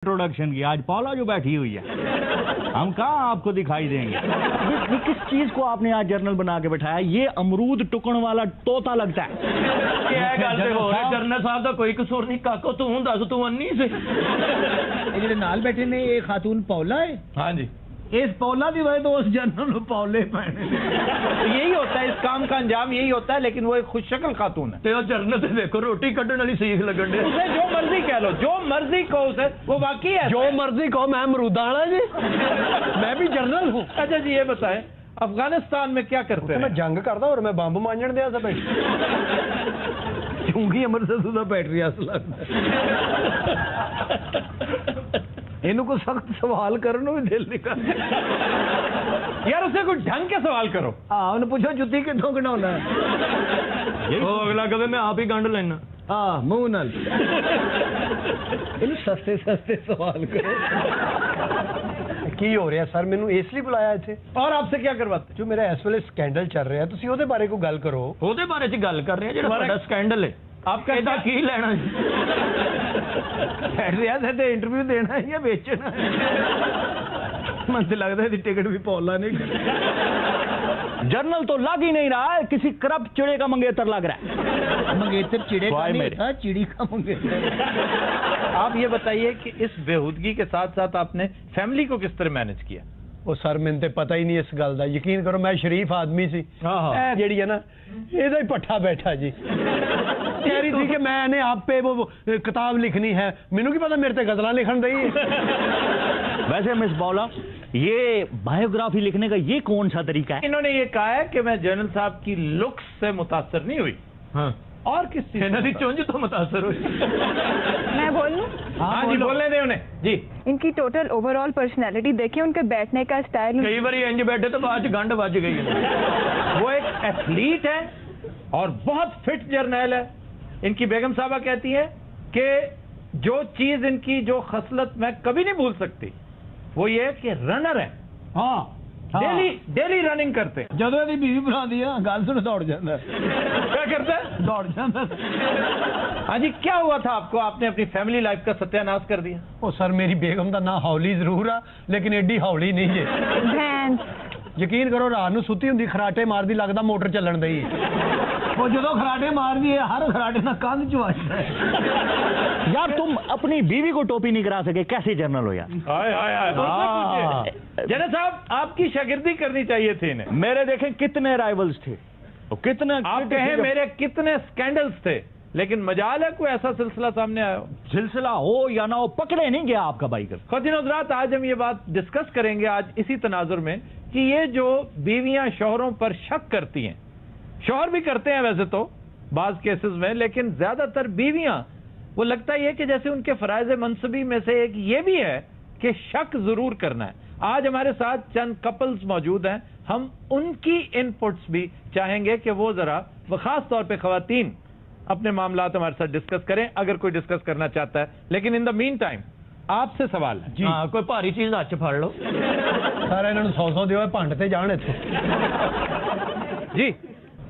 Introduction की। आज पौला जो बैठी हुई है, हम कहाँ आपको दिखाई देंगे। ये किस चीज को आपने आज जर्नल बना के बैठाया? ये अमरूद टुकन वाला तोता लगता है। जरनल साहब का कोई कसूर नहीं, काको तू हूं दस तू अन्नी से ਜਿਹੜੇ ਨਾਲ ਬੈਠੇ ਨੇ ਇਹ ਖਾਤੂਨ ਪੌਲਾ है। हाँ जी, इस पौला की वजह तो उस जनरल को पौले पैने। यही होता है, इस काम का अंजाम यही होता है। लेकिन वो एक खुश शक्ल खातून है। तो जरनल से देखो रोटी कटने वाली सीख लगन दे। उसे जो मर्जी कह लो, जो मर्जी कहो उसे, वो वाकई है। जो मर्जी कहो, मैं अमरूदा वाला जी, मैं भी जनरल हूँ। अच्छा जी, ये बताएं अफगानिस्तान में क्या करते हैं? मैं जंग करता और मैं बंब मांझण दिया सब क्योंकि अमृतसर का बैटरी अस लगता इन्हों को सख्त सवाल करने भी दिल नहीं करता। यार उसे कोई ढंग के सवाल करो। हाँ, उन्हें पूछो जुत्ती कितों कढ़ाना है। वो अगला कहते मैं आप ही गंढ लेना। हाँ, मुंह नाल इन्हें सस्ते सस्ते सवाल करो। की हो रहा सर, मैनू इसलिए बुलाया इत्थे और आपसे क्या करवाते? जो मेरा इस वेले स्कैंडल चल रहा है, तुसी ओदे बारे कोई गल करो। ਉਹਦੇ ਬਾਰੇ ਚ ਗੱਲ ਕਰ ਰਹੇ ਹਾਂ, ਜਿਹੜਾ ਤੁਹਾਡਾ ਸਕੈਂਡਲ ਹੈ। आपका ਇਹਦਾ ਕੀ ਲੈਣਾ ਜੀ? बैठ रहा था इंटरव्यू देना है या बेचना है? मन तो लगता है टिकट भी पौला नहीं। जर्नल तो लग ही नहीं रहा है, किसी करप्ट चिड़े का मंगेतर लग रहा है। मंगेतर चिड़े का नहीं होता, चिड़ी का मंगेतर। आप ये बताइए कि इस बेहूदगी के साथ साथ आपने फैमिली को किस तरह मैनेज किया? वो सर मैंने तो पता ही नहीं इस गल का। यकीन करो, मैं शरीफ आदमी सी, जी है ना, ਇਹਦਾ ਹੀ पट्ठा बैठा जी। कह रही थी कि मैंने आप पे वो किताब लिखनी है। मैनू की पता मेरे ते गजलां लिखन दी। वैसे मिस पौला, ये बायोग्राफी लिखने का ये कौन सा तरीका है? इन्होंने ये कहा है कि मैं जनरल साहब की लुक्स से मुतासर नहीं हुई। हाँ, और किस चीज से? चुंझ तो मुतासर हुई। मैं बोलूं? हाँ जी, बोलने दे उन्हें जी। इनकी टोटल ओवरऑल पर्सनैलिटी देखिए, उनके बैठने का स्टाइल। कई बार इंज बैठे तो बाद गंढ बज गई है। वो एक एथलीट है और बहुत फिट जर्नैल है। इनकी बेगम साहबा कहती है कि जो चीज इनकी, जो खसलत मैं कभी नहीं भूल सकती, वो ये है कि रनर है। हाँ, डेली रनिंग करते। जदों दी बीवी बुलांदी है, गल सुन दौड़ जाता है। क्या करता है? दौड़ जाता है। हाँ जी, क्या हुआ था आपको? आपने अपनी फैमिली लाइफ का सत्यानाश कर दिया। ओ सर, मेरी बेगम का ना हौली जरूर है, लेकिन एडी हौली नहीं है। भैंस यकीन करो, रात ਨੂੰ ਸੁੱਤੀ ਹੁੰਦੀ ਖਰਾਟੇ ਮਾਰਦੀ, ਲੱਗਦਾ ਮੋਟਰ ਚੱਲਣ ਦਈ। ਉਹ ਜਦੋਂ ਖਰਾਟੇ ਮਾਰਦੀ ਹੈ, हर खराटे ना कंध च ਵੱਜਦਾ है। यार तुम अपनी बीवी को टोपी नहीं करा सके, कैसे जर्नल हो यार? हाय हाय हाय। जनरल साहब, आपकी शागिर्दी करनी चाहिए थी इन्हें। मेरे देखें कितने राइवल्स थे, और कितने आप कहें मेरे कितने स्कैंडल्स थे, लेकिन मजाल है कोई ऐसा सिलसिला सामने आया हो। सिलसिला हो या ना हो, पकड़े नहीं गया आपका बाइकर। ख़वातीन और हज़रात, आज हम ये बात डिस्कस करेंगे आज इसी तनाजुर में कि ये जो बीवियां शौहरों पर शक करती हैं, शौहर भी करते हैं वैसे तो बाज केसेस में, लेकिन ज्यादातर बीवियां, वो लगता ही है कि जैसे उनके फराइज मनसबी में से एक ये भी है कि शक जरूर करना है। आज हमारे साथ चंद कपल्स मौजूद हैं, हम उनकी इनपुट्स भी चाहेंगे कि वो जरा, वो खास तौर पर खवातीन, अपने मामलात हमारे साथ डिस्कस करें अगर कोई डिस्कस करना चाहता है। लेकिन इन द मीन टाइम आपसे सवाल है जी। हाँ, कोई भारी चीज हाथ च फड़ लो। सारे इन्होंने 100 दियो, भंड ते जान इत्थों। जी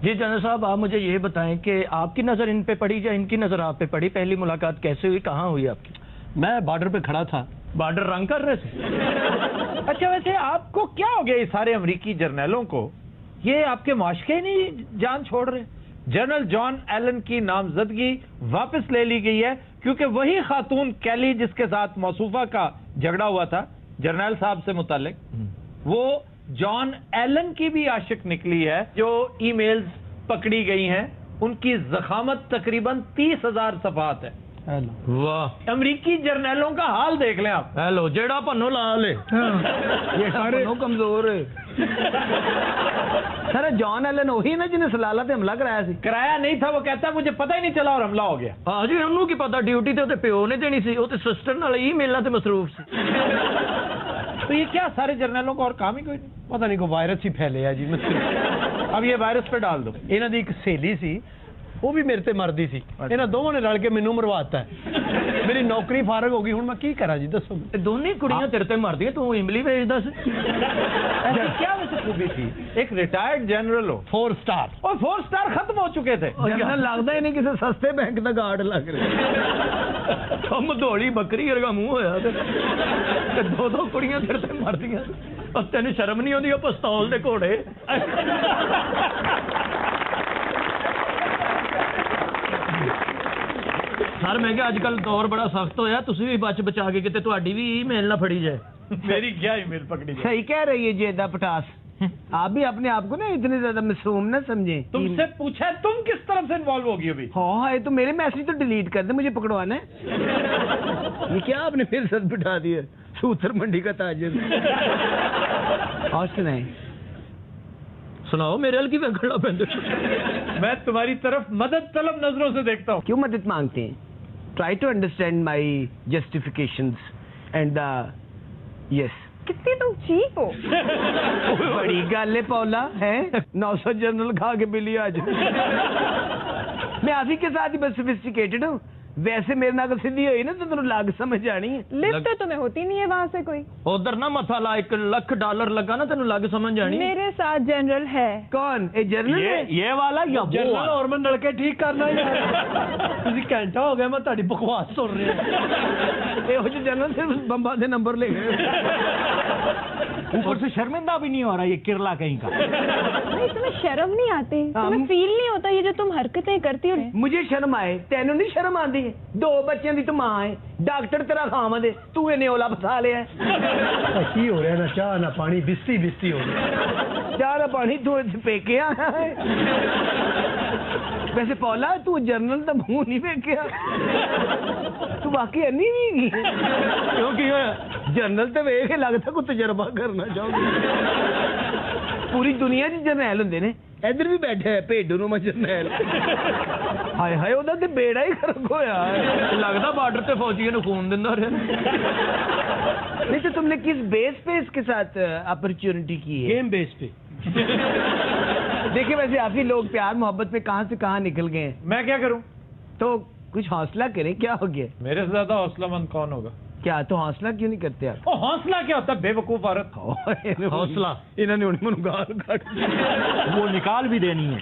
जी, जनरल साहब, आप मुझे ये बताएं कि आपकी नजर इन पे पड़ी या इनकी नजर आप पे पड़ी? पहली मुलाकात कैसे हुई, कहाँ हुई आपकी? मैं बॉर्डर पे खड़ा था। बॉर्डर रंग कर रहे थे? अच्छा, वैसे आपको क्या हो गया? ये सारे अमरीकी जर्नैलों को ये आपके माशके ही नहीं जान छोड़ रहे? जनरल जॉन एलन की नामजदगी वापस ले ली गई है, क्योंकि वही खातून कैली जिसके साथ मौसूफा का झगड़ा हुआ था जर्नैल साहब से मुतालिक, वो जॉन एलन की भी आशिक निकली है। जो ईमेल्स पकड़ी गई हैं, उनकी जखामत तकरीबन 30,000 सफात है। वाह, अमरीकी जर्नैलों का हाल देख लें आप। हेलो, जेड़ा पन्नो ला ले। ये सारे कमजोर है। सर, जॉन एलन वही ना जिन्हें सलाला ते हमला कराया सी? कराया नहीं था, वो कहता मुझे पता ही नहीं चला और हमला हो गया। हाँ जी, उन्होंने की पता, ड्यूटी ते प्यो ने देनी सी, सिस्टर नाल ईमेलां ते मसरूफ सी। तो ये क्या, सारे जर्नैलों को और काम ही कोई नहीं? पता नहीं, कोई वायरस ही फैले है जी। अब ये वायरस पे डाल दो। इन्हां दी एक सहेली सी, वो भी मेरे ते मरदी सी। इन्हां दोवां ने रल के मैनू मरवाता है। میری نوکری فارغ ہوگی ہوں میں کی کرا جی دسو دونوں کڑیاں تیرے تے مردیاں تو املی بھیجدا سی ایسی کیا ویسے خوبی تھی ایک ریٹائرڈ جنرل ہو 4 سٹار اور 4 سٹار ختم ہو چکے تھے جنرل لگتا ہی نہیں کسی سستے بینک کا گارڈ لگ رہا کم دوڑی بکری ورگا منہ ہویا تے دو کڑیاں تیرے تے مردیاں اور تینوں شرم نہیں آندی پستول دے گھوڑے سر میں کہ اج کل دور بڑا سخت ہویا تسی بھی بچ بچا کے کتے تہاڈی بھی ای میل نہ پھڑی جائے میری کیا ای میل پکڑی جائے صحیح کہہ رہی ہے جیدہ پٹاس آپ بھی اپنے آپ کو نا اتنے زیادہ معصوم نہ سمجھیں تم سے پوچھا ہے تم کس طرف سے انوالو ہوگی ابھی ہاں یہ تو میرے میسج تو ڈیلیٹ کر دیں مجھے پکڑوانا ہے یہ کیا آپ نے پھر سر بٹھا دیا سوتر منڈی کا تاجر اور سنائیں سناؤ میرے ال کی کھڑا پہنتے میں تمہاری طرف مدد طلب نظروں سے دیکھتا ہوں کیوں مدد مانگتے ہیں try to understand my justifications and yes کتنی تم چیپ ہو. بڑی گل ہے پولا ہے 900 جنرل کھا کے بلی آج. میں آپ ہی کے ساتھ ہی بس سوفسٹیکیٹڈ ہوں. ویسے میرے نال سیدھی ہوئی نا تو تمہیں لاگ سمجھ آنی ہے. لفٹ تو تمہیں ہوتی نہیں ہے وہاں سے کوئی. ادھر نہ متھا لا $1,00,000 لگا نا تینوں لگ سمجھ آنی. میرے ساتھ جنرل ہے. کون اے جنرل ہے یہ والا یا وہ جنرل اور میں نلکے ٹھیک کرنا یار. تسی گھنٹہ ہو گیا میں تہاڈی بکواس سن رہا. اے ہو جنرل صرف بمبا دے نمبر لے گئے. اوپر سے شرمندہ بھی نہیں ہو رہا یہ کرلا کہیں کا. نہیں تمہیں شرم نہیں آتی, تمہیں فیل نہیں ہوتا یہ جو تم حرکتیں کرتی ہو. مجھے شرم آئے تینوں نہیں شرم آتی. 2 بچوں کی تو ماں ہے, ڈاکٹر تیرا خام دے تو انہیں اولا پسا لیا. کی ہو رہا ہے, نہ چاہ نہ پانی, بستی بستی ہو رہی. چاہ نہ پانی تو پیکے آیا ہے. ویسے پولا تو جنرل تو منہ نہیں پیکیا, تو باقی انی بھی کیونکہ جنرل تو ویکھ لگتا کوئی تجربہ کرنا چاہوں. پوری دنیا چ جرنیل ہوں نے, ادھر بھی بیٹھے ہے بھیڈو نو جرنیل. ہائے ہائے وہ تو بیڑا ہی خراب ہوا. لگتا بارڈر تے فوجیوں نے خون دینا رہا. نہیں تو تم نے کس بیس پہ اس کے ساتھ اپرچونٹی کی ہے؟ گیم بیس پہ. دیکھیں ویسے آپ ہی لوگ پیار محبت میں کہاں سے کہاں نکل گئے ہیں. میں کیا کروں, تو کچھ حوصلہ کریں. کیا ہو گیا؟ میرے سے زیادہ حوصلہ مند کون ہوگا. کیا تو حوصلہ کیوں نہیں کرتے آپ؟ حوصلہ کیا ہوتا ہے بے وقوف عورت. حوصلہ انہوں نے انہیں منہ گال کاٹ وہ نکال بھی دینی ہے.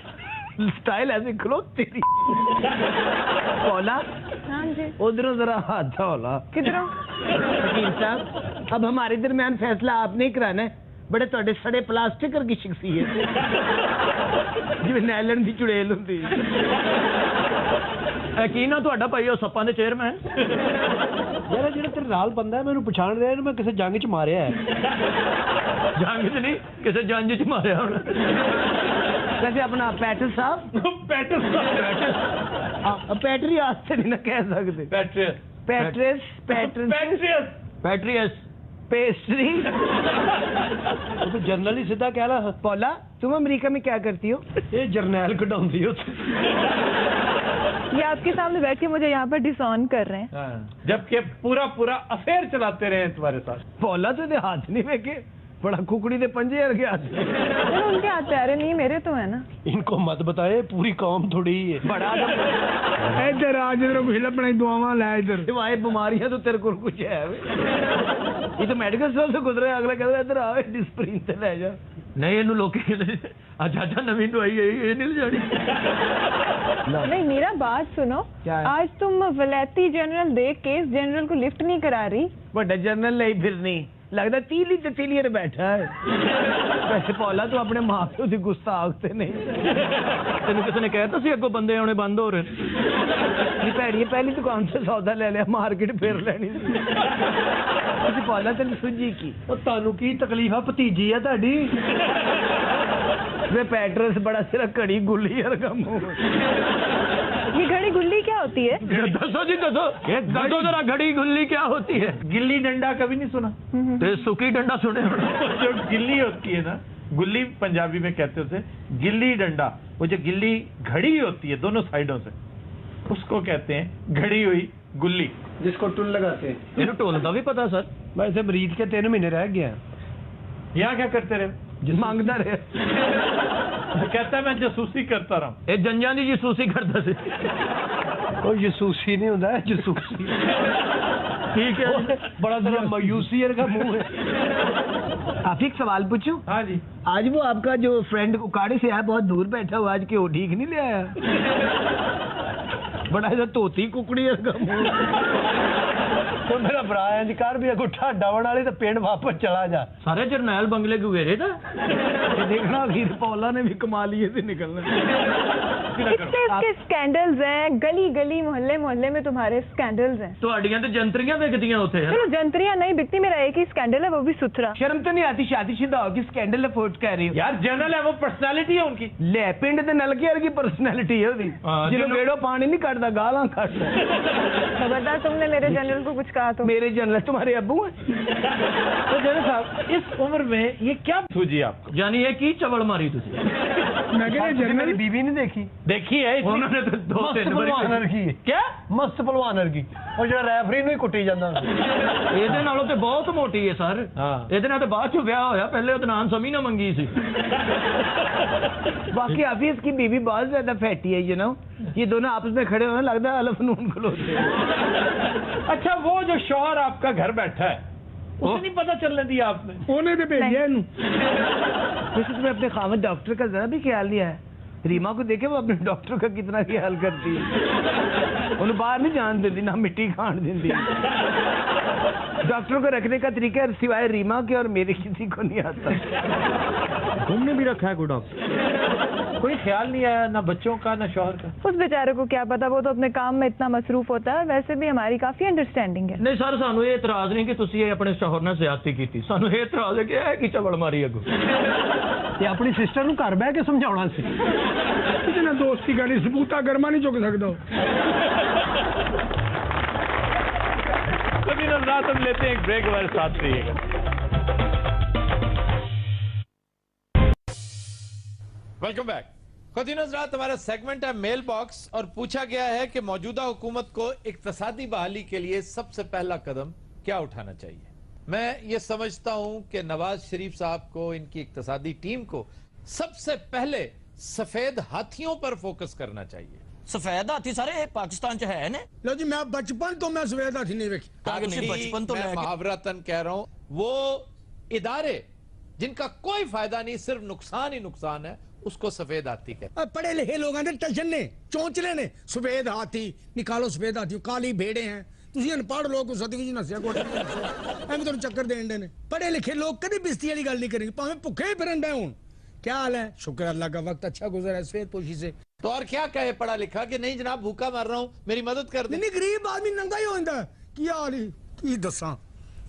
سٹائل ایسے کھلو تیری. پولا ہاں جی ادھروں ذرا ہاتھ ہولا. کدھروں؟ حکیم صاحب اب ہمارے درمیان فیصلہ آپ نے کرانا ہے. بڑے تھوڑے سڑے پلاسٹک کی شخصیت جی نیلن کی چڑیل ہوں. یقین ہے تہاڈا بھائی سپاں دے چیئرمین یار جڑا تیرے نال بندہ ہے مینوں پہچان رہا ہے, میں کسی جنگ چ ماریا ہے. جنگ چ نہیں کسی جنج چ ماریا ہونا. ویسے اپنا پیٹر صاحب پیٹری آستے نہیں نہ کہہ سکتے. پیٹریس پیٹریس پیسٹری تو جنرل ہی سیدھا کہہ رہا. پولا تم امریکہ میں کیا کرتی ہو؟ یہ جرنیل کٹاؤندی ہو. یہ آپ کے سامنے بیٹھ کے مجھے یہاں پر ڈس آن کر رہے ہیں, جبکہ پورا افیئر چلاتے رہے ہیں تمہارے ساتھ. پولا تو ہاتھ نہیں ویکے, بڑا ککڑی دے پنجے ارگے ہاتھ. ان کے ہاتھ پیارے نہیں, میرے تو ہے نا. ان کو مت بتائے, پوری قوم تھوڑی ہے. بڑا ادھر آج اپنی دعاواں لے ادھر. سوائے بیماریاں تو تیرے کو کچھ ہے. یہ تو میڈیکل اسٹور سے گزرے, اگلا کہتا ہے ادھر آ ڈسپرین تے لے جا. نہیں یہ لوگ اچھا نویں دوائی ہے یہ نہیں لے جانی. نہیں میرا بات سنو, آج تم ولیتی جنرل دیکھ کے اس جنرل کو لفٹ نہیں کرا رہی. بڑا جنرل نہیں پھرنی لگتا تیلی تے تیلی بیٹھا ہے. ویسے پولا تو اپنے ماں پیو کی گستاخ تے نہیں. تینوں کسی نے کہتا سی اگوں بندے آنے بند ہو رہے ہیں. پیڑی پہلی دکان سے سودا لے لیا, مارکیٹ پھر لینی. پولا تین سوجی کی تانوں کی تکلیف ہے, بھتیجی ہے تہاڈی. پیٹرس بڑا سرا گھڑی گلی ورگا منہ. یہ گھڑی گلی کیا ہوتی ہے؟ دسو جی دسو ذرا گھڑی گلی کیا ہوتی ہے. گلی ڈنڈا کبھی نہیں سنا؟ سکی ڈنڈا سنے. جو گلی ہوتی ہے نا, گلی پنجابی میں کہتے اسے گلی ڈنڈا. وہ جو گلی گھڑی ہوتی ہے دونوں سائڈوں سے, اس کو کہتے ہیں گھڑی ہوئی گلی, جس کو ٹول لگاتے ہیں. یہ ٹول کا بھی پتا سر. ویسے مریض کے 3 مہینے رہ گیا. یہاں کیا کرتے رہے؟ مانگتا رہے. کہتا ہے میں جاسوسی کرتا رہا. یہ جنجاں دی جاسوسی کرتا سی. وہ جسوسی نہیں ہوتا ہے، جسوسی ٹھیک ہے، بڑا ذرا مایوسی کا منہ ہے۔ آپ ایک سوال پوچھوں؟ ہاں جی، آج وہ آپ کا جو فرینڈ اکاڑے سے ہے بہت دور بیٹھا ہوا، آج کے وہ ٹھیک نہیں لے آیا؟ بڑا ایسا توتی ککڑی کا منہ۔ تو میرا برا انج کر بھی اگو ٹھاڈا بنا لی تو پنڈ واپس چلا جا۔ سارے جرنیل بنگلے کو گھیرے تھا، دیکھنا ویر پولا نے بھی کما لیے سے نکلنا۔ اتنے اس کے سکینڈلز ہیں، گلی گلی محلے محلے میں تمہارے سکینڈلز ہیں۔ تو اڈیاں تو جنتریاں بکدیاں ہوتے ہیں۔ چلو جنتریاں نہیں بکتی، میرا ایک ہی سکینڈل ہے، وہ بھی ستھرا۔ شرم تو نہیں آتی شادی شدہ ہوگی اسکینڈل افورڈ کہہ رہی ہو؟ یار جنرل ہے، وہ پرسنالٹی ہے ان کی۔ لے پنڈ تے نلکے ورگی پرسنالٹی ہے ਉਹਦੀ جنوں بیڑو پانی نہیں کٹدا گالاں کٹدا۔ خبردار تم نے میرے جنرل کو کچھ کہا تو۔ میرے جنرل تمہارے ابو ہیں؟ تو جنرل صاحب اس عمر میں یہ کیا سوجی آپ کو؟ یعنی یہ کی چوڑ ماری تھی؟ میں کہ میری بیوی نہیں دیکھی، دیکھی ہے انہوں نے تو دو مست تین پلوان رکھی کیا؟ مست پلوان رکھی، اور جڑا ریفری نو ہی کٹی جاندہ۔ یہ نالوں تے بہت موٹی ہے سر، یہ نال تے بعد چ بیاہ ہویا، پہلے وہ نان سمی نہ منگی سی۔ باقی حافظ کی بیوی بہت زیادہ فیٹی ہے، یہ دونوں آپس میں کھڑے ہونے لگتا ہے الف نون کھلوتے ہیں۔ اچھا وہ جو شوہر آپ کا گھر بیٹھا ہے اسے نہیں پتا چلنے دیا آپ نے؟ انہیں تو بھیجیا ویسے تمہیں اپنے خامد ڈاکٹر کا ذرا بھی خیال لیا ہے؟ ریما کو دیکھے وہ اپنے ڈاکٹر کا کتنا خیال کرتی ہے، انہیں باہر نہیں جان دیتی، نہ مٹی کھان دیتی۔ ڈاکٹر کو رکھنے کا طریقہ سوائے ریما کے اور میرے کسی کو نہیں آتا۔ تم نے بھی رکھا ہے کوئی ڈاکٹر؟ کوئی خیال نہیں آیا نہ بچوں کا نہ شوہر کا؟ اس بیچارے کو کیا پتا، وہ تو اپنے کام میں اتنا مصروف ہوتا ہے۔ ویسے بھی ہماری کافی انڈرسٹینڈنگ ہے۔ نہیں سر، سانو یہ اعتراض نہیں کہ تسی اپنے شوہر نے زیادتی کی، سانو یہ اعتراض ہے کہ ہے کی چوڑ ماری اگو۔ یہ اپنی سسٹر نو گھر بہ کے سمجھاونا سی، اتنا دوستی کری سبوتا گرما نہیں چک سکتا۔ کبھی نظرات ہم لیتے ہیں ایک بریک، ہمارے ساتھ رہیے گا۔ Welcome back. خواتین حضرات، ہمارا سیگمنٹ ہے میل باکس، اور پوچھا گیا ہے کہ موجودہ حکومت کو اقتصادی بحالی کے لیے سب سے پہلا قدم کیا اٹھانا چاہیے؟ میں یہ سمجھتا ہوں کہ نواز شریف صاحب کو، ان کی اقتصادی ٹیم کو سب سے پہلے سفید ہاتھیوں پر فوکس کرنا چاہیے۔ سفید ہاتھی سارے پاکستان چ ہے نا؟ لو جی میں بچپن تو میں سفید ہاتھی نہیں ویکھی، بچپن تو میں محاورتاً کہہ رہا ہوں، وہ ادارے جن کا کوئی فائدہ نہیں، صرف نقصان ہی نقصان ہے، اس کو سفید ہاتھی کہتے ہیں۔ پڑھے لکھے لوگ ہیں ٹیشن نے چونچلے نے سفید ہاتھی نکالو، سفید ہاتھی کالی بھیڑے ہیں، تسی انپڑھ لوگ صدقے جی نسیا کوٹے ایویں تانوں چکر دین دے نے۔ پڑھے لکھے لوگ کبھی بستی والی گل نہیں کریں گے، پاویں بھکھے ہی پھرن ڈے ہون۔ کیا حال ہے؟ شکر اللہ کا، وقت اچھا گزرا ہے سفید پوشی سے۔ تو اور کیا کہے پڑھا لکھا کہ نہیں جناب بھوکا مر رہا ہوں، میری مدد کر دیں۔ نہیں غریب آدمی ننگا ہی ہوندا ہے، کی حال ہی کی دساں،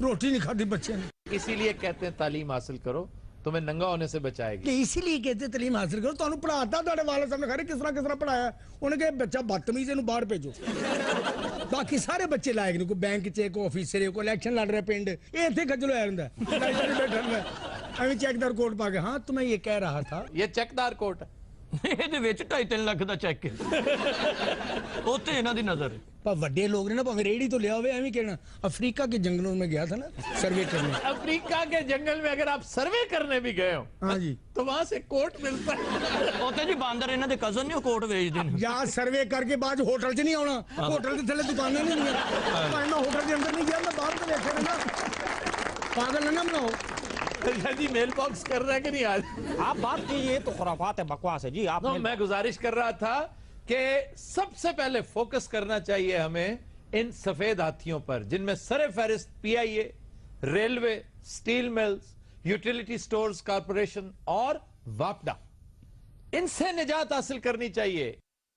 روٹی نہیں کھادی بچے نے۔ اسی لیے کہتے ہیں تعلیم حاصل کرو، تمہیں ننگا ہونے سے بچائے گی۔ کہ اسی لیے کہتے تعلیم حاصل کرو، تانوں پڑھاتا تہاڈے والد صاحب نے خیر کس طرح پڑھایا، انہیں کہ بچہ بدتمیز نوں باہر بھیجو۔ باقی سارے بچے لائق نہیں، کوئی بینک چ، کوئی آفیسر، کوئی الیکشن لڑ رہے پنڈ، یہ اتنے کھجل ہوا رہندا ہے، الیکشن بیٹھا ہوا ہے ایویں چیک دار کوٹ پا کے۔ ہاں تو میں یہ کہہ رہا تھا، یہ چیک دار کوٹ ہے، یہ 2.5-3 لاکھ دا چیک ہے، اوتے انہاں دی نظر ہے۔ پر وڈے لوگ نے نا پاویں ریڑھی تو لیا ہوئے، ایویں کہنا۔ افریقہ کے جنگلوں میں گیا تھا نا سروے کرنے۔ افریقہ کے جنگل میں اگر آپ سروے کرنے بھی گئے ہو ہاں جی، تو وہاں سے کوٹ ملتا ہے۔ اوتے جی باندر انہاں دے کزن نے کوٹ ویچ دین۔ یا سروے کر کے بعد ہوٹل چ نہیں آنا، ہوٹل کے تھلے دکانیں نہیں ہیں، میں ہوٹل کے اندر نہیں گیا، میں باہر تو دیکھا نا، پاگل نہ بناؤ۔ جی میل باکس کر رہا ہے کہ نہیں آج؟ آپ بات کیجئے تو خرافات ہے، بکواس ہے جی۔ آپ میں گزارش کر رہا تھا کہ سب سے پہلے فوکس کرنا چاہیے ہمیں ان سفید ہاتھیوں پر، جن میں سر فہرست P I A, railway, steel mills, utility stores corporation اور واپڈا۔ ان سے نجات حاصل کرنی چاہیے۔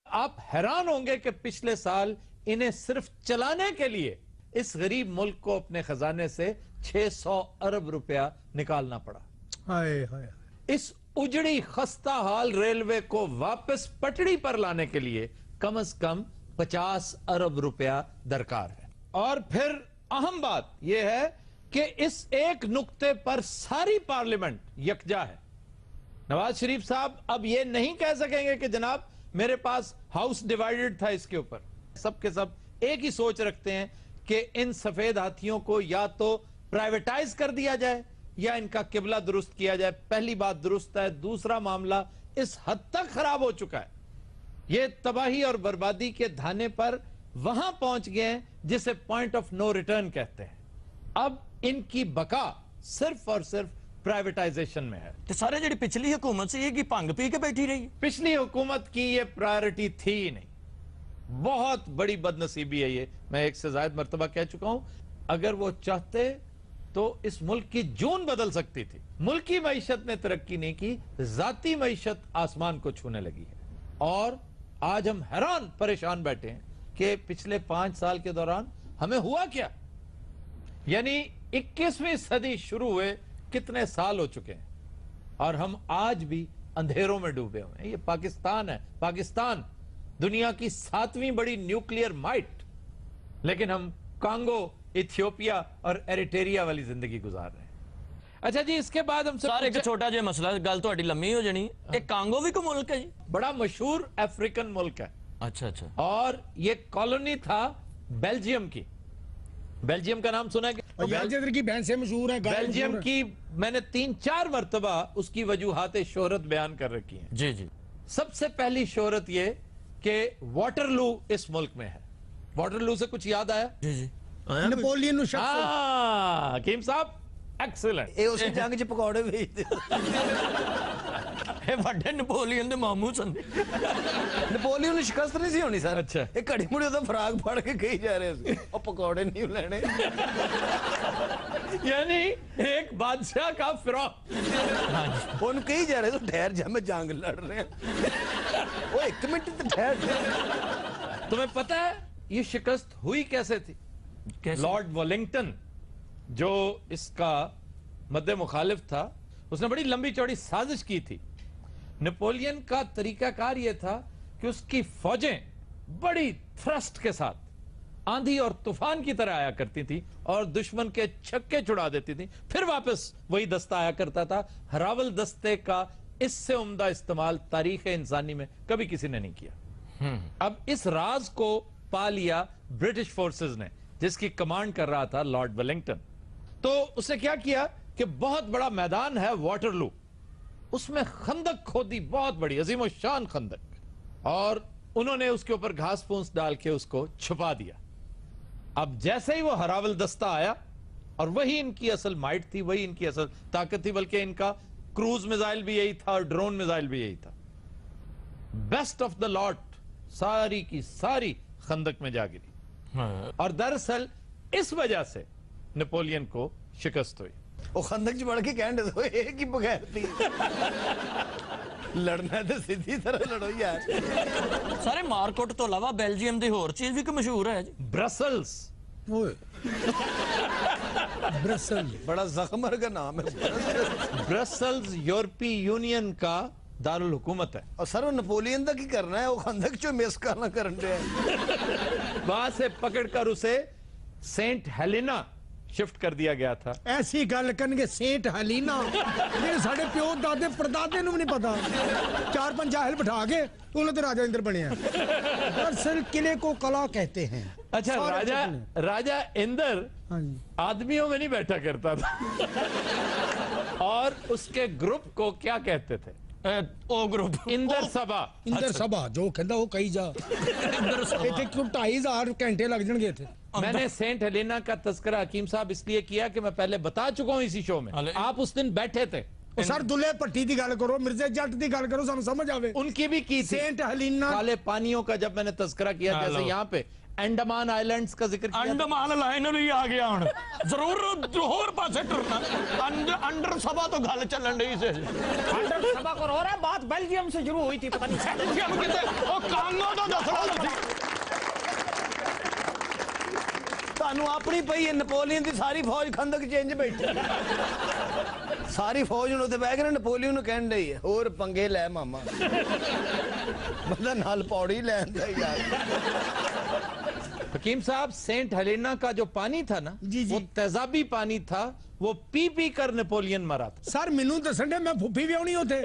آپ حیران ہوں گے کہ پچھلے سال انہیں صرف چلانے کے لیے اس غریب ملک کو اپنے خزانے سے 600 ارب روپیہ نکالنا پڑا۔ ہائے ہائے، اس اجڑی خستہ حال ریلوے کو واپس پٹڑی پر لانے کے لیے کم از کم 50 ارب روپیہ درکار ہے۔ اور پھر اہم بات یہ ہے کہ اس ایک نقطے پر ساری پارلیمنٹ یکجا ہے۔ نواز شریف صاحب اب یہ نہیں کہہ سکیں گے کہ جناب میرے پاس ہاؤس ڈیوائیڈڈ تھا، اس کے اوپر سب کے سب ایک ہی سوچ رکھتے ہیں کہ ان سفید ہاتھیوں کو یا تو پرائیویٹائز کر دیا جائے یا ان کا قبلہ درست کیا جائے۔ پہلی بات درست ہے، دوسرا معاملہ اس حد تک خراب ہو چکا ہے یہ تباہی اور بربادی کے دھانے پر وہاں پہنچ گئے ہیں جسے پوائنٹ آف نو ریٹرن کہتے ہیں. اب ان کی بقا صرف اور صرف پرائیویٹائزیشن میں ہے. تو سارے جڑی پچھلی حکومت سے یہ کی پنگ پی کے بیٹھی رہی. پچھلی حکومت کی یہ پرائیورٹی تھی ہی نہیں. بہت بڑی بدنصیبی ہے یہ, میں ایک سے زائد مرتبہ کہہ چکا ہوں. اگر وہ چاہتے تو اس ملک کی جون بدل سکتی تھی. ملکی معیشت نے ترقی نہیں کی, ذاتی معیشت آسمان کو چھونے لگی ہے. اور آج ہم حیران پریشان بیٹھے ہیں کہ پچھلے 5 سال کے دوران ہمیں ہوا کیا. یعنی 21ویں صدی شروع ہوئے کتنے سال ہو چکے ہیں اور ہم آج بھی اندھیروں میں ڈوبے ہوئے ہیں. یہ پاکستان ہے, پاکستان دنیا کی 7ویں بڑی نیوکلیئر مائٹ, لیکن ہم کانگو, ایتھیوپیا اور ایریٹیریا والی زندگی گزار رہے ہیں. اچھا جی, اس کے بعد ہم سر ایک چھوٹا جے مسئلہ, گل تو اڈی لمبی ہو جانی. ایک کانگو بھی کوئی ملک ہے جی؟ بڑا مشہور افریقن ملک ہے. اچھا اچھا. اور یہ کالونی تھا بیلجیم کی. بیلجیم کا نام سنا ہے کہ کی بہن سے مشہور ہے. بیلجیم کی میں نے 3-4 مرتبہ اس کی وجوہات شہرت بیان کر رکھی ہیں. جی جی. سب سے پہلی شہرت یہ کہ واٹرلو اس ملک میں ہے. واٹرلو سے کچھ یاد آیا؟ جی جی. نپولین حکیم صاحب ایکسلنٹ. یہ اس جنگ چ پکوڑے بھیجتے وڈے نپولین دے ماموں سن. نپولین شکست نہیں سی ہونی سر. اچھا. ایک گھڑی مڑی دا فراغ پھڑ کے کہی جا رہے سی او پکوڑے نہیں لینے. یعنی ایک بادشاہ کا فراغ ان کہی جا رہے تو ٹھہر جا, میں جنگ لڑ رہے ہیں. وہ 1 منٹ تو ٹھہر. تمہیں پتہ ہے یہ شکست ہوئی کیسے تھی؟ لارڈ ویلنگٹن جو اس کا مد مخالف تھا, اس نے بڑی لمبی چوڑی سازش کی تھی. نپولین کا طریقہ کار یہ تھا کہ اس کی فوجیں بڑی تھرسٹ کے ساتھ آندھی اور طوفان کی طرح آیا کرتی تھی اور دشمن کے چھکے چھڑا دیتی تھی, پھر واپس وہی دستہ آیا کرتا تھا. ہراول دستے کا اس سے عمدہ استعمال تاریخ انسانی میں کبھی کسی نے نہیں کیا. اب اس راز کو پا لیا برٹش فورسز نے, جس کی کمانڈ کر رہا تھا لارڈ ویلنگٹن. تو اس نے کیا کیا کہ بہت بڑا میدان ہے واٹرلو, اس میں خندق کھودی, بہت بڑی عظیم و شان خندق, اور انہوں نے اس کے اوپر گھاس پھونس ڈال کے اس کو چھپا دیا. اب جیسے ہی وہ ہراول دستہ آیا, اور وہی ان کی اصل مائٹ تھی, وہی ان کی اصل طاقت تھی, بلکہ ان کا کروز میزائل بھی یہی تھا اور ڈرون میزائل بھی یہی تھا. بیسٹ آف دا لاٹ ساری کی ساری خندق میں جا گری, اور دراصل اس وجہ سے نپولین کو شکست ہوئی. وہ خندق چ بڑھ کے کہن دے ایک ہی بغیر تھی. لڑنا ہے تو سیدھی طرح لڑو یار. سارے مارکوٹ تو علاوہ بیلجیم دی ہور چیز بھی کوئی مشہور ہے جی؟ برسلز. برسل بڑا زخمر کا نام ہے. برسلز یورپی یونین کا دارالحکومت ہے. اور سر وہ نپولین دا کی کرنا ہے, وہ خندق چو میس کرنا کرن دے. وہاں سے پکڑ کر اسے سینٹ ہیلینا شفٹ کر دیا گیا تھا. ایسی گل کرنگے سینٹ ہلینا میرے ساڑھے پیو دادے پردادے نو نہیں پتا. 4-5 جاہل بٹھا کے انہوں نے راجہ اندر بنے ہیں. برسل قلعے کو قلعہ کہتے ہیں. اچھا, راجہ اندر آدمیوں میں نہیں بیٹھا کرتا تھا, اور اس کے گروپ کو کیا کہتے تھے؟ او گروپ اندر سبا. اندر سبا جو کہندا وہ کہی جا. ایتھے 2,500 گھنٹے لگ جن گے تھے. میں نے سینٹ ہیلینا کا تذکرہ حکیم صاحب اس لیے کیا کہ میں پہلے بتا چکا ہوں اسی شو میں, آپ اس دن بیٹھے تھے. سر دلے پٹی دی گل کرو, مرزا جٹ دی گل کرو, سانو سمجھ آوے. ان کی بھی کی تھی. سینٹ ہیلینا کالے پانیوں کا جب میں نے تذکرہ کیا, جیسے یہاں پہ انڈمان آئیلینڈز کا ذکر کیا. انڈمان لائنر ہی آ گیا ہوں, ضرور ہور پاسے ٹرنا. انڈر سبا تو گل چلن رہی سے. انڈر سبا کو ہو رہا ہے, بات بیلجیم سے شروع ہوئی تھی, پتہ نہیں بیلجیم کتے او کانگو تو دسنا سی. تانوں اپنی پئی نپولین دی ساری فوج خندق چینج بیٹھی. ساری فوج نوں تے بیٹھ کے نپولین نوں کہن ڈئی ہے اور پنگے لے ماما. بندہ نال پوڑی لیندا یار. حکیم صاحب سینٹ ہیلینا کا جو پانی تھا نا, وہ تیزابی پانی تھا, وہ پی پی کر نپولین مرا تھا. سر مینوں دسن دے, میں پھوپھی بھی آنی ہوتے.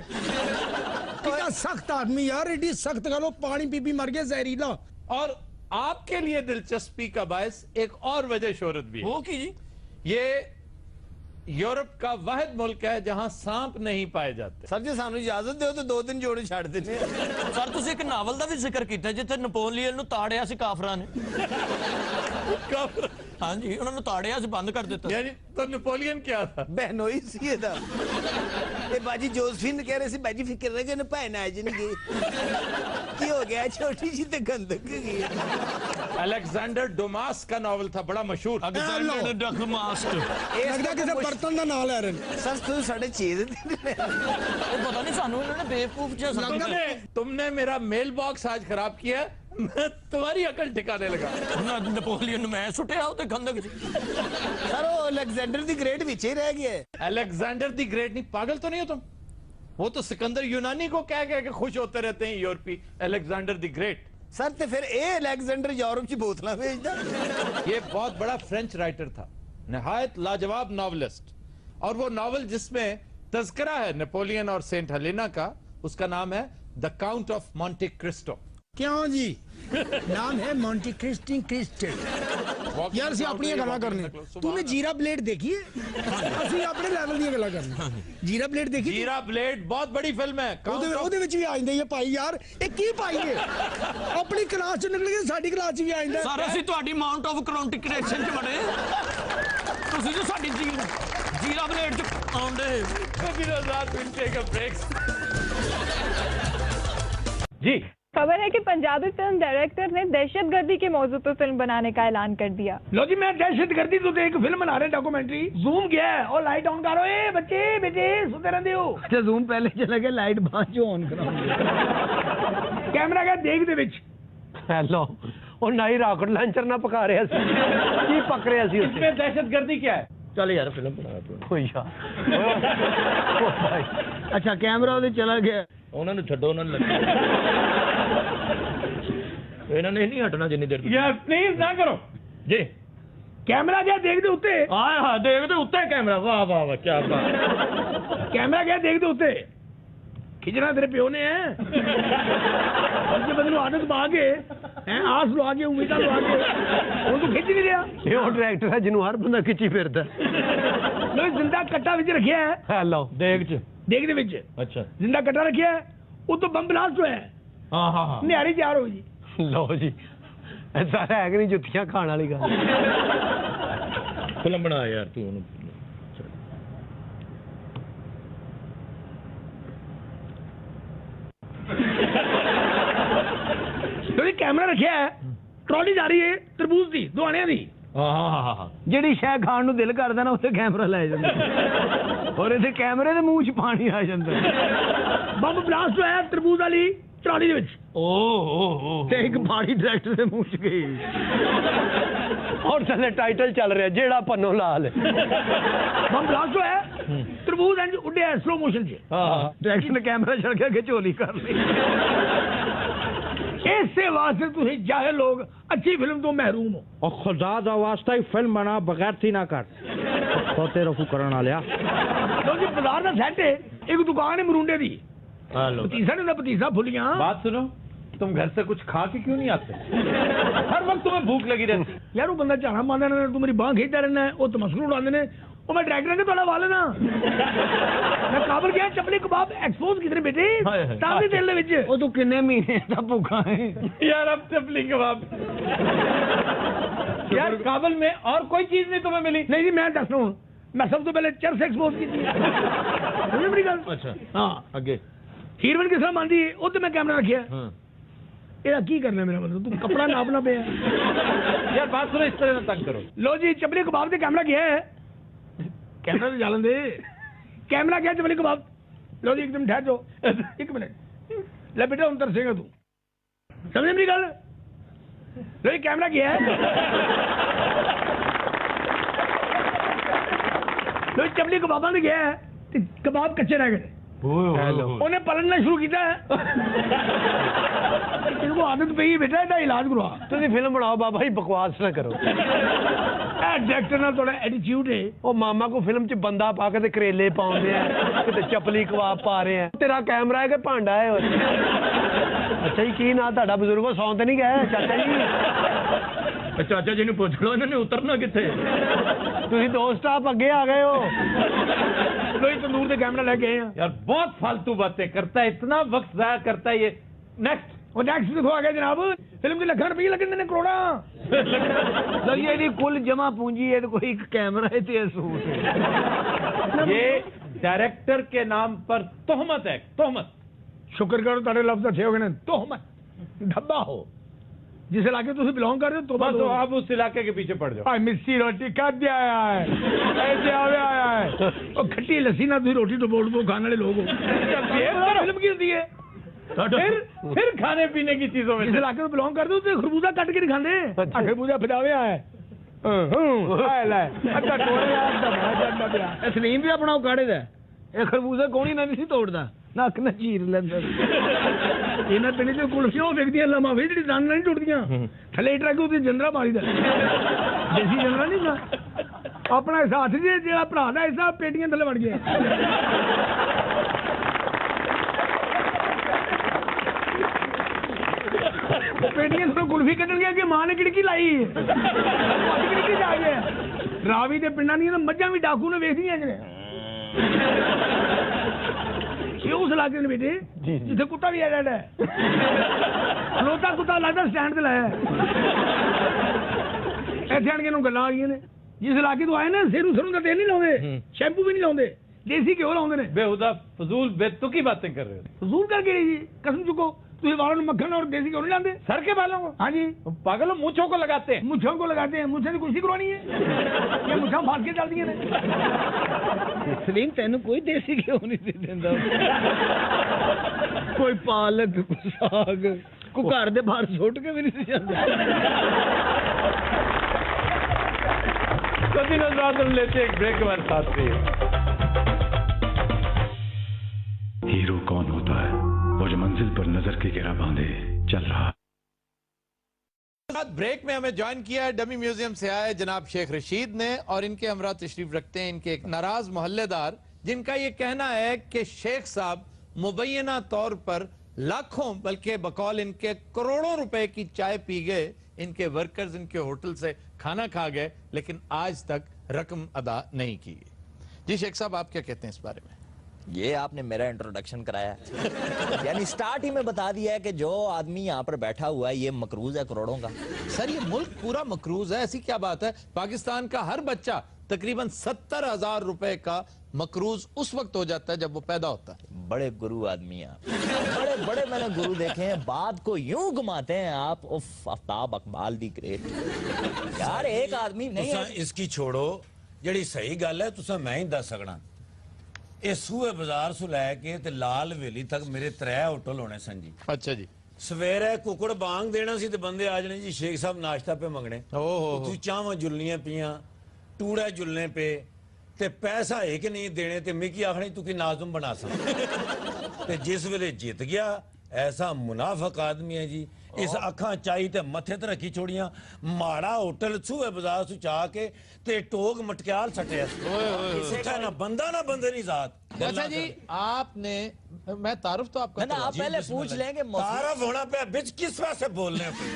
کتنا سخت آدمی یار, ایڈی سخت گلو پانی پی پی مر گئے زہریلا. اور آپ کے لیے دلچسپی کا باعث ایک اور وجہ شہرت بھی ہے. وہ کی جی؟ یہ यूरोप का वाहिद मुल्क है जहां सांप नहीं पाए जाते। ਸਰ ਜੀ ਸਾਨੂੰ ਇਜਾਜ਼ਤ ਦਿਓ ਤੇ 2-3 ਜੋੜੇ ਛੱਡ ਦਿੰਦੇ ਆ। ਸਰ ਤੁਸੀਂ ਇੱਕ ਨਾਵਲ ਦਾ ਵੀ ਜ਼ਿਕਰ ਕੀਤਾ ਜਿੱਥੇ ਨਪੋਲੀਅਨ ਨੂੰ ਤਾੜਿਆ ਸੀ ਕਾਫਰਾਂ ਨੇ। ਹਾਂਜੀ ਉਹਨਾਂ ਨੂੰ ਤਾੜਿਆ ਸੀ, ਬੰਦ ਕਰ ਦਿੱਤਾ। यानी तो नेपोलियन क्या था? ਬਹਿਨੋਈ ਸੀ ਇਹਦਾ। ਤੇ ਬਾਜੀ ਜੋਸਫੀਨ ਕਹਿ ਰਹੇ ਸੀ ਬਾਜੀ ਫਿਕਰ ਰਹੇ ਕਿ ਨਾ ਭੈਣ ਆ ਜਾਣਗੇ। ਕੀ ਹੋ ਗਿਆ ਛੋਟੀ ਜੀ ਤੇ ਗੰਦਕ ਗਈ। अलेक्जेंडर डुमास का नॉवल था, बड़ा मशहूर। ਅਲੈਗਜ਼ੈਂਡਰ ਡਕਮਾਸਟ। ਲੱਗਦਾ ਕਿਸੇ ਬਰਤਨ ਦਾ ਨਾਂ ਲੈ ਰਹੇ ਨੇ। ਸਰ ਤੁਸੀਂ ਸਾਡੇ ਚੀਜ਼ ਉਹ ਪਤਾ ਨਹੀਂ ਸਾਨੂੰ ਇਹਨਾਂ ਨੇ ਬੇਵਕੂਫ ਜਿਹਾ ਸਮਝਿਆ। तुमने मेरा मेल बॉक्स आज खराब किया, मैं तुम्हारी अकल ठिकाने लगा। ਨਪੋਲੀਅਨ ਨੂੰ ਮੈਂ ਸੁੱਟਿਆ ਉਹਦੇ ਖੰਦਕ 'ਚ। ਸਰ ਉਹ ਅਲੈਗਜ਼ੈਂਡਰ ਦੀ ਗ੍ਰੇਟ ਵਿੱਚ ਹੀ ਰਹਿ ਗਿਆ। अलेक्जेंडर दी ग्रेट नहीं, पागल तो नहीं हो तुम? वो तो सिकंदर यूनानी को कह के खुश होते रहते हैं यूरोपी। Alexander the Great. ਸਰ ਤੇ ਫਿਰ ਇਹ ਅਲੈਗਜ਼ੈਂਡਰ ਯੂਰਪ 'ਚ ਬੋਤਲਾਂ ਵੇਚਦਾ। ये बहुत बड़ा फ्रेंच राइटर था, निहायत लाजवाब नॉवलिस्ट। और वो नॉवल जिसमें तज़किरा है नेपोलियन और सेंट हेलेना का, उसका नाम है the count of Monte Christo. ਕਿਉਂ ਜੀ ਨਾਮ ਹੈ ਮੌਂਟੀ ਕ੍ਰਿਸਟੀ ਕ੍ਰਿਸਟਲ। ਯਾਰ ਅਸੀਂ ਆਪਣੀਆਂ ਗੱਲਾਂ ਕਰਨੇ। ਤੂੰ ਜੀਰਾ ਬਲੇਡ ਦੇਖੀ ਹੈ? ਅਸੀਂ ਆਪਣੇ ਲੈਵਲ ਦੀਆਂ ਗੱਲਾਂ ਕਰਨੇ। ਜੀਰਾ ਬਲੇਡ ਦੇਖੀ? जीरा ब्लेड बहुत बड़ी फिल्म है। ਉਹਦੇ ਵਿੱਚ ਵੀ ਆ ਜਾਂਦੇ ਇਹ ਭਾਈ ਯਾਰ ਇਹ ਕੀ ਭਾਈ ਨੇ ਆਪਣੀ ਕਲਾਸ ਚ ਨਿਕਲ ਕੇ ਸਾਡੀ ਕਲਾਸ ਚ ਵੀ ਆ ਜਾਂਦਾ। ਸਰ ਅਸੀਂ ਤੁਹਾਡੀ ਮਾਊਂਟ ਆਫ ਕ੍ਰੋਨਟੀਕ੍ਰੇਸ਼ਨ 'ਚ ਵੜੇ, ਤੁਸੀਂ ਜੋ ਸਾਡੀ ਜੀਰਾ ਬਲੇਡ 'ਚ ਆਉਂਦੇ। जी खबर है कि पंजाबी फिल्म डायरेक्टर ने दहशतगर्दी के मौजू पर फिल्म बनाने का ऐलान कर दिया। लो जी मैं दहशतगर्दी तो एक फिल्म बना रहे डॉक्यूमेंट्री। जूम गया है और लाइट ऑन करो। ए बच्चे बेटे सुते रहते हो। अच्छा जूम पहले चला गया, लाइट बाद जो ऑन कराऊंगा। कैमरा क्या देख दे विच। हेलो और ना ही रॉकेट लॉन्चर ना पका रहे सी की पक रहे सी। इसमें दहशतगर्दी क्या है? चल यार फिल्म बना तू यार। अच्छा कैमरा उधर चला गया। ਉਹਨਾਂ ਨੂੰ ਛੱਡੋ, ਉਹਨਾਂ ਨੂੰ ਲੱਗੇ ਇਹਨਾਂ ਨੇ ਨਹੀਂ ਹਟਣਾ ਜਿੰਨੀ ਦੇਰ यार प्लीज ना करो ਜੀ। कैमरा क्या देख दे उत्ते। ਆਏ ਹਾਂ ਦੇਖਦੇ ਉੱਤੇ ਕੈਮਰਾ। ਵਾਹ ਵਾਹ ਵਾਹ ਕੀ ਬਾਤ। कैमरा क्या देख दे उत्ते। खिंचना तेरे प्यो ने है। उसके बदले आदत पा के हैं आस लवा के उम्मीद लवा के वो तो खिंच नहीं रहा। ये वो डायरेक्टर है जिन्हों हर बंदा खिंची फिरदा। लो जिंदा कट्टा विच रखिया है। हेलो देख च देख दे विच। ਅੱਛਾ जिंदा कट्टा रखिया है वो तो बम ब्लास्ट होया है। ਹਾਂ ਹਾਂ ਹਾਂ निहारी तैयार हो जी। लो जी ऐसा है कि नहीं जुत्तियां खाने वाली गल। ਫਿਲਮ ਬਣਾ ਯਾਰ ਤੂੰ ਉਹਨੂੰ। तो कैमरा रखिया है, ट्रॉली जा रही है तरबूज दी दुआनिया दी। ਹਾਂ ਜਿਹੜੀ ਸ਼ੈ ਖਾਣ ਨੂੰ ਦਿਲ ਕਰਦਾ ਨਾ ਉੱਥੇ ਕੈਮਰਾ ਲੈ ਜਾਂਦਾ। ਔਰ ਇਹਦੇ ਕੈਮਰੇ ਦੇ ਮੂੰਹ 'ਚ ਪਾਣੀ ਆ ਜਾਂਦਾ। ਬੰਬ ਬਲਾਸਟ ਹੋਇਆ ਤਰਬੂਜ਼ ਵਾਲੀ ਟਰਾਲੀ ਦੇ ਵਿੱਚ। ਓਹ ਤੇ ਇੱਕ ਬਾੜੀ ਡਾਇਰੈਕਟਰ ਦੇ ਮੂੰਹ 'ਚ ਗਈ। ਔਰ ਥੱਲੇ ਟਾਈਟਲ ਚੱਲ ਰਿਹਾ ਜਿਹੜਾ ਪੰਨੋ ਲਾਲ। ਬੰਬ ਬਲਾਸਟ ਹੋਇਆ ਤਰਬੂਜ਼ ਇੰਜ ਉੱਡਿਆ ਸਲੋ ਮੋਸ਼ਨ 'ਚ। ਹਾਂ ਡਾਇਰੈਕਟਰ ਨੇ ਕੈਮਰਾ ਛੱਡ ਕੇ ਅੱਗੇ ਝੋਲੀ ਕਰ ਲਈ। ਇਸੇ ਵਾਸਤੇ ਤੁਸੀਂ ਜਾਹਿਲ ਲੋਕ ਅੱਛੀ ਫਿਲਮ ਤੋਂ ਮਹਿਰੂਮ ਹੋ। और खुदा दा वास्ता ही फिल्म बना बगैर थी ना कर खोते रफू करन वालिया। ਲੋ ਜੀ ਬਾਜ਼ਾਰ ਦਾ ਸੈੱਟ ਹੈ, ਇੱਕ ਦੁਕਾਨ ਹੈ ਮਰੂੰਡੇ ਦੀ। हेलो पतीसा ने पतीसा फुलियां। बात सुनो, तुम घर से कुछ खा के क्यों नहीं आते? हर वक्त तुम्हें भूख लगी रहती। यार वो बंदा झाड़ा मारदा रहना, तू मेरी बांह खींचता रहना है, वो तमस्कुर उड़ाते ने। वो मैं डायरेक्टर के तोड़ा वाले ना मैं काबल गया चपली कबाब एक्सपोज किधर बेटे ताजी तेल दे विच। ओ तू किन्ने महीने दा भूखा है यार अब चपली कबाब। यार काबल में और कोई चीज नहीं तुम्हें मिली? नहीं जी मैं दस हूं, मैं सब तो पहले चरस एक्सपोज की थी। मेरी गल अच्छा हां ਅੱਗੇ हीरोइन किस तरह मानदी है ओ ते मैं कैमरा रखिया। ਇਹਦਾ ਕੀ ਕਰਨਾ ਮੇਰਾ ਮਤਲਬ ਤੂੰ ਕਪੜਾ ਨਾਪਣਾ ਪਿਆ। यार बात सुनो, इस तरह ना तंग करो। लो जी चपली कबाब ते कैमरा क्या है? कैमरा तो जालन दे। कैमरा क्या चपली कबाब? लो जी एकदम ठहर जाओ एक मिनट। ले बेटा उन तरसेगा तू, समझे मेरी गल? लो जी कैमरा क्या है? लो जी चपली कबाबा ने क्या है ते कबाब कच्चे रह गए। उन्हें पलटना शुरू किया है। इनको आदत पई है बेटा, ਇਹਦਾ ਇਲਾਜ ਕਰਵਾ। ਤੁਸੀਂ ਫਿਲਮ ਬਣਾਓ ਬਾਬਾ ਜੀ, ਬਕਵਾਸ ਨਾ ਕਰੋ। ਇਹ ਡਾਇਰੈਕਟਰ ਨਾਲ ਥੋੜਾ ਐਟੀਟਿਊਡ ਹੈ। ਉਹ ਮਾਮਾ ਕੋ ਫਿਲਮ 'ਚ ਬੰਦਾ ਪਾ ਕੇ ਤੇ ਕਰੇਲੇ ਪਾਉਂਦੇ ਆ, ਕਿਤੇ ਚਪਲੀ ਕਬਾਬ ਪਾ ਰਹੇ ਆ। ਤੇਰਾ ਕੈਮਰਾ ਹੈ ਕਿ ਭਾਂਡਾ ਹੈ? ਅੱਛਾ ਜੀ ਕੀ ਨਾਂ ਤੁਹਾਡਾ ਬਜ਼ੁਰਗੋ? ਸੌਂ ਤੇ ਨਹੀਂ ਗਏ ਚਾਚਾ ਜੀ? ਚਾਚਾ ਜੀ ਨੂੰ ਪੁੱਛ ਲਓ ਇਹਨਾਂ ਨੇ ਉਤਰਨਾ ਕਿੱਥੇ। ਤੁਸੀਂ 2 ਸਟਾਪ ਅੱਗੇ ਆ ਗਏ ਹੋ। ਕੋਈ ਤੰਦੂਰ ਤੇ ਕੈਮਰਾ ਲੈ ਕੇ ਆਏ ਆ यार बहुत फालतू बातें करता है, इतना वक्त जाया करता है ये। नेक्स्ट। ਉਹ ਨੈਕਸਟ ਕਿਥੋਂ ਆ ਗਿਆ ਜਨਾਬ? ਫਿਲਮ 'ਚ ਲੱਖਾਂ ਰੁਪਏ ਲੱਗਣ ਨੇ, ਕਰੋੜਾਂ। ਸਰ ਇਹਦੀ ਕੁੱਲ ਜਮਾ ਪੂੰਜੀ ਹੈ ਤੇ ਕੋਈ ਇੱਕ ਕੈਮਰਾ ਹੈ ਤੇ ਸੂਟ ਹੈ। ये डायरेक्टर के नाम पर तोहमत है, तोहमत। ਸ਼ੁਕਰ ਕਰੋ ਤੁਹਾਡੇ ਲਫ਼ਜ਼ ਅੱਛੇ ਹੋ ਗਏ ਨੇ। ਤੋਹਮਤ ਢੱਬਾ ਹੋ ਜਿਸ ਇਲਾਕੇ ਤੁਸੀਂ ਬਿਲੋਂਗ ਕਰਦੇ ਹੋ। तो बस आप उस इलाके के पीछे पड़ जाओ। ਭਾਈ ਮਿੱਸੀ ਰੋਟੀ ਕਾਹਦੇ ਆਇਆ ਹੈ? ਐਸੇ ਆਇਆ ਹੈ ਉਹ ਖੱਟੀ ਲੱਸੀ ਨਾਲ ਤੁਸੀਂ ਰੋਟੀ ਤੋਂ ਬੋਲ ਖਾਣ ਵਾਲੇ ਲੋਕ ਹੋ। ਫਿਲਮ ਕੀ ਹੁੰਦੀ ਹੈ? फिर खाने पीने की चीजों में जिस इलाके में बिलोंग करते हो तो खरबूजा कट के नहीं खाते। खरबूजा फिजावे है सलीम भी अपना काढ़े दा खरबूजा कौन ही ना नहीं तोड़ता नक ना चीर लेंदा। इन्हां पिंड च कुल्फियां विकदियां लम्मा वे जेहड़ी दंद नहीं टुटदियां थले ट्रक उते जंदरा मारी दा देसी जंदरा नहीं ना अपना साथ जी जेड़ा भरा दा हिस्सा पेटियां थले बन गया। पेटियां तो कुल्फी कटन गया कि मां ने खिड़की लाई खिड़की जा गया। रावी के पिंडा दी मझां भी डाकू ने वेखदियां ने उस इलाके ने बेटे जिथे कुत्ता भी आ जाता है खलोता कुत्ता लगता स्टैंड ते लाया इत्थे आण के गल्लां आ गईयां ने। जिस इलाके तो आए ना सिरों का तेल नहीं लाउंदे शैंपू भी नहीं लाउंदे देसी घ्यो लाउंदे ने। बेहुदा फजूल बेतुकी बातें कर रहे हो। फजूल करके जी कसम चुको तुझे बालों में मक्खन और देसी घ्यो नहीं लाते सर के बालों को? हाँ जी पागल मूंछों को लगाते हैं। मुझों को लगाते हैं मुझसे तो कुर्सी करवानी है ये मुझा फाड़ के डाल दिए सलीम तेन कोई देसी घ्यो नहीं देता कोई पालक कोई साग कोई घर दे बाहर सुट के भी नहीं जाता। कभी नजर लेते एक ब्रेक के बाद साथ में। हीरो कौन होता है? वो जो मंजिल पर नजर की घेरा बांधे चल रहा। ब्रेक में हमें ज्वाइन किया है डमी म्यूजियम से आए जनाब शेख रशीद ने और इनके हमरा तशरीफ रखते हैं इनके एक नाराज मोहल्लेदार जिनका ये कहना है कि शेख साहब मुबैना तौर पर लाखों बल्कि बकौल इनके करोड़ों रुपए की चाय पी गए, इनके वर्कर्स इनके होटल से खाना खा गए लेकिन आज तक रकम अदा नहीं की गई। जी शेख साहब आप क्या कहते हैं इस बारे में? ये आपने मेरा इंट्रोडक्शन कराया यानी स्टार्ट ही में बता दिया है कि जो आदमी यहाँ पर बैठा हुआ है ये मकरूज है करोड़ों का। सर ये मुल्क पूरा मकरूज है, ऐसी क्या बात है? पाकिस्तान का हर बच्चा तकरीबन 70,000 रुपए का मकरूज उस वक्त हो जाता है जब वो पैदा होता है। बड़े गुरु आदमी हैं आप, बड़े बड़े मैंने गुरु देखे हैं, बात को यूं घुमाते हैं आप। उफ आफ्ताब अकबाल दी ग्रेट यार एक आदमी नहीं है। इसकी छोड़ो जड़ी सही गल है तुसा मैं ही दस सकना। ਇਹ ਸੂਏ ਬਾਜ਼ਾਰ ਤੋਂ ਲੈ ਕੇ ਤੇ ਲਾਲ ਹਵੇਲੀ ਤੱਕ ਮੇਰੇ 3 ਹੋਟਲ ਹੋਣੇ ਸਨ ਜੀ। ਅੱਛਾ ਜੀ। ਸਵੇਰੇ ਕੁਕੜ ਬਾਂਗ ਦੇਣਾ ਸੀ ਤੇ ਬੰਦੇ ਆ ਜਾਣੇ ਜੀ ਸ਼ੇਖ ਸਾਹਿਬ ਨਾਸ਼ਤਾ ਪੇ ਮੰਗਣੇ। ਓਹ ਤੂੰ ਚਾਹਾਂ ਜੁਲਨੀਆਂ ਪੀਆਂ ਟੂੜਾ ਜੁਲਨੇ ਪੇ ਤੇ ਪੈਸਾ ਹੈ ਕਿ ਨਹੀਂ ਦੇਣੇ ਤੇ ਮਿੱਕੀ ਆਖਣੀ ਤੂੰ ਕੀ ਨਾਜ਼ਮ ਬਣਾ ਸਕ ਤੇ ਜਿਸ ਵੇਲੇ ਜਿੱਤ ਗਿਆ ऐसा मुनाफक आदमी है जी इस अखा चाई ते मथे ते रखी छोड़ियां माड़ा होटल सूहे बाजार सु चा के ते टोग मटक्याल सटे किसी ना बंदा ना बंदे नहीं जात। अच्छा जी आपने मैं तारुफ तो आपका ना आप पहले पूछ लेंगे तारुफ होना पे बिच किस वजह से बोलने पे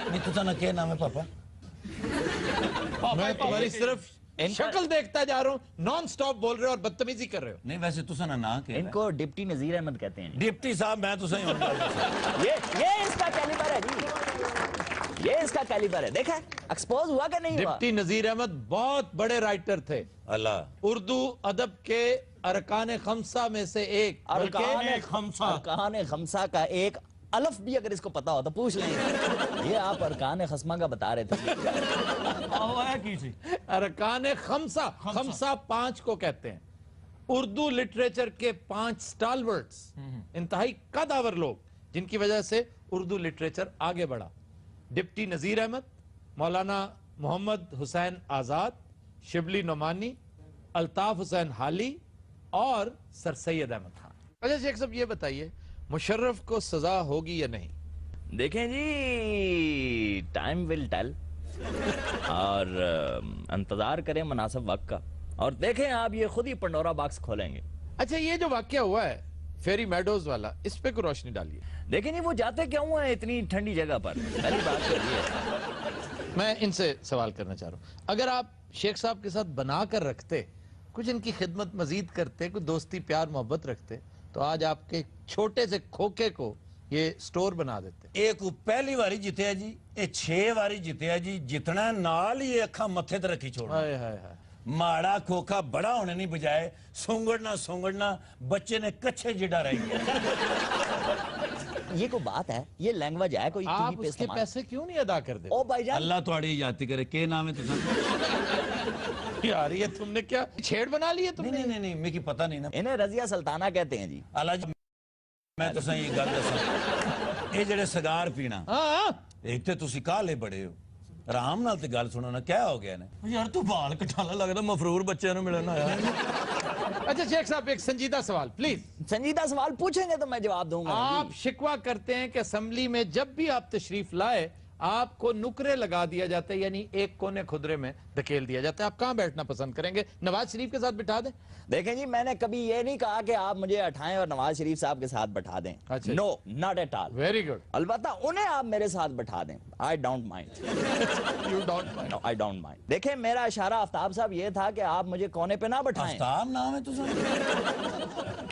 नहीं तुझा ना क्या नाम है पापा? मैं तुम्हारी सिर्फ शक्ल देखता जा रहा हूँ नॉन स्टॉप बोल रहे हो और बदतमीजी कर रहे हो। नहीं वैसे तुझा ना के इनको डिप्टी नजीर अहमद कहते हैं। डिप्टी साहब मैं तुझा ये इसका कैलिबर है जी ये इसका कैलिबर है। देखा एक्सपोज हुआ कि नहीं हुआ? डिप्टी नजीर अहमद बहुत बड़े राइटर थे। अल्लाह उर्दू अदब के अरकान खमसा में से एक अरकान खमसा का एक अलफ भी अगर इसको पता हो तो पूछ लेंगे। ये आप अरकान खस्मा का बता रहे थे। अरकान खमसा खमसा 5 को कहते हैं। उर्दू लिटरेचर के 5 स्टालवर्ड्स इंतहाई कदावर लोग जिनकी वजह से उर्दू लिटरेचर आगे बढ़ा। डिप्टी नजीर अहमद, मौलाना मोहम्मद हुसैन आजाद, शिबली नोमानी, अल्ताफ हुसैन हाली और सर सैयद अहमद खान। अच्छा शेख साहब ये बताइए मुशर्रफ को सजा होगी या नहीं? देखें जी टाइम विल टेल और इंतजार करें मुनासिब वक्त का और देखें आप ये खुद ही पंडोरा बॉक्स खोलेंगे। अच्छा ये जो वाकया हुआ है फेरी मेडोज वाला इस पे को रोशनी डालिए। देखें जी वो जाते क्यों है इतनी ठंडी जगह पर? पहली बात तो ये है। मैं इनसे सवाल करना चाह रहा हूँ अगर आप शेख साहब के साथ बना कर रखते, कुछ इनकी खिदमत मजीद करते, कुछ दोस्ती प्यार मोहब्बत रखते, तो आज आपके छोटे से खोखे को ये स्टोर बना देते। एक पहली बारी जितया जी, ये 6 बारी जितया जी, जितना नाल ही अखा मथे ते रखी छोड़। हाय हाय हाय, माड़ा खोखा बड़ा होने नहीं बजाए सूंगड़ना बच्चे ने कच्चे जिडा रह गया। ये कोई बात है, ये लैंग्वेज है कोई? आप उसके पैसे क्यों नहीं अदा कर दे? ओ भाईजान, अल्लाह तुम्हारी याद करे, के नाम है तुझे? यार ये तुमने क्या छेड़ बना ली है तुमने? नहीं मेरी पता नहीं ना। इन्हें रजिया सुल्ताना कहते हैं जी। अल्लाह जी मैं तो ये गल दसा, ये जेड़े सिगार पीना, एक तो तुसी काले बड़े हो, आराम नाल ते गल सुनो ना, क्या हो गया ने? यार तू बाल कटाला लगदा मफरूर बच्चे नु मिलना आया। अच्छा शेख साहब, एक संजीदा सवाल प्लीज। संजीदा सवाल पूछेंगे तो मैं जवाब दूंगा। आप शिकवा करते हैं कि असेंबली में जब भी आप तशरीफ लाए आपको नुकरे लगा दिया जाता है, यानी एक कोने खुदरे में धकेल दिया जाता है। आप कहां बैठना पसंद करेंगे? नवाज शरीफ के साथ बिठा दें? देखें जी, मैंने कभी ये नहीं कहा कि आप मुझे उठाएं और नवाज शरीफ साहब के साथ बैठा दें। अच्छा। No, not at all. Very good. अलबत्ता उन्हें आप मेरे साथ बैठा दें, I don't mind. You don't mind? No, I don't mind. देखें, मेरा इशारा आफ्ताब साहब ये था कि आप मुझे कोने पे ना बैठाएं। आफ्ताब नाम है तुझे?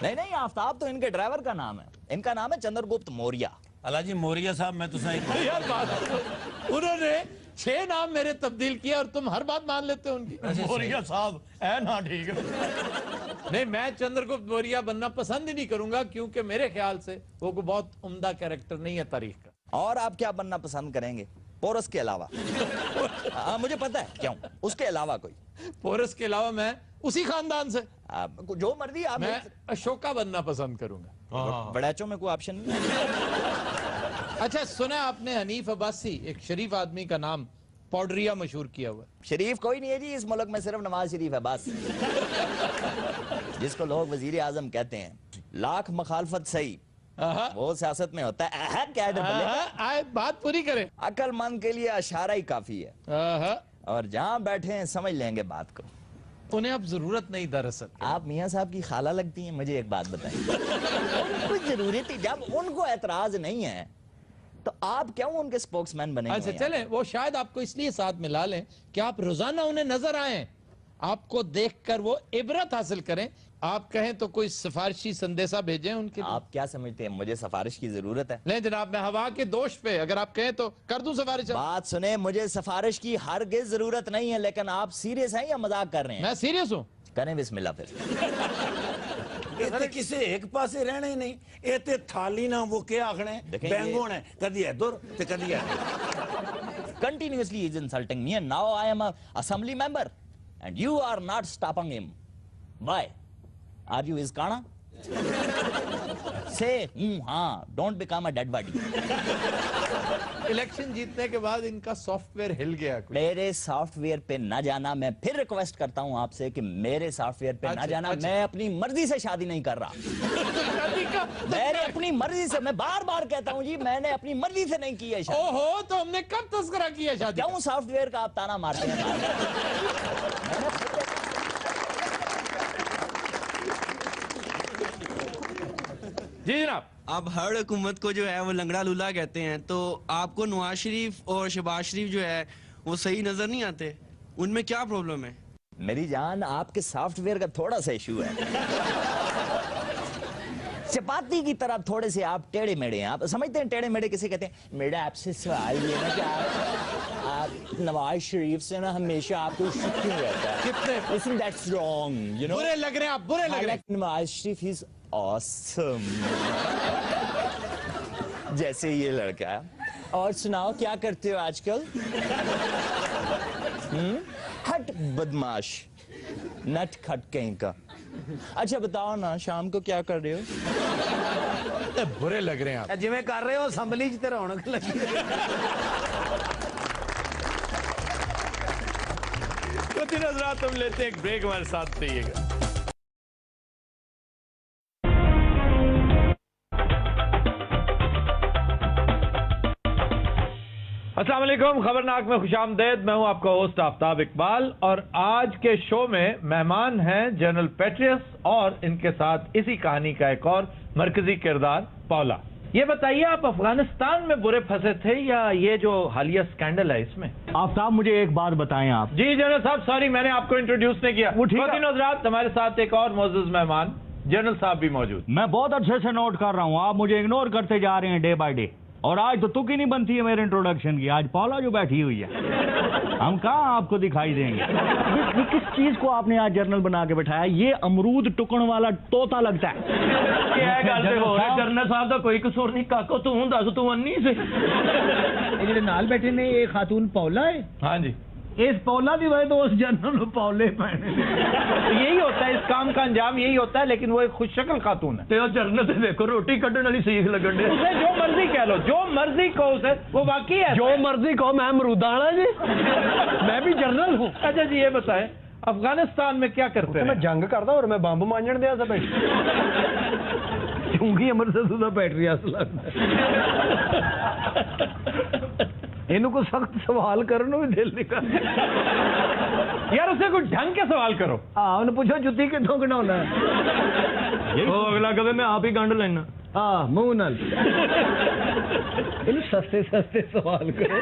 नहीं, आफ्ताब तो इनके ड्राइवर का नाम है। इनका नाम है चंद्रगुप्त मौर्य। अल्लाह जी मौर्य साहब, मैं तुझे यार बात, उन्होंने 6 नाम मेरे तब्दील किया और तुम हर बात मान लेते हो उनकी। मौर्य साहब है ना, ठीक है। नहीं, मैं चंद्रगुप्त मौर्य बनना पसंद ही नहीं करूंगा, क्योंकि मेरे ख्याल से वो कोई बहुत उम्दा कैरेक्टर नहीं है तारीख का। और आप क्या बनना पसंद करेंगे पोरस के अलावा? मुझे पता है क्यों, उसके अलावा कोई? पोरस के अलावा मैं उसी खानदान से जो मर्जी आप। मैं अशोका बनना पसंद करूंगा। बड़ैचों में कोई ऑप्शन नहीं है। अच्छा, सुना आपने हनीफ अब्बासी, एक शरीफ आदमी का नाम पौडरिया मशहूर किया हुआ? शरीफ कोई नहीं है जी इस मुल्क में, सिर्फ नवाज शरीफ है बस, जिसको लोग वजीर आजम कहते हैं। लाख मखालफत सही, वो सियासत में होता है। क्या बात पूरी करें। अक्लमंद के लिए इशारा ही काफी है, और जहां बैठे हैं समझ लेंगे बात को। उन्हें अब जरूरत नहीं, दरअसल आप मियां साहब की खाला लगती हैं। मुझे एक बात बताएं, कुछ जरूरत थी? जब उनको एतराज नहीं है तो आप क्यों उनके स्पोक्समैन बने? अच्छा चलें, वो शायद आपको इसलिए साथ मिला लें कि आप रोजाना उन्हें नजर आए, आपको देखकर वो इबरत हासिल करें। आप कहें तो कोई सिफारिशी संदेशा भेजें उनके लिए। आप क्या समझते हैं मुझे सिफारिश की जरूरत है? नहीं जनाब, मैं हवा के दोष पे, अगर आप कहें तो कर दूं सिफारिश। बात सुने, मुझे सिफारिश की हरगिज जरूरत नहीं है, लेकिन आप सीरियस हैं या मजाक कर रहे हैं? मैं सीरियस हूं। करें बिस्मिल्लाह फिर। ये किसी एक पासे रहना ही नहीं, ये ते थाली ना वो क्या आखने बैंगोन है, कदी इधर ते कदी इधर। Continuously he is insulting me, and now I am a assembly member and you are not stopping him. Why? Are you his kana? Say हाँ, don't become a dead body. Election जीतने के बाद इनका सॉफ्टवेयर हिल गया। मेरे software पे ना जाना। मैं फिर रिक्वेस्ट करता हूं आपसे कि मेरे सॉफ्टवेयर पे ना जाना। मैं अपनी मर्जी से शादी नहीं कर रहा। मैंने अपनी मर्जी से, मैं बार बार कहता हूं जी, मैंने अपनी मर्जी से नहीं की है शादी। ओहो, तो हमने कब तस्करा किया शादी? क्यों सॉफ्टवेयर का आप ताना मारते हैं? जी जनाब। अब हर हुकूमत को जो है वो लंगड़ा लूला कहते हैं, तो आपको नवाज शरीफ और शहबाज शरीफ जो है वो सही नजर नहीं आते? उनमें क्या प्रॉब्लम है? मेरी जान, आपके सॉफ्टवेयर का थोड़ा सा इशू है। चपाती की तरह थोड़े से आप टेढ़े मेढ़े हैं। आप समझते हैं टेढ़े मेढ़े किसे कहते हैं? मेरा आपसे सवाल ये ना कि आप नवाज शरीफ से ना हमेशा आपको शक क्यों रहता है? कितने? Isn't that wrong? You know? बुरे लग रहे हैं आप, बुरे लग रहे हैं। Nawaz Sharif is awesome. जैसे ये लड़का है। और सुनाओ क्या करते हो आजकल? हट बदमाश, नट खट कहीं का। अच्छा बताओ ना, शाम को क्या कर रहे हो? बुरे लग रहे हैं आप। जिवें कर रहे हो असम्बली च ते रौनक लगी। तो दिन हज़रात हम लेते हैं एक ब्रेक, हमारे साथ रहिएगा। अस्सलाम वालेकुम, खबरनाक में खुशामदेद। मैं हूं आपका होस्ट आफ्ताब इकबाल, और आज के शो में मेहमान हैं जनरल पेट्रियस और इनके साथ इसी कहानी का एक और मरकजी किरदार पौला। یہ بتائیے آپ افغانستان میں برے پھنسے تھے یا یہ جو حالیہ سکینڈل ہے اس میں؟ آفتاب مجھے ایک بات بتائیں آپ. جی جنرل صاحب سوری میں نے آپ کو انٹروڈیوس نہیں کیا. خواتین حضرات ہمارے ساتھ ایک اور معزز مہمان جنرل صاحب بھی موجود. میں بہت عرصے سے نوٹ کر رہا ہوں آپ مجھے اگنور کرتے جا رہے ہیں ڈے بائی ڈے, اور آج تو تک ہی نہیں بنتی ہے میرے انٹروڈکشن کی. آج پولا جو بیٹھی ہوئی ہے, ہم کہاں آپ کو دکھائی دیں گے. یہ کس چیز کو آپ نے آج جرنل بنا کے بٹھایا؟ یہ امرود ٹکن والا طوطا لگتا ہے. جنرل صاحب کا کوئی قصور نہیں. کاکو تو ہوں دس تو انی سے جڑے نال بیٹھے نے یہ خاتون پولا ہے. ہاں جی, اس پولا دی وجہ تو اس جنرل پولے پہنے. یہی ہوتا ہے, اس کام کا انجام یہی ہوتا ہے, لیکن وہ ایک خوش شکل خاتون ہے. جنرل دیکھو روٹی کٹن والی سیخ لگن دے. اسے جو مرضی کہہ لو, جو مرضی کہو اسے, وہ واقعی ہے. جو مرضی کہو, میں امرودا والا جی, میں بھی جنرل ہوں. اچھا جی یہ بتائیں افغانستان میں کیا کرتے ہیں؟ میں جنگ کرتا اور میں بمب مانجن دیا سب چونگی امرتسر دا بیٹری اصل اینو کو سخت سوال کرنو بھی دل نہیں کرتا یار. اسے کوئی ڈھنگ کے سوال کرو. ہاں انہوں پوچھو جتی کتوں کھڑاونا ہے. وہ اگلا کہتے میں آپ ہی گنڈ لینا. ہاں منہ نال اینو سستے سستے سوال کرو.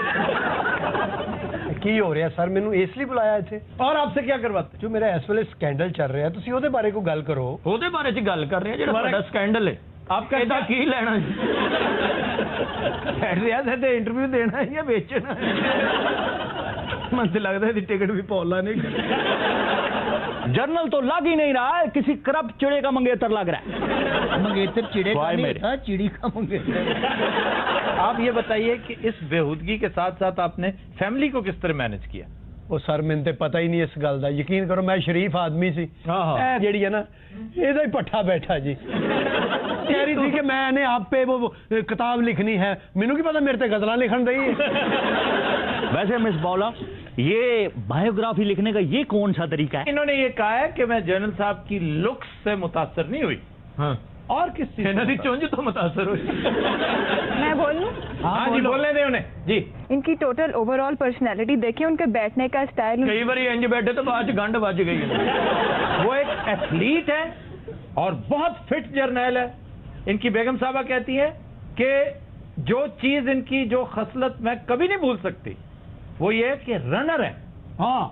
کی ہو رہا سر, مینوں اس لیے بلایا اتنے. اور آپ سے کیا کرواتے؟ جو میرا اس ویلے سکینڈل چل رہا ہے, تسی او دے بارے کو گل کرو. او دے بارے چ گل کر رہے ہیں جڑا بڑا سکینڈل ہے. آپ کا ایسا کی لینا انٹرویو دینا ہے یا بیچنا ہے؟ من تو لگتا ہے ٹکٹ بھی پولا نہیں. جرنل تو لگ ہی نہیں رہا ہے, کسی کرپٹ چڑے کا منگیتر لگ رہا ہے. منگیتر چڑے کا نہیں, چڑی کا منگیتر. آپ یہ بتائیے کہ اس بےہودگی کے ساتھ ساتھ آپ نے فیملی کو کس طرح مینج کیا؟ وہ سر مین تے پتہ ہی نہیں اس گل دا. یقین کرو میں شریف آدمی سی, اے جیڑی ہے نا یہ ہی پٹھا بیٹھا جی. کہہ رہی تھی کہ میں نے آپ پہ وہ کتاب لکھنی ہے. مینوں کی پتا میرے تے غزلاں لکھن رہی. ویسے مس پولا یہ بایوگرافی لکھنے کا یہ کون سا طریقہ ہے؟ انہوں نے یہ کہا ہے کہ میں جنرل صاحب کی لکس سے متاثر نہیں ہوئی. ہاں اور کس چیز سے چونج تو متاثر ہوئی. میں بولوں؟ ہاں جی بولنے دیں انہیں. جی ان کی ٹوٹل اوور آل پرسنالٹی دیکھیں, ان کے بیٹھنے کا اسٹائل. کئی بار انج بیٹھے تو بعد گنڈ بج گئی. وہ ایک ایتھلیٹ ہے اور بہت فٹ جرنیل ہے. ان کی بیگم صاحبہ کہتی ہے کہ جو چیز ان کی, جو خصلت میں کبھی نہیں بھول سکتی, وہ یہ ہے کہ رنر ہے. ہاں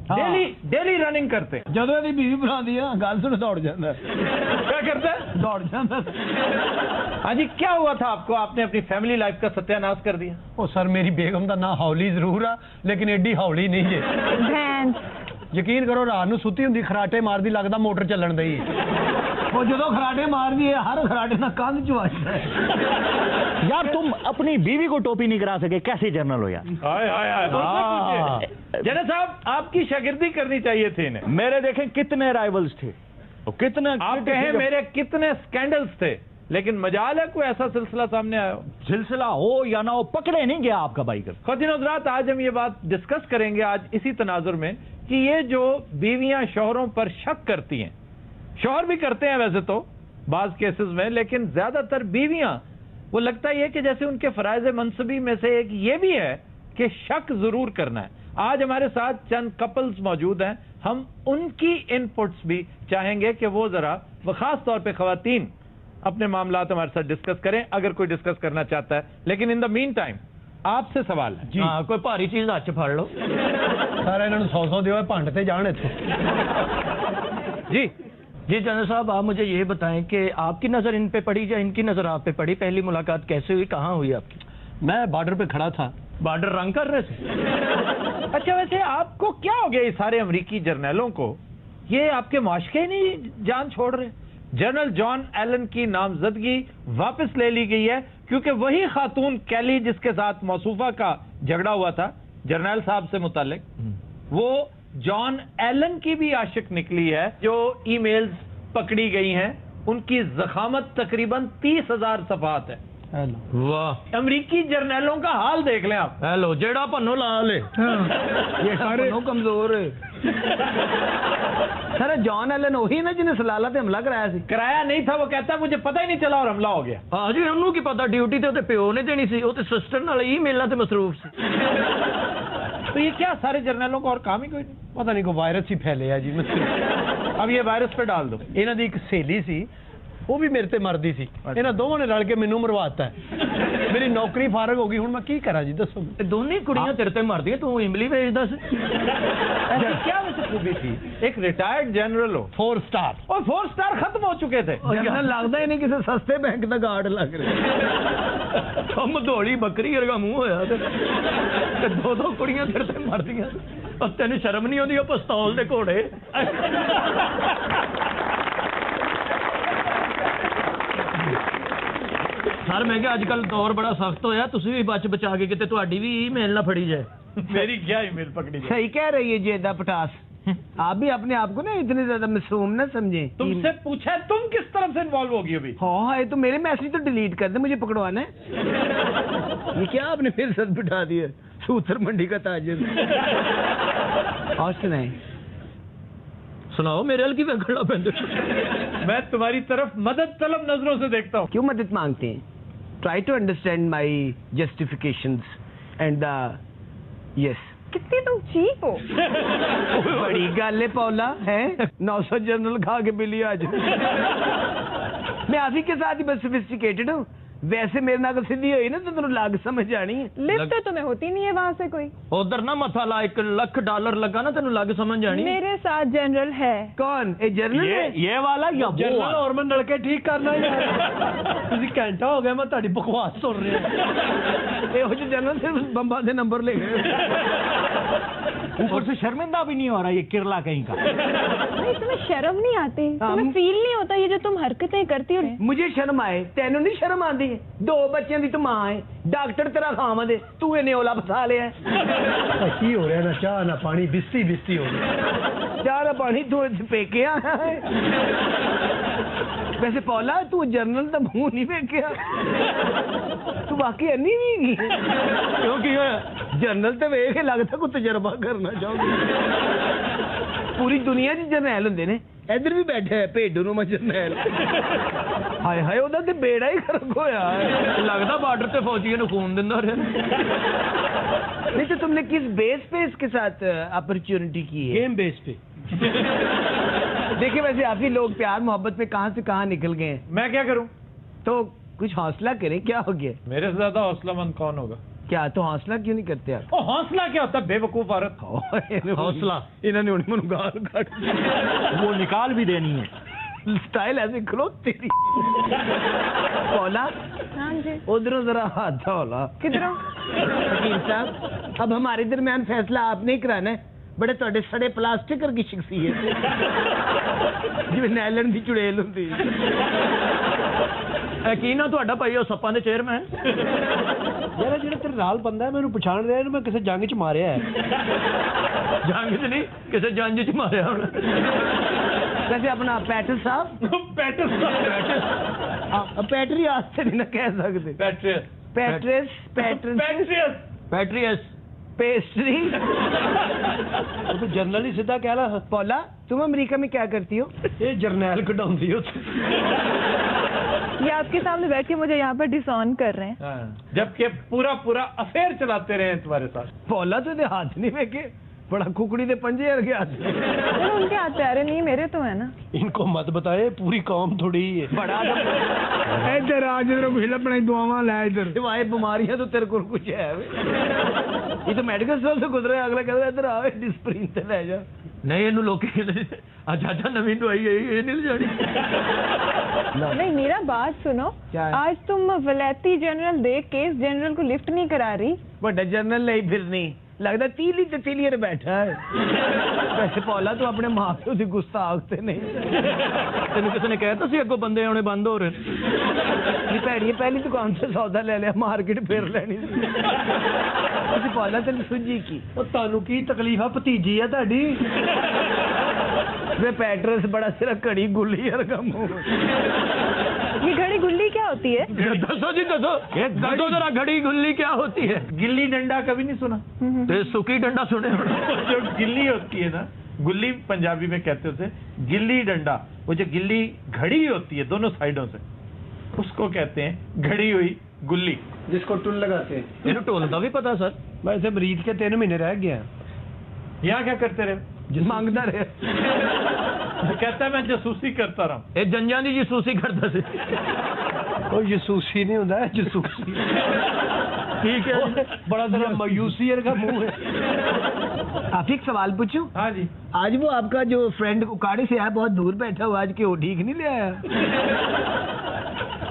ڈیلی رننگ کرتے. جدو یہ بیوی بنا دی گل سن دوڑ جاتا. کیا کرتا ہے؟ دوڑ جاتا. ہاں جی کیا ہوا تھا آپ کو؟ آپ نے اپنی فیملی لائف کا ستیہ ناش کر دیا. وہ سر میری بیگم دا نا ہولی ضرور ہے لیکن ایڈی ہولی نہیں ہے. یقین کرو رات نو ستی ہوں خراٹے مار دی, لگتا موٹر چلن دی. وہ جدو خراٹے مار دی ہر خراٹے نہ کاندھ چوجتا ہے. یار تم اپنی بیوی کو ٹوپی نہیں کرا سکے, کیسے جرنل ہو یار؟ جنرل صاحب آپ کی شاگردی کرنی چاہیے تھی انہیں. میرے دیکھیں کتنے رائیولز تھے, کتنے آپ کہیں میرے کتنے سکینڈلز تھے, لیکن مجال ہے کوئی ایسا سلسلہ سامنے آیا ہو. سلسلہ ہو یا نہ ہو, پکڑے نہیں گیا آپ کا بائیکر. خواتین حضرات آج ہم یہ بات ڈسکس کریں گے آج اسی تناظر میں کہ یہ جو بیویاں شوہروں پر شک کرتی ہیں, شوہر بھی کرتے ہیں ویسے تو بعض کیسز میں, لیکن زیادہ تر بیویاں وہ لگتا یہ کہ جیسے ان کے فرائض منصبی میں سے ایک یہ بھی ہے کہ شک ضرور کرنا ہے. آج ہمارے ساتھ چند کپلز موجود ہیں, ہم ان کی ان پٹس بھی چاہیں گے کہ وہ ذرا خاص طور پہ خواتین اپنے معاملات ہمارے ساتھ ڈسکس کریں اگر کوئی ڈسکس کرنا چاہتا ہے. لیکن ان دا مین ٹائم آپ سے سوال ہے. جی کوئی بھاری چیز ہاتھ پھڑ لو. سارا انہوں نے 100 دیو پانڈ تے جان اتنے. جی جی جنرل صاحب آپ مجھے یہ بتائیں کہ آپ کی نظر ان پہ پڑی یا ان کی نظر آپ پہ پڑی؟ پہلی ملاقات کیسے ہوئی, کہاں ہوئی آپ کی؟ میں بارڈر پہ کھڑا تھا. بارڈر رنگ کر رہے تھے؟ اچھا ویسے آپ کو کیا ہو گیا یہ سارے امریکی جرنیلوں کو, یہ آپ کے معاشقے نہیں جان چھوڑ رہے؟ جنرل جان ایلن کی نامزدگی واپس لے لی گئی ہے کیونکہ وہی خاتون کیلی جس کے ساتھ موصوفہ کا جھگڑا ہوا تھا جرنیل صاحب سے متعلق, وہ جان ایلن کی بھی عاشق نکلی ہے. جو ای میلز پکڑی گئی ہیں ان کی ضخامت تقریباً 30,000 صفحات ہے. واہ, امریکی جرنیلوں کا حال دیکھ لیں آپ. ہیلو جیڑا پنو لا لے, یہ سارے کمزور ہے. سر جان ایلن وہی نا جنہیں سلالہ تے حملہ کرایا سی؟ کرایا نہیں تھا, وہ کہتا ہے مجھے پتہ ہی نہیں چلا اور حملہ ہو گیا. ہاں جی انہوں کی پتا, ڈیوٹی تے پیو نے دینی سی, وہ تے سسٹر نال ای میلوں تے مصروف سی. تو یہ کیا سارے جرنیلوں کو اور کام ہی کوئی نہیں؟ پتہ نہیں کوئی وائرس ہی پھیلے ہے جی. اب یہ وائرس پہ ڈال دو. انہاں دی ایک سہیلی سی, ਉਹ ਵੀ ਮੇਰੇ ਤੇ ਮਰਦੀ ਸੀ ਇਹਨਾਂ ਦੋਵਾਂ ਨੇ ਰਲ ਕੇ ਮੈਨੂੰ ਮਰਵਾਤਾ ਮੇਰੀ ਨੌਕਰੀ ਫਾਰਗ ਹੋ ਗਈ ਹੁਣ ਮੈਂ ਕੀ ਕਰਾਂ ਜੀ ਦੱਸੋ ਦੋਨੇ ਕੁੜੀਆਂ ਤੇਰੇ ਤੇ ਮਰਦੀਆਂ ਤੂੰ ਇਮਲੀ ਵੇਚਦਾ ਸੀ ऐसी क्या वैसे खूबी थी एक रिटायर्ड जनरल हो 4 स्टार और 4 स्टार खत्म हो चुके थे जनरल लगता ही नहीं किसी सस्ते बैंक का गार्ड लग रहा कम धोली बकरी वर्गा मुंह होया ते दो कुड़ियां तेरे ते मरदियां और तेन शर्म नहीं आती पिस्तौल दे घोड़े सर मैं क्या आजकल दौर बड़ा सख्त होया तुसी भी बच बचा के किते तुहाडी भी ईमेल ना फड़ी जाए मेरी क्या ईमेल पकड़ी जाए सही कह रही है जेदा पटास आप भी अपने आप को ना इतने ज्यादा मासूम ना समझे तुमसे पूछा है तुम किस तरफ से इन्वॉल्व होगी अभी हाँ ये तो मेरे मैसेज तो डिलीट कर दे मुझे पकड़वाना है ये क्या आपने फिर सर बिठा दिया सूथर मंडी का ताजिर और सुनाए सुनाओ मेरे हल की खड़ा पहन मैं तुम्हारी तरफ मदद तलब नजरों से देखता हूँ क्यों मदद मांगते हैं try to understand my justifications and yes कितनी तुम चीप हो बड़ी गल है पौला है 900 जनरल खा के मिली आज मैं आप ही के साथ ही बस सोफिस्टिकेटेड हूँ वैसे मेरे नाल सीधी हुई ना तो तेन लग समझ आनी है लिफ्ट तो तुम्हें होती नहीं है वहां से कोई उधर ना मथा ला $1 लाख लगा ना तेन लग समझ आनी मेरे साथ जनरल है कौन जनरल ये वाला या वो जनरल और मैं लड़के ठीक करना यार घंटा हो गया मैं ताड़ी बकवास सुन रहा जनरल सिर्फ बम्बा से नंबर ले गए ऊपर से शर्मिंदा भी नहीं हो रहा ये किरला कहीं का नहीं तुम्हें शर्म नहीं आती तुम्हें फील नहीं होता ये जो तुम हरकतें करती हो मुझे शर्म आए तेनों नहीं शर्म आती 2 बच्चों की तू मां है डॉक्टर तेरा खावा दे तू इन्हें ओला फसा लिया की हो रहा ना चाह ना पानी बिस्ती बिस्ती हो रही चाह ना पानी तू पेके आया है वैसे पौला तू जनरल का मुंह नहीं वेखिया तू बाकी अन्नी भी क्योंकि जनरल तो वेख लगता कोई तजर्बा करना चाहूंगी पूरी दुनिया च जरनैल होंदे ने इधर भी बैठे है भेडू नु मैं जरनैल हाय हाय ओदा ते बेड़ा ही खराब होया लगता बॉर्डर पे फौजियों ने खून दिंदा रहा नहीं तो तुमने किस बेस पे इसके साथ अपॉर्चुनिटी की है गेम बेस पे देखिए वैसे आप ही लोग प्यार मोहब्बत में कहां से कहां निकल गए हैं मैं क्या करूं तो कुछ हौसला करें क्या हो गया मेरे से ज्यादा हौसलामंद कौन होगा क्या तो हौसला क्यों नहीं करते आप हौसला क्या होता है बेवकूफ औरत हौसला इन्होंने उन्हें गाल काट वो निकाल भी देनी है स्टाइल ऐसे खलो तेरी पौला हाँ जी उधरों जरा हाथ होला किधरों वकील साहब अब हमारे दरमियान फैसला आपने ही कराना है बड़े ਤੁਹਾਡੇ सड़े प्लास्टिक की शख्सियत जिवें नैलन दी चुड़ैल हुंदी की ना ਤੁਹਾਡਾ ਭਾਈ ਉਹ ਸੱਪਾਂ ਦੇ ਚੇਅਰਮੈਨ यार ਜਿਹੜਾ ਤੇਰੇ ਨਾਲ ਬੰਦਾ ਹੈ ਮੈਨੂੰ ਪਛਾਣ ਰਿਹਾ ਇਹਨੂੰ ਮੈਂ ਕਿਸੇ ਜੰਗ 'ਚ ਮਾਰਿਆ ਹੈ ਜੰਗ 'ਚ ਨਹੀਂ ਕਿਸੇ ਜੰਜ 'ਚ ਮਾਰਿਆ ਹੁਣ वैसे अपना पैटर साहब पैटरी आस्ते नहीं ना कह सकते पैट्रेस पैट्रियस पेस्ट्री तो जनरल ही सीधा कह रहा पौला तुम अमेरिका में क्या करती हो ये जर्नैल कढ़ाउंदी हो ये आपके सामने बैठ के मुझे यहाँ पर डिसऑन कर रहे हैं जबकि पूरा अफेयर चलाते रहे तुम्हारे साथ पौला तो हाथ नहीं फेंके बड़ा कुकड़ी दे पंजे के हाथ उनके हाथ प्यारे नहीं मेरे तो है ना इनको मत बताए पूरी कौम थोड़ी है बड़ा इधर आ जिधर पिछले अपनी दुआवां ले इधर सिवाय बीमारियां तो तेरे को कुछ है ये तो मेडिकल स्टोर से गुजरे अगला कहता इधर आओ डिस्प्रिन से ले जा नहीं इन्हू लोकी अच्छा नवी दवाई ये नहीं ले जानी नहीं मेरा बात सुनो आज तुम वलैती जनरल देख के इस जनरल को लिफ्ट नहीं करा रही बड़ा जनरल नहीं फिर नहीं लगता तीली ते तीलियर बैठा है वैसे पौला तू अपने मां प्यो की गुस्ताख ते नहीं तेन किसी ने कहता सी अगों बंदे आने बंद हो रहे नहीं भैड़ी पहली दुकान से सौदा ले लिया मार्केट फिर लेनी सी पौला तेन सुझी की तानू की तकलीफ है भतीजी है ताड़ी वे पैट्रेस बड़ा सिरा घड़ी गुल्ली वर्गा मुंह ये घड़ी गुल्ली क्या होती है दसो जी दसो जरा घड़ी गुल्ली क्या होती है गिल्ली डंडा कभी नहीं सुना तो सुखी डंडा सुने जो गिल्ली होती है ना गुल्ली पंजाबी में कहते होते गिल्ली डंडा वो जो गिल्ली घड़ी होती है दोनों साइडों से उसको कहते हैं घड़ी हुई गुल्ली जिसको टुल लगाते हैं इन्हें टोल का भी पता सर वैसे मरीज के 3 महीने रह गया यहाँ क्या करते रहे मांगता रहे कहता है मैं जासूसी करता रहा ਇਹ ਜੰਜਾਂ ਦੀ ਜਸੂਸੀ ਕਰਦਾ ਸੀ ਉਹ ਜਸੂਸੀ नहीं होता है जसूसी ठीक है बड़ा तेरा मायूसियर का मुंह है। आप एक सवाल पूछूं? हाँ जी। आज वो आपका जो फ्रेंड उकाड़े से है बहुत दूर बैठा हुआ, आज क्यों ठीक नहीं ले आया?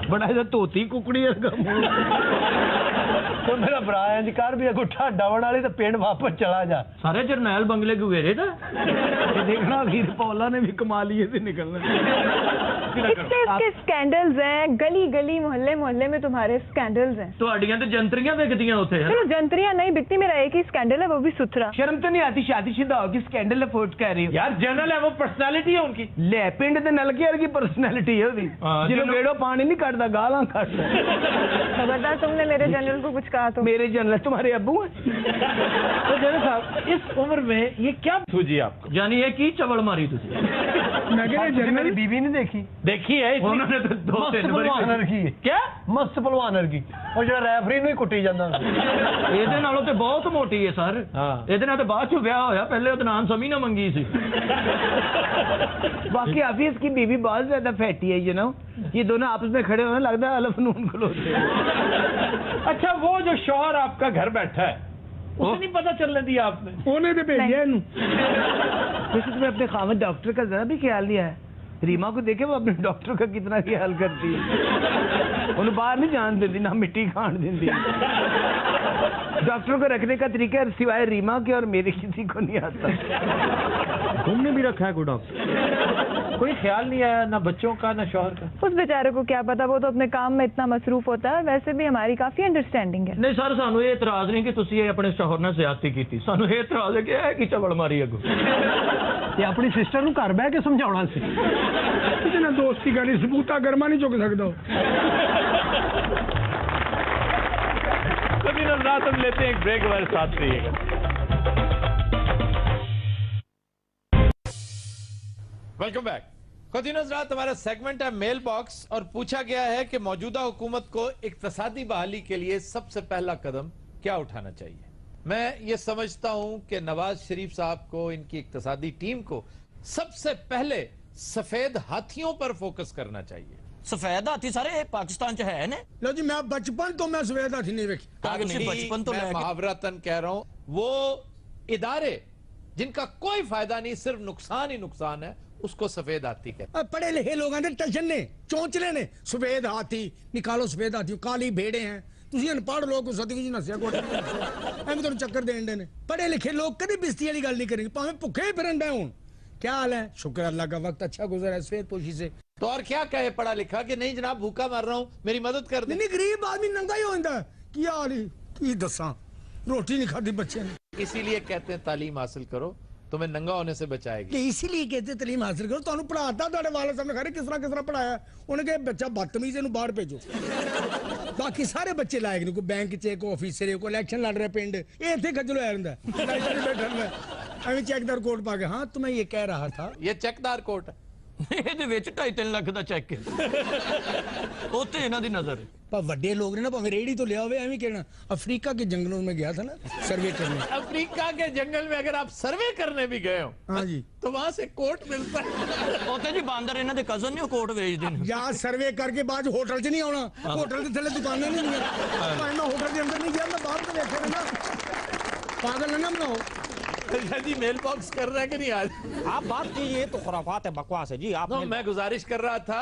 बड़ा ऐसा तोती कुकड़ी का मुंह। तो मेरा भरा इंज कर भी गुठा डावण वाली तो पिंड वापस चला जा। सारे जरनैल बंगले को घेरे था ये देखना वीर पौला ने भी कमा लिए थे निकलना। इसके स्कैंडल्स हैं, गली गली मोहल्ले मोहल्ले में तुम्हारे स्कैंडल्स हैं। तो अड्डियां तो जंतरियां बिकदियां होते हैं। चलो जंतरियां नहीं बिकती, मेरा एक ही स्कैंडल है, वो भी सुथरा। शर्म तो नहीं आती शादीशुदा होगी स्कैंडल अफोर्ड कर रही हो यार जनरल है, वो पर्सनालिटी है उनकी। ले पिंड ते नलके वर्गी पर्सनालिटी है उसदी जिन्हों बेड़ो पानी नहीं कटदा गालां कटदा। खबरदार तुमने मेरे जनरल को कुछ कहा तो। मेरे जनरल तुम्हारे अब्बू हैं। तो जनरल साहब इस उम्र में ये क्या सूझी आपको? यानी ये की चवल मारी तुसी? मैं कह रहा मेरी बीवी नहीं देखी देखी है उन्होंने तो दो मस्त तीन पहलवान रखी है। क्या मस्त पहलवान रखी और जो रेफरी ਨੂੰ ਹੀ ਕੁੱਟੀ ਜਾਂਦਾ ਇਹਦੇ ਨਾਲੋਂ ਤੇ ਬਹੁਤ ਮੋਟੀ ਹੈ ਸਰ। ਇਹਦੇ ਨਾਲ ਤੇ ਬਾਅਦ ਚ ਵਿਆਹ ਹੋਇਆ, ਪਹਿਲੇ ਉਹਦਾ ਨਾਮ ਸਮੀ ਨਾ ਮੰਗੀ ਸੀ। बाकी अभी इसकी बीवी बहुत ज्यादा फैटी है, यू नो ये दोनों आपस में खड़े होने लगता है अलफ नून खलोते। अच्छा वो जो शौहर आपका घर बैठा है उसे नहीं पता चलने दिया आपने? ਉਹਨੇ ਤੇ ਭੇਜਿਆ ਇਹਨੂੰ। वैसे तुम्हें अपने खामद डॉक्टर का जरा भी ख्याल लिया है? रीमा को देखे वो अपने डॉक्टर का कितना ख्याल करती है, उन्हें बाहर नहीं जान देती, ना मिट्टी खान देती। डॉक्टर को रखने का तरीका सिवाय रीमा के और मेरे किसी को नहीं आता। तुमने भी रखा है कोई डॉक्टर? कोई ख्याल नहीं आया ना बच्चों का ना शौहर का? उस बेचारे को क्या पता, वो तो अपने काम में इतना मसरूफ होता है। वैसे भी हमारी काफी अंडरस्टैंडिंग है। नहीं सर सानू ये इतराज नहीं कि तुसी ये अपने शौहर ने ज्यादती की थी, सानू ये इतराज है कि है कि चवल मारी अगो। ये अपनी सिस्टर ਨੂੰ ਘਰ ਬਹਿ ਕੇ ਸਮਝਾਉਣਾ ਸੀ ਕਿਤੇ ਨਾ ਦੋਸਤੀ ਕਰੀ ਸਬੂਤਾ ਗਰਮਾ नहीं चुक सकता। कभी ना रात हम लेते हैं एक ब्रेक, हमारे साथ रहिएगा। Welcome back. रात हमारा सेगमेंट है मेल बॉक्स और पूछा गया है कि मौजूदा हुकूमत को इक्तिसादी बहाली के लिए सबसे पहला कदम क्या उठाना चाहिए। मैं ये समझता हूं कि नवाज शरीफ साहब को, इनकी इक्तिसादी टीम को सबसे पहले सफेद हाथियों पर फोकस करना चाहिए। सफेद हाथी सारे पाकिस्तान च है ने? लो जी मैं बचपन तो मैं सफेद हाथी नहीं देखी। बचपन तो मैं मुहावरतन कह रहा हूं, वो इदारे जिनका कोई फायदा नहीं, सिर्फ नुकसान ही नुकसान है, उसको सफेद हाथी कहते हैं। पढ़े लिखे लोग ने टशन ने चौंचले ने सफेद हाथी निकालो, सफेद हाथी काली भेड़े हैं। ਤੁਸੀਂ ਅਨਪੜ੍ਹ ਲੋਕ ਸਦਕੀ ਜੀ ਨਸਿਆ ਕੋਟੇ ਐਵੇਂ ਤੁਹਾਨੂੰ ਚੱਕਰ ਦੇਣ ਦੇ ਨੇ। ਪੜ੍ਹੇ ਲਿਖੇ ਲੋਕ ਕਦੇ ਬਿਸਤੀ ਵਾਲੀ ਗੱਲ ਨਹੀਂ ਕਰਨਗੇ, ਭਾਵੇਂ ਭੁੱਖੇ ਫਿਰਨ ਦੇ ਹੋਣ। क्या हाल है? शुक्र अल्लाह का वक्त अच्छा गुजरा है सफेद पोशी से। तो और क्या कहे पढ़ा लिखा कि नहीं जनाब भूखा मर रहा हूं, मेरी मदद कर दे। नहीं गरीब आदमी नंगा ही होता है कि यार की दसा रोटी नहीं खाती बच्चे ने। इसीलिए कहते हैं तालीम हासिल करो, तुम्हें नंगा होने से बचाएगी। इसीलिए कहते हैं तालीम हासिल करो। ਤੁਹਾਨੂੰ ਪੜਾਤਾ ਤੁਹਾਡੇ ਵਾਲੇ ਸਾਹਮਣੇ ਖੜੇ ਕਿਸ ਤਰ੍ਹਾਂ ਪੜਾਇਆ। ਉਹਨੇ ਕਿਹਾ ਬੱਚਾ ਬਦਤਮੀਜ਼ ਇਹਨੂੰ ਬਾਹਰ ਭੇਜੋ। ਬਾਕੀ ਸਾਰੇ ਬੱਚੇ ਲਾਇਕ ਨੇ, ਕੋਈ ਬੈਂਕ 'ਚ ਕੋਈ ਆਫਿਸਰ ਕੋਈ ਇਲੈਕਸ਼ਨ ਲੜ ਰਿਹਾ ਪਿੰਡ, ਇਹ ਇੱਥੇ ਖੱਜਲ ਹੋਇਆ ਰਹਿੰਦਾ ਇਲੈਕਸ਼ਨ ਬੈਠਾ ਰਹਿੰਦਾ ਐਵੇਂ ਚੈੱਕਦਾਰ ਕੋਟ ਪਾ ਕੇ। हाँ तो मैं ये कह रहा था ये चेकदार कोट है ਇਹਦੇ ਵਿੱਚ 2.5 ਲੱਖ ਦਾ ਚੈੱਕ ਹੈ ਉੱਤੇ ਇਹਨਾਂ ਦੀ ਨਜ਼ਰ। पर ਵੱਡੇ लोग ने ना भाਵੇਂ रेडी तो लिया हुए एवं कहना। अफ्रीका के जंगलों में गया था ना सर्वे करने। अफ्रीका के जंगल में अगर आप सर्वे करने भी गए हो हाँ जी तो वहां से कोट मिलता है। ਉੱਤੇ ਜੀ ਬਾਂਦਰ ਇਹਨਾਂ ਦੇ ਕਜ਼ਨ ਨੇ ਉਹ ਕੋਟ ਵੇਚਦੇ ਨੇ। या सर्वे करके बाद होटल च नहीं आना, होटल के थले दुकानें नहीं होंगी। मैं होटल के अंदर नहीं गया, मैं बाहर से देखा ना। पागल ना बनाओ जी। मेल बॉक्स कर रहे हैं कि नहीं आज? आप बात कीजिए तो खुराफात है, बकवास है जी। आप मैं गुजारिश कर रहा था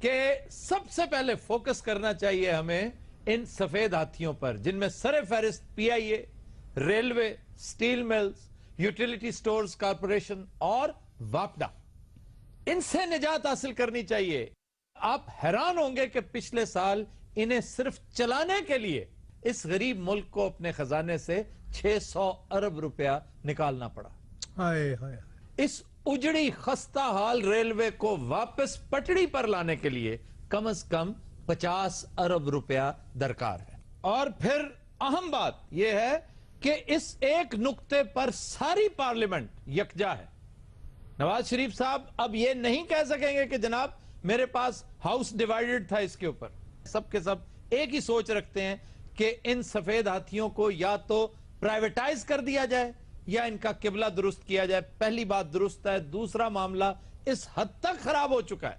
कि सबसे पहले फोकस करना चाहिए हमें इन सफेद हाथियों पर, जिनमें सरे फहरिस्त PIA, railway, steel mills, utility stores corporation और वापडा। इनसे निजात हासिल करनी चाहिए। आप हैरान होंगे कि पिछले साल इन्हें सिर्फ चलाने के लिए इस गरीब मुल्क को अपने खजाने से 600 अरब रुपया निकालना पड़ा। हाय हाय। इस उजड़ी खस्ता हाल रेलवे को वापस पटड़ी पर लाने के लिए कम से कम 50 अरब रुपया दरकार है। और फिर अहम बात यह है कि इस एक नुक्ते पर सारी पार्लियामेंट यकजा है। नवाज शरीफ साहब अब यह नहीं कह सकेंगे कि जनाब मेरे पास हाउस डिवाइडेड था इसके ऊपर। सबके सब एक ही सोच रखते हैं कि इन सफेद हाथियों को या तो प्राइवेटाइज कर दिया जाए या इनका किबला दुरुस्त किया जाए। पहली बात दुरुस्त है। दूसरा मामला इस हद तक खराब हो चुका है,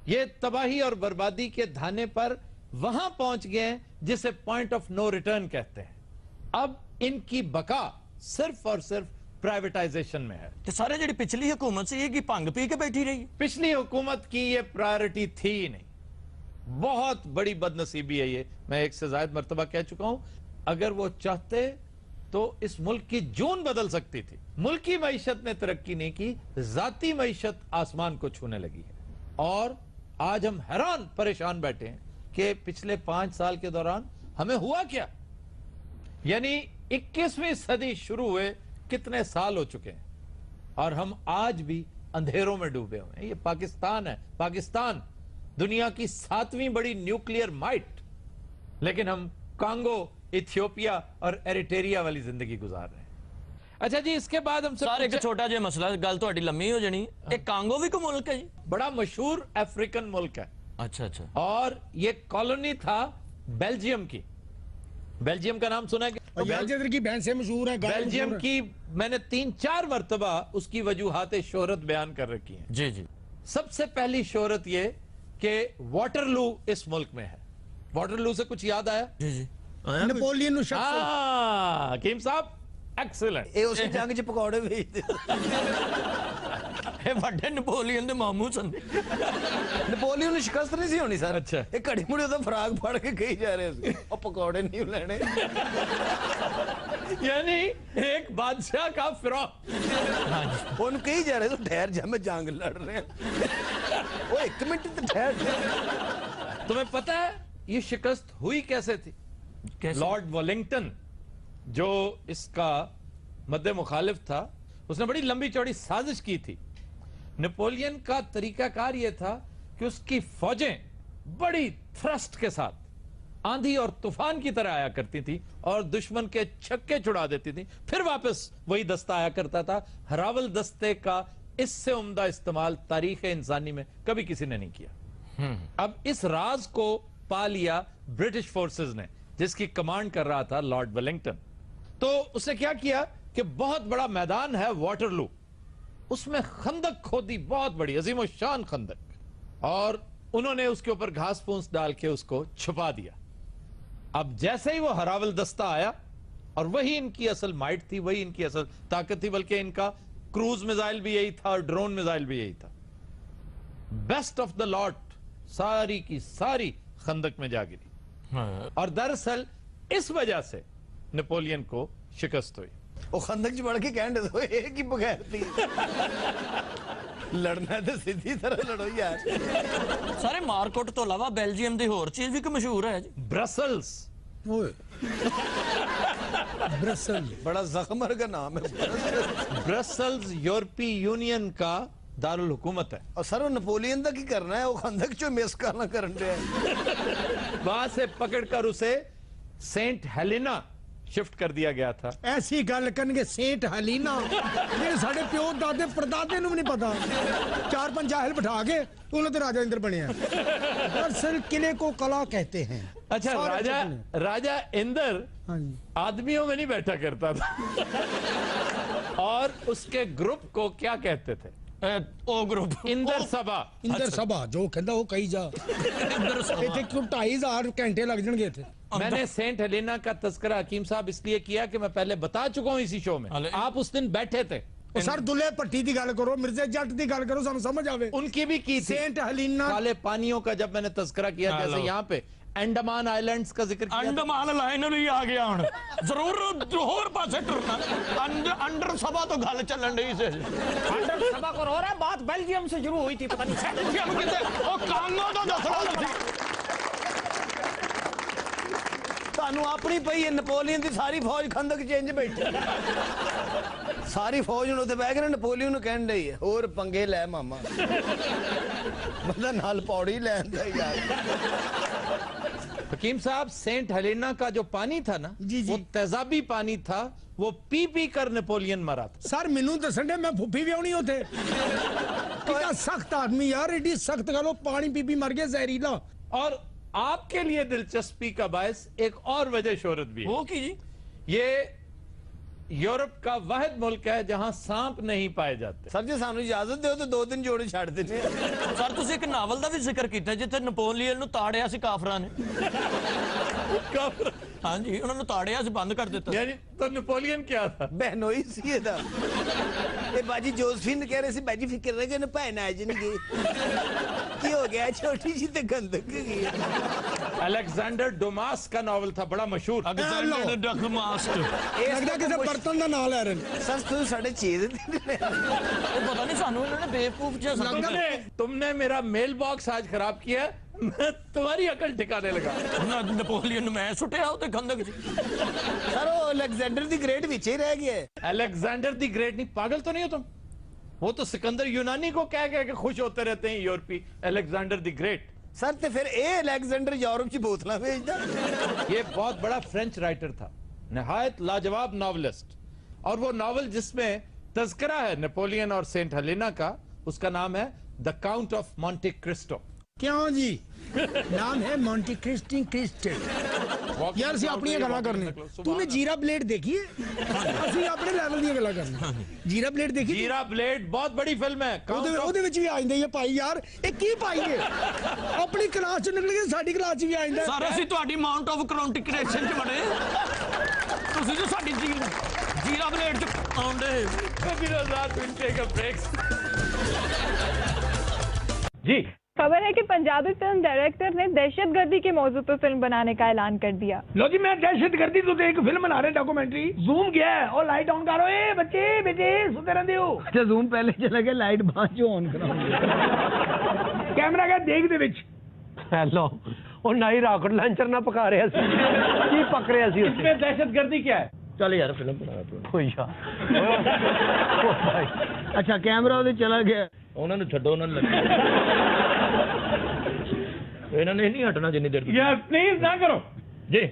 ये तबाही और बर्बादी के धाने पर वहां पहुंच गए हैं जिसे पॉइंट ऑफ नो रिटर्न कहते हैं। अब इनकी बका सिर्फ और सिर्फ प्राइवेटाइजेशन में है। तो सारे जी पिछली हुकूमत से ये की भंग पी के बैठी रही। पिछली हुकूमत की ये प्रायोरिटी थी ही नहीं। बहुत बड़ी बदनसीबी है ये, मैं एक से ज्यादा मर्तबा कह चुका हूं। अगर वो चाहते तो इस मुल्क की जून बदल सकती थी। मुल्की मईशत ने तरक्की नहीं की, जाती मईशत आसमान को छूने लगी है। और आज हम हैरान परेशान बैठे हैं कि पिछले 5 साल के दौरान हमें हुआ क्या। यानी 21वीं सदी शुरू हुए कितने साल हो चुके हैं और हम आज भी अंधेरों में डूबे हुए हैं। ये पाकिस्तान है, पाकिस्तान दुनिया की 7वीं बड़ी न्यूक्लियर माइट, लेकिन हम कांगो, इथियोपिया और एरिटेरिया वाली जिंदगी गुजार रहे हैं। अच्छा जी, इसके बाद हम सर एक छोटा जिहा मसला, गल तो लम्मी हो जानी। एक कांगो भी कोई मुल्क है जी? बड़ा मशहूर अफ्रीकन मुल्क है। अच्छा अच्छा। और ये कॉलोनी था बेल्जियम की। बेल्जियम का नाम सुना है? बेल्जियम की बहन से मशहूर है। बेल्जियम की मैंने 3-4 मरतबा उसकी वजूहात शोहरत बयान कर रखी है। जी जी। सबसे पहली शोहरत ये कि वाटरलू इस मुल्क में है। वाटरलू से कुछ याद आया? जी जी। नेपोलियन हकीम साहब एक्सीलेंट। ये उसी जंग च पकौड़े भेजते ਵੱਡੇ ਨੇਪੋਲੀਅਨ ਦੇ ਮਾਮੂ ਸਨ। ਨੇਪੋਲੀਅਨ ਨੂੰ ਸ਼ਿਕਸਤ ਨਹੀਂ ਸੀ ਹੋਣੀ ਸਰ। ਅੱਛਾ। ਇਹ ਘੜੀ ਮੁੜੀ ਉਹਦਾ ਫਰਾਕ ਫੜ ਕੇ ਕਹੀ ਜਾ ਰਹੇ ਸੀ ਉਹ ਪਕੌੜੇ ਨਹੀਂ ਲੈਣੇ। यानी एक बादशाह का फिरौन ਉਹਨੂੰ ਕਹੀ ਜਾ ਰਹੇ ਤੂੰ ਠਹਿਰ ਜਾ ਮੈਂ ਜੰਗ ਲੜ ਰਿਹਾ। ਉਹ 1 ਮਿੰਟ ਤੇ ਠਹਿਰ। तुम्हें पता है ये शिकस्त हुई कैसे थी? लॉर्ड वेलिंगटन जो इसका मद्दे मुखालिफ था, उसने बड़ी लंबी चौड़ी साजिश की थी। नेपोलियन का तरीकाकार यह था कि उसकी फौजें बड़ी थ्रस्ट के साथ आंधी और तूफान की तरह आया करती थी और दुश्मन के छक्के छुड़ा देती थी, फिर वापस वही दस्ता आया करता था। हरावल दस्ते का इससे उम्दा इस्तेमाल तारीख इंसानी में कभी किसी ने नहीं किया। अब इस राज को पा लिया ब्रिटिश फोर्सेस ने, जिसकी कमांड कर रहा था लॉर्ड वेलिंगटन। तो उसने क्या किया कि बहुत बड़ा मैदान है वाटरलू, उसमें खंदक खोदी, बहुत बड़ी अजीम शान खंदक, और उन्होंने उसके ऊपर घास फूस डाल के उसको छुपा दिया। अब जैसे ही वो हरावल दस्ता आया, और वही इनकी असल माइट थी, वही इनकी असल ताकत थी, बल्कि इनका क्रूज मिसाइल भी यही था और ड्रोन मिसाइल भी यही था। बेस्ट ऑफ द लॉट सारी की सारी खंदक में जा गिरी। और दरअसल इस वजह से नेपोलियन को शिकस्त हुई। वो खंदक च बढ़ के कहने दो एक ही बगैर थी। लड़ना तो सीधी तरह लड़ो यार। सारे मारकोट तो अलावा बेल्जियम की होर चीज भी कोई मशहूर है जी? ब्रसल्स। ब्रसल बड़ा जख्मर का नाम है। ब्रसल्स यूरोपीय यूनियन का दारुल हुकूमत है। और सर वो नेपोलियन तक ही करना है, वो खंदक चो मिस करना करने हैं। वहां से पकड़कर उसे सेंट हेलेना शिफ्ट कर दिया गया था। ऐसी गल करनगे सेंट हेलेना, ये साढ़े प्यो दादे परदादे नूं नहीं पता। 4-5 जाहिल बिठा के उन्होंने तो राजा इंद्र बने हैं। दरअसल किले को कला कहते हैं। अच्छा, राजा इंद्र आदमियों में नहीं बैठा करता था। और उसके ग्रुप को क्या कहते थे? ओ ग्रुप इंदर सभा। इंदर सभा जो कहता वो कही जा। इतने 2,500 घंटे लग जाएंगे थे। मैंने सेंट हेलेना का तस्करा हकीम साहब इसलिए किया कि मैं पहले बता चुका हूं इसी शो में। आप उस दिन बैठे थे। सर दुल्हे पट्टी की गल करो, मिर्जे जट की गल करो, समझ आवे। उनकी भी की थी। सेंट हेलेना काले पानियों का जब मैंने तस्करा किया, जैसे यहाँ पे अंडमान आइलैंड्स का जिक्र किया। अंडमान आइलैंड ही आ गया हुण। जरूर होर पासे टुरना। अंडर सभा तो गल चलन रही से। अंडर सभा को हो रहा है, बात बेल्जियम से शुरू हुई थी, पता नहीं बेल्जियम किते ओ कांगो तो दसो। ਤੁਹਾਨੂੰ ਆਪਣੀ ਪਈ ਨੇਪੋਲੀਅਨ ਦੀ ਸਾਰੀ ਫੌਜ ਖੰਦਕ ਚੇਂਜ ਬੈਠੀ। ਸਾਰੀ ਫੌਜ ਨੂੰ ਉੱਤੇ ਬਹਿ ਕੇ ਨੇਪੋਲੀਅਨ ਨੂੰ ਕਹਿਣ ਡਈ ਹੈ ਹੋਰ ਪੰਗੇ ਲੈ ਮਾਮਾ। ਬੰਦਾ ਨਾਲ ਪੌੜੀ ਲੈਂਦਾ ਯਾਰ। हकीम साहब, सेंट हेलेना का जो पानी था ना, वो तेजाबी पानी था, वो पी पी कर नेपोलियन मरा था। सर मैनू दसन दे, मैं फुफी भी आनी होते। कितना सख्त आदमी यार, एडी सख्त गलो, पानी पी पी मर गए जहरीला। और आपके लिए दिलचस्पी का बायस एक और वजह शोहरत भी है। वो की जी? यूरोप का वाहिद मुल्क है जहां सांप नहीं पाए जाते। सर जी सानू इजाजत दो तो 2 दिन जोड़े छड़ देने। सर तुसी एक नावल दा भी जिक्र कीता जिथे नपोलियन नु ताड़िया सी काफरां ने। हाँ जी उन्होंने ताड़िया से बंद कर देता। यानी तो नेपोलियन क्या था? बहनोई सी ਇਹਦਾ। ਇਹ ਬਾਜੀ ਜੋਸਫਿਨ ਕਹਿ ਰਹੇ ਸੀ ਬਾਜੀ ਫਿਕਰ ਨਾ ਕਰਨ ਭੈਣ ਆ ਜਾਣਗੇ। ਕੀ ਹੋ ਗਿਆ ਛੋਟੀ ਜੀ ਤੇ ਗੰਦਕ ਗਈ। अलेक्जेंडर डुमास का नावल था बड़ा मशहूर। अलेक्जेंडर डुमास ਇਹ ਲੱਗਦਾ ਕਿਸੇ ਬਰਤਨ ਦਾ ਨਾਮ ਲੈ ਰਹੇ ਨੇ। ਸਰ ਤੁਸੀਂ ਸਾਡੇ ਚੀਜ਼ पता नहीं सानू इन्होंने बेवकूफ जैसा तुमने मेरा मेल बॉक्स आज खराब किया, मैं तुम्हारी अकल ठिकाने लगा। नेपोलियन मैं सुटिया होते गंदक जी। सर वो अलेक्जेंडर दी ग्रेट पीछे ही रह गया है। अलेक्जेंडर दी ग्रेट नहीं, पागल तो नहीं हो तुम? वो तो सिकंदर यूनानी को कह के खुश होते रहते हैं यूरोपी। अलेक्जेंडर दी ग्रेट सर तो फिर ए अलेक्जेंडर यूरोप की बोतला भेजता। ये बहुत बड़ा फ्रेंच राइटर था, निहायत लाजवाब नॉवलिस्ट। और वो नॉवल जिसमें तज़किरा है नेपोलियन और सेंट हेलेना का, उसका नाम है the count of Monte Christo. क्यों जी? नाम है मॉन्टे क्रिस्टो। यार सी अपनी गल्ला करनी। तूने जीरा ब्लेड देखी है? ਅਸੀਂ ਆਪਣੇ ਲੈਵਲ ਦੀਆਂ ਗੱਲਾਂ ਕਰਨੀ। जीरा ब्लेड देखी? जीरा ब्लेड बहुत बड़ी फिल्म है। ਉਹਦੇ ਵਿੱਚ ਵੀ ਆ ਜਾਂਦੇ ਇਹ ਭਾਈ ਯਾਰ ਇਹ ਕੀ ਭਾਈ ਨੇ ਆਪਣੀ ਕਲਾਸ ਚ ਨਿਕਲ ਕੇ ਸਾਡੀ ਕਲਾਸ ਚ ਵੀ ਆ ਜਾਂਦਾ। ਸਰ ਅਸੀਂ ਤੁਹਾਡੀ ਮਾਊਂਟ ਆਫ ਕ੍ਰੋਨਿਕੇਸ਼ਨ ਚ ਵੜੇ, ਤੁਸੀਂ ਜੋ ਸਾਡੀ जीरा ब्लेड ਚ ਆਉਂਦੇ। जी खबर है कि पंजाबी फिल्म डायरेक्टर ने दहशतगर्दी के मौजू पर फिल्म बनाने का ऐलान कर दिया। लो जी मैं दहशतगर्दी तो एक फिल्म बना रहे डॉक्यूमेंट्री। जूम गया है और लाइट ऑन करो। ए बच्चे बेटे सुते रहते हो। अच्छा जूम पहले चला गया, लाइट बाद चो ऑन कराओगे। कैमरा गया देख दे विच। हेलो और ना ही रॉकेट लॉन्चर ना पका रहे सी की पक रहे सी। इसमें दहशतगर्दी क्या है? चल यार फिल्म बना कोई यार। अच्छा कैमरा उधर चला गया, उन्होंने छड्डो, उन्होंने लगे इन्होंने नहीं हटना जिन्नी देर यार प्लीज ना करो जी।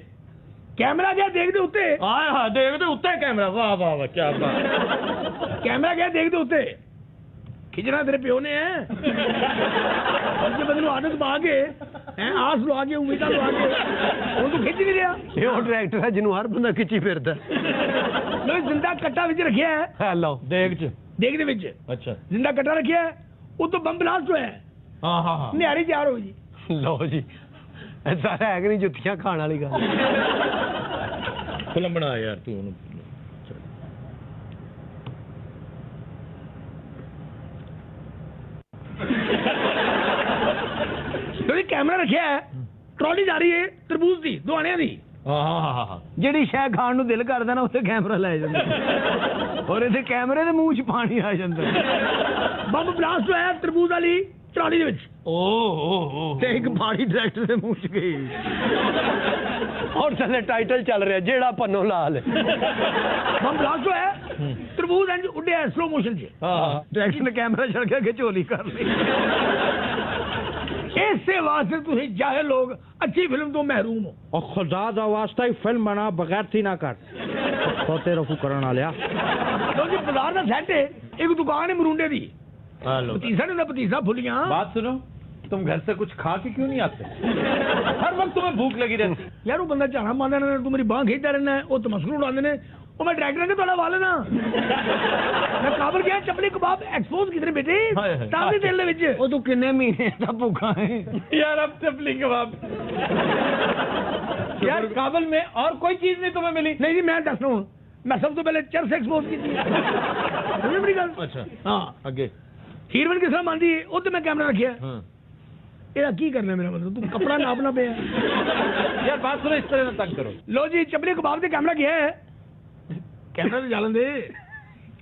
कैमरा गया देख दे उत्ते। हाँ हाँ देख दे उत्ते कैमरा। वाह वाह वाह क्या बात। कैमरा गया देख दे उत्ते। खिचना तेरे प्यो ने है उसके बदले आदत पा के आस लवा के उम्मीद लवा के वो तो खिच नहीं रहा। ये डायरेक्टर है जिन्हों हर बंदा खिची फिरदा। लो जिंदा कट्टा विच रखिया है। हेलो देख दे विच। अच्छा जिंदा कट्टा रखिया है, वो तो बम ब्लास्ट होया है। हाँ हाँ हाँ निहारी तैयार हो जी। लो जी सारा है कि नहीं जुत्तियां खाण वाली गल। फिल्म बना यार तू। कैमरा रखिया है, ट्रॉली जा रही है तरबूज दी दुआनिया दी। ਜਿਹੜੀ ਸ਼ੈ ਖਾਣ ਨੂੰ ਦਿਲ ਕਰਦਾ ਨਾ ਉੱਥੇ ਕੈਮਰਾ ਲੈ ਜਾਂਦਾ ਔਰ ਇਹਦੇ ਕੈਮਰੇ ਦੇ ਮੂੰਹ 'ਚ ਪਾਣੀ ਆ ਜਾਂਦਾ। ਬੰਬ ਬਲਾਸਟ ਹੋਇਆ ਤਰਬੂਜ਼ ਵਾਲੀ ਟਰਾਲੀ ਦੇ ਵਿੱਚ। ਓਹ ਤੇ ਇੱਕ ਪਾਣੀ ਡਾਇਰੈਕਟਰ ਦੇ ਮੂੰਹ 'ਚ ਗਈ ਔਰ ਥੱਲੇ ਟਾਈਟਲ ਚੱਲ ਰਿਹਾ ਜਿਹੜਾ ਪੰਨੋ ਲਾਲ। ਬੰਬ ਬਲਾਸਟ ਹੋਇਆ ਤਰਬੂਜ਼ ਇੰਜ ਉੱਡਿਆ ਸਲੋ ਮੋਸ਼ਨ 'ਚ। ਡਾਇਰੈਕਟਰ ਨੇ ਕੈਮਰਾ ਛੱਡ ਕੇ ਝੋਲੀ ਕਰ ਲਈ। इससे वास्ते तुसी जाहिल लोग अच्छी फिल्म तो महरूम हो। और खुदा दा वास्ता ही फिल्म बना बगैर थी ना कर खोते रफू करन वालिया। तो जी बाजार दा सेट है, एक दुकान है मरूंडे दी। हेलो पतीसा ने पतीसा फुलियां। बात सुनो, तुम घर से कुछ खा के क्यों नहीं आते? हर वक्त तुम्हें भूख लगी रहती यार। वो बंदा झाड़ा मारना तू मेरी बांह खींचता रहना है, वो तमस्कुर उड़ाते ने। वो मैं डायरेक्टर ने थोड़ा वाले ना मैं काबल गया चपली कबाब एक्सपोज किधर बेटे ताजी तेल दे विच। ओ तू किन्ने महीने दा भूखा है यार? अब चपली कबाब यार काबल में और कोई चीज नहीं तुम्हें मिली? नहीं जी मैं दस रहा हूं, मैं सब तो पहले चरस एक्सपोज की थी। बड़ी गल। अच्छा हां आगे हीरोइन किस तरह मानदी है, ओ तो मैं कैमरा रखिया। हां ਇਹਦਾ ਕੀ ਕਰਨਾ ਮੇਰਾ ਮਤਲਬ ਤੂੰ ਕਪੜਾ ਨਾਪਣਾ ਪਿਆ ਯਾਰ। ਬਾਤ ਸੁਣੋ ਇਸ ਤਰ੍ਹਾਂ ਨਾ ਤੰਗ ਕਰੋ। ਲੋ ਜੀ ਚਪਲੀ ਕਬਾਬ ਤੇ ਕੈਮਰਾ ਗਿਆ ਹੈ। कैमरा तो जालन दे।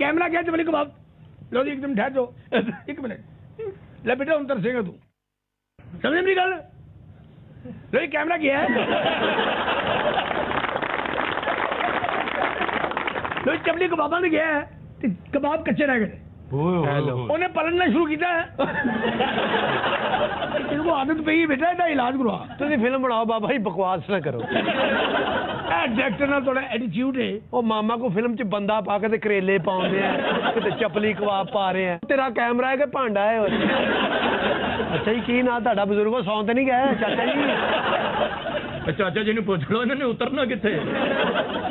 कैमरा क्या चपली कबाब। लो जी एकदम ठहर जाओ एक मिनट। ले बेटा उन तरसेगा तू, समझे मेरी गल? लो जी कैमरा क्या है। लो जी चपली कबाबा ने गया है, कबाब कच्चे रह गए। उन्हें पलटना शुरू किया है। इनको आदत पई बेटा ਇਹਦਾ ਇਲਾਜ ਕਰਵਾ। ਤੁਸੀਂ ਫਿਲਮ ਬਣਾਓ ਬਾਬਾ ਜੀ, ਬਕਵਾਸ ਨਾ ਕਰੋ। डायरेक्टर ना थोड़ा एटीट्यूड है। ਉਹ ਮਾਮਾ ਕੋ ਫਿਲਮ 'ਚ ਬੰਦਾ ਪਾ ਕੇ ਤੇ ਕਰੇਲੇ ਪਾਉਂਦੇ ਆ, ਕਿਤੇ ਚਪਲੀ ਕਬਾਬ ਪਾ ਰਹੇ ਆ। ਤੇਰਾ ਕੈਮਰਾ ਹੈ ਕਿ ਭਾਂਡਾ ਹੈ? ਅੱਛਾ ਜੀ ਕੀ ਨਾਂ ਤੁਹਾਡਾ ਬਜ਼ੁਰਗੋ? ਸੌਂ ਤੇ ਨਹੀਂ ਗਏ ਚਾਚਾ ਜੀ? ਚਾਚਾ ਜੀ ਨੂੰ ਪੁੱਛ ਲਓ ਇਹਨਾਂ ਨੇ ਉਤਰਨਾ ਕਿੱਥੇ।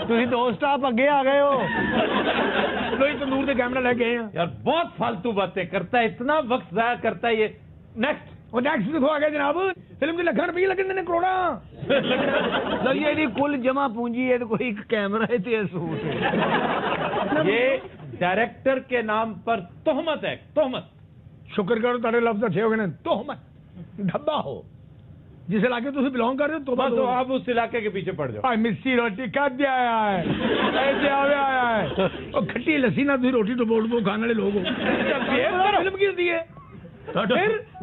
ਤੁਸੀਂ 2 ਸਟਾਪ ਅੱਗੇ ਆ ਗਏ ਹੋ। ਕੋਈ ਤੰਦੂਰ ਦੇ ਕੈਮਰਾ ਲੈ ਕੇ ਆਏ ਆ। यार बहुत फालतू बातें करता है, इतना वक्त जाया करता है ये। नेक्स्ट ਉਹ ਨੈਕਸਟ ਦਿਖੋ ਆ ਗਿਆ ਜਨਾਬ। ਫਿਲਮ 'ਚ ਲੱਖਾਂ ਰੁਪਏ ਲੱਗਣ ਨੇ, ਕਰੋੜਾਂ। ਦਈਏ ਦੀ ਕੁੱਲ ਜਮਾ ਪੂੰਜੀ ਹੈ ਤੇ ਕੋਈ ਇੱਕ ਕੈਮਰਾ ਹੈ ਤੇ ਸੂਟ ਹੈ। ये डायरेक्टर के नाम पर तोहमत है, तोहमत। ਸ਼ੁਕਰ ਕਰੋ ਤੁਹਾਡੇ ਲਫ਼ਜ਼ ਅੱਛੇ ਹੋ ਗਏ ਨੇ। ਤੋਹਮਤ ਢੱਬਾ ਹੋ जिस इलाके तुम बिलोंग कर रहे हो तो बस आप उस इलाके के पीछे पड़ जाओ। मिस्सी रोटी कद आया है, ऐसे आया है। और खट्टी लस्सी ना तुम रोटी तो बोल दो, खाने वाले लोग हो। फिल्म की होती है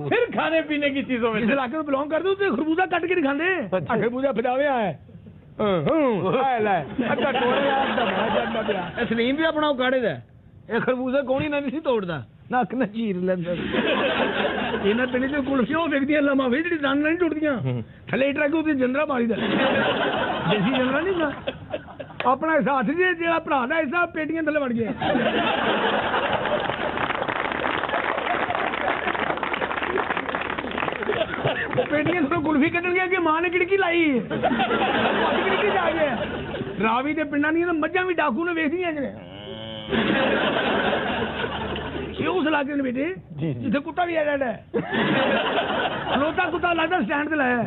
फिर खाने पीने की चीजों में जिस इलाके में बिलोंग कर दो तो खरबूजा कट के नहीं खाते। खरबूजा फिजावे है सलीम भी अपना काढ़े दा खरबूजा कौन ही नहीं तोड़ता नक न चीर लेंदा। ਇਹਨਾਂ ਪਿੰਡ ਦੇ ਕੁਲਫੀਆਂ ਵੇਖਦੀਆਂ ਲਮਾ ਵੇ ਜਿਹੜੀ ਦੰਦ ਨਹੀਂ ਟੁੱਟਦੀਆਂ ਥੱਲੇ ਟਰੱਕ ਉੱਤੇ ਜੰਦਰਾ ਮਾਰੀ ਦਾ ਦੇਸੀ ਜੰਦਰਾ ਨਹੀਂ ਨਾ ਆਪਣਾ ਸਾਥ ਜਿਹੜਾ ਭਰਾ ਦਾ ਹਿੱਸਾ ਪੇਟੀਆਂ ਥੱਲੇ ਵੜ ਗਿਆ। ਪੇਟੀਆਂ ਤੋਂ ਕੁਲਫੀ ਕੱਢਣ ਗਿਆ ਕਿ ਮਾਂ ਨੇ ਕਿੜਕੀ ਲਾਈ ਕਿੜਕੀ ਜਾ ਗਿਆ। ਰਾਵੀ ਦੇ ਪਿੰਡਾਂ ਦੀਆਂ ਮੱਝਾਂ ਵੀ ਡਾਕੂ ਨੇ ਵੇਖਦੀਆਂ ਜਿਹੜੇ ਉਸ ਇਲਾਕੇ ਨੇ ਬੇਟੇ ਜਿੱਥੇ ਕੁੱਤਾ ਵੀ ਆ ਜਾਂਦਾ ਖਲੋਤਾ ਕੁੱਤਾ ਲੱਗਦਾ ਸਟੈਂਡ ਤੇ ਲਾਇਆ